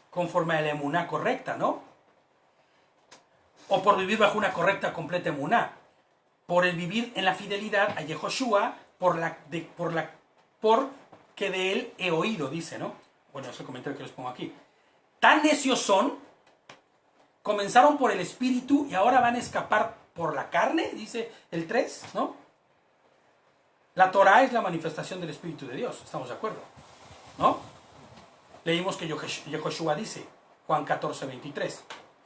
Conforme a la emuná correcta, ¿no? O por vivir bajo una correcta, completa emuná. Por el vivir en la fidelidad a Yehoshua, porque de él he oído, dice, ¿no? Bueno, ese comentario que les pongo aquí. Tan necios son, comenzaron por el Espíritu y ahora van a escapar por la carne, dice el 3, ¿no? La Torah es la manifestación del Espíritu de Dios, ¿estamos de acuerdo? ¿No? Leímos que Yehoshua dice, Juan 14:23,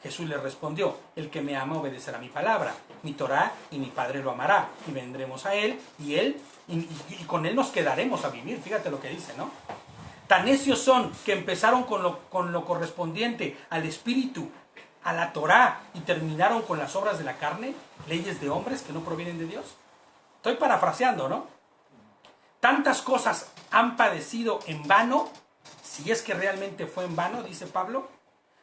Jesús le respondió, el que me ama obedecerá mi palabra, mi Torah y mi Padre lo amará, y vendremos a él, y con él nos quedaremos a vivir, fíjate lo que dice, ¿no? Tan necios son que empezaron con lo correspondiente al Espíritu, a la Torah, y terminaron con las obras de la carne, leyes de hombres que no provienen de Dios. Estoy parafraseando, ¿no? Tantas cosas han padecido en vano, si es que realmente fue en vano, dice Pablo,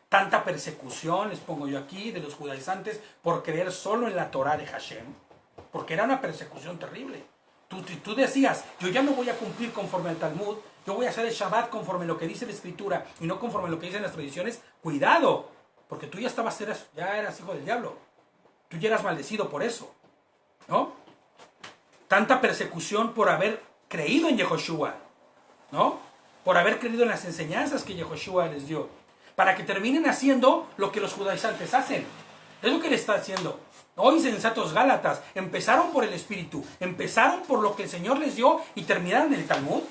tanta persecución, les pongo yo aquí, de los judaizantes por creer solo en la Torá de Hashem, porque era una persecución terrible. Tú decías, yo ya no voy a cumplir conforme al Talmud, yo voy a hacer el Shabbat conforme a lo que dice la Escritura y no conforme a lo que dicen las tradiciones. Cuidado, porque tú ya eras hijo del diablo. Tú ya eras maldecido por eso, ¿no? Tanta persecución por haber creído en Yehoshua, ¿no? Por haber creído en las enseñanzas que Yehoshua les dio, para que terminen haciendo lo que los judaizantes hacen. Es lo que le está haciendo. Oh, insensatos Gálatas, empezaron por el Espíritu, empezaron por lo que el Señor les dio y terminaron en el Talmud.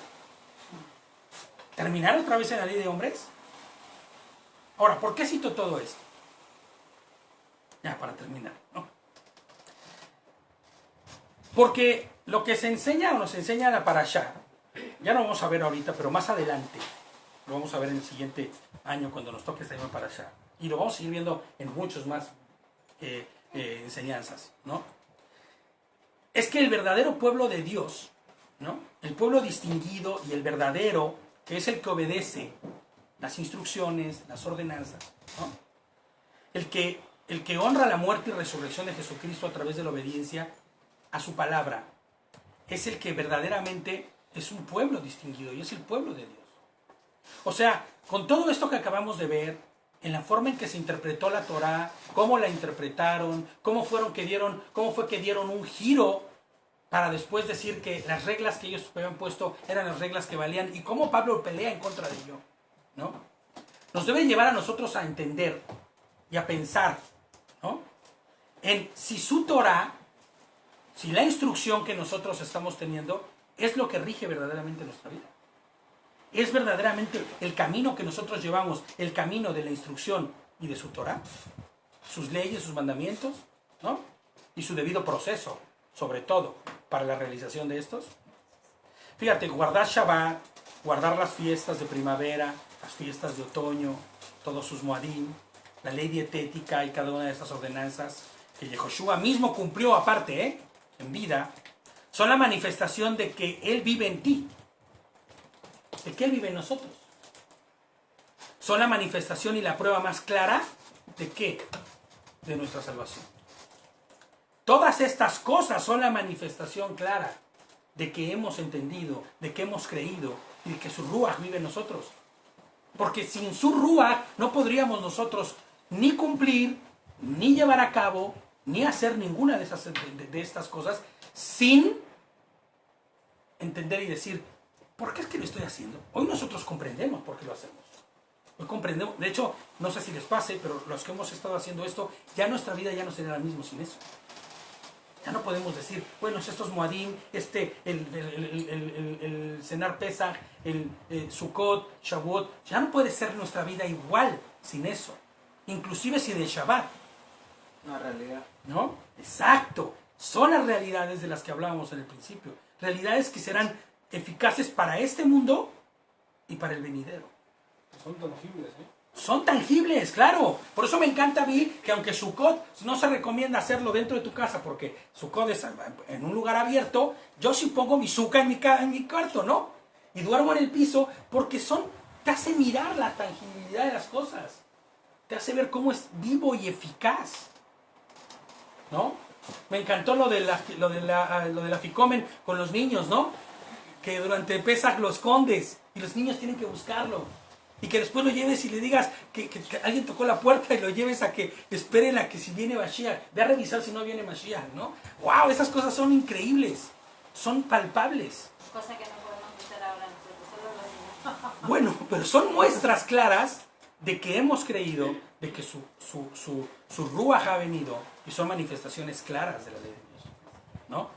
¿Terminaron otra vez en la ley de hombres? Ahora, ¿por qué cito todo esto? Ya, para terminar, ¿no? Porque lo que se enseña o nos enseña la Parashá, ya lo vamos a ver ahorita, pero más adelante, lo vamos a ver en el siguiente año cuando nos toque esta misma Parashá. Y lo vamos a seguir viendo en muchos más enseñanzas, ¿no? Es que el verdadero pueblo de Dios, ¿no? El pueblo distinguido y el verdadero, que es el que obedece las instrucciones, las ordenanzas, ¿no? El que honra la muerte y resurrección de Jesucristo a través de la obediencia a su palabra, es el que verdaderamente es un pueblo distinguido y es el pueblo de Dios. O sea, con todo esto que acabamos de ver, en la forma en que se interpretó la Torá, cómo la interpretaron, cómo fue que dieron un giro para después decir que las reglas que ellos habían puesto eran las reglas que valían y cómo Pablo pelea en contra de ello, ¿no? Nos debe llevar a nosotros a entender y a pensar, ¿no? En si su Torá, si la instrucción que nosotros estamos teniendo es lo que rige verdaderamente nuestra vida. ¿Es verdaderamente el camino que nosotros llevamos, el camino de la instrucción y de su Torá? Sus leyes, sus mandamientos, ¿no? Y su debido proceso, sobre todo, para la realización de estos. Fíjate, guardar Shabbat, guardar las fiestas de primavera, las fiestas de otoño, todos sus Moadim, la ley dietética y cada una de estas ordenanzas que Yehoshua mismo cumplió aparte, en vida, son la manifestación de que Él vive en ti. ¿De qué Él vive en nosotros? Son la manifestación y la prueba más clara de qué? De nuestra salvación. Todas estas cosas son la manifestación clara de que hemos entendido, de que hemos creído y de que su Ruach vive en nosotros. Porque sin su Ruach no podríamos nosotros ni cumplir, ni llevar a cabo, ni hacer ninguna de estas cosas sin entender y decir, ¿por qué es que lo estoy haciendo? Hoy nosotros comprendemos por qué lo hacemos. Hoy comprendemos. De hecho, no sé si les pase, pero los que hemos estado haciendo esto, ya nuestra vida ya no sería la misma sin eso. Ya no podemos decir, bueno, estos Moadim, el Cenar Pesach, el Sukkot, Shavuot, ya no puede ser nuestra vida igual sin eso. Inclusive sin el Shabbat.
Una realidad.
¿No? Exacto. Son las realidades de las que hablábamos en el principio. Realidades que serán eficaces para este mundo y para el venidero.
Son tangibles, ¿eh?
Son tangibles, claro. Por eso me encanta a mí que aunque Sukkot no se recomienda hacerlo dentro de tu casa, porque Sukkot es en un lugar abierto, yo sí pongo mi sukkah en mi cuarto, ¿no? Y duermo en el piso porque te hace mirar la tangibilidad de las cosas. Te hace ver cómo es vivo y eficaz, ¿no? Me encantó lo de la Ficomen con los niños, ¿no? Que durante Pesach lo escondes y los niños tienen que buscarlo. Y que después lo lleves y le digas que alguien tocó la puerta y lo lleves a que esperen a que si viene Mashiach. Ve a revisar si no viene Mashiach, ¿no? ¡Wow! Esas cosas son increíbles. Son palpables.
Cosa que no podemos hacer ahora nosotros, solo los niños.
Bueno, pero son muestras claras de que hemos creído, de que su Ruach ha venido y son manifestaciones claras de la ley de Dios, ¿no?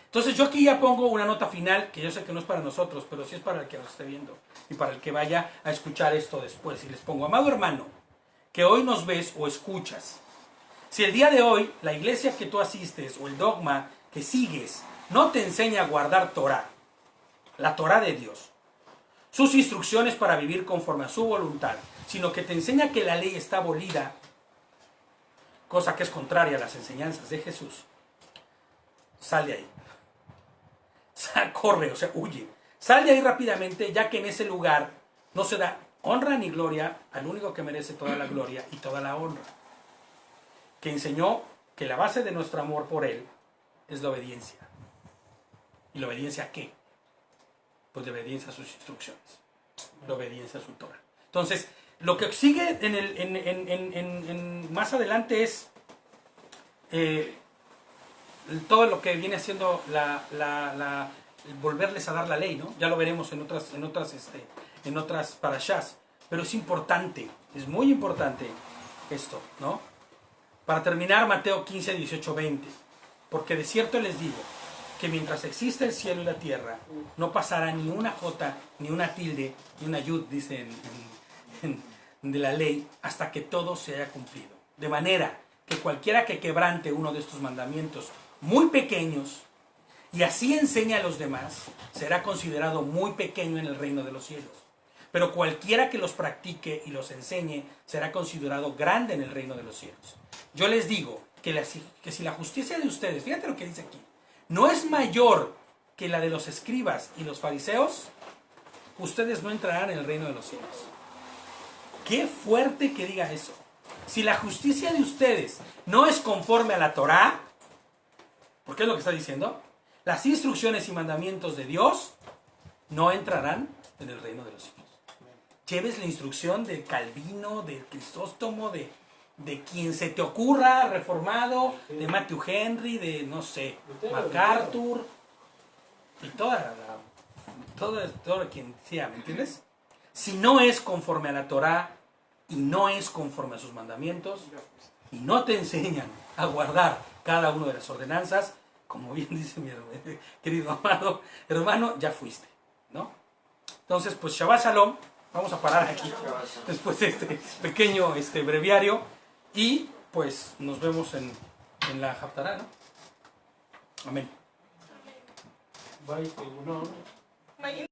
Entonces yo aquí ya pongo una nota final, que yo sé que no es para nosotros, pero sí es para el que nos esté viendo y para el que vaya a escuchar esto después. Y les pongo, amado hermano, que hoy nos ves o escuchas, si el día de hoy la iglesia que tú asistes o el dogma que sigues no te enseña a guardar Torah, la Torah de Dios, sus instrucciones para vivir conforme a su voluntad, sino que te enseña que la ley está abolida, cosa que es contraria a las enseñanzas de Jesús, sal de ahí. Corre, o sea, huye. Sal de ahí rápidamente, ya que en ese lugar no se da honra ni gloria al único que merece toda la gloria y toda la honra, que enseñó que la base de nuestro amor por Él es la obediencia. ¿Y la obediencia a qué? Pues la obediencia a sus instrucciones, la obediencia a su Torah. Entonces, lo que sigue más adelante es todo lo que viene haciendo volverles a dar la ley, ¿no? Ya lo veremos en otras parashás. Pero es importante, es muy importante esto, ¿no? Para terminar, Mateo 15, 18, 20. Porque de cierto les digo que mientras exista el cielo y la tierra, no pasará ni una jota, ni una tilde, ni una yud, dice de la ley, hasta que todo se haya cumplido. De manera que cualquiera que quebrante uno de estos mandamientos muy pequeños, y así enseña a los demás, será considerado muy pequeño en el reino de los cielos. Pero cualquiera que los practique y los enseñe, será considerado grande en el reino de los cielos. Yo les digo que si la justicia de ustedes, fíjate lo que dice aquí, no es mayor que la de los escribas y los fariseos, ustedes no entrarán en el reino de los cielos. Qué fuerte que diga eso. Si la justicia de ustedes no es conforme a la Torá, ¿por qué es lo que está diciendo? Las instrucciones y mandamientos de Dios no entrarán en el reino de los cielos. Lleves la instrucción de Calvino, de Crisóstomo, de quien se te ocurra, reformado, de Matthew Henry, de no sé, MacArthur, y todo quien sea, ¿me entiendes? Si no es conforme a la Torá y no es conforme a sus mandamientos y no te enseñan a guardar cada una de las ordenanzas, como bien dice mi querido amado hermano, ya fuiste, ¿no? Entonces, pues Shabbat Shalom, vamos a parar aquí después de este pequeño breviario y pues nos vemos en la Haftará, ¿no? Amén.
Bye,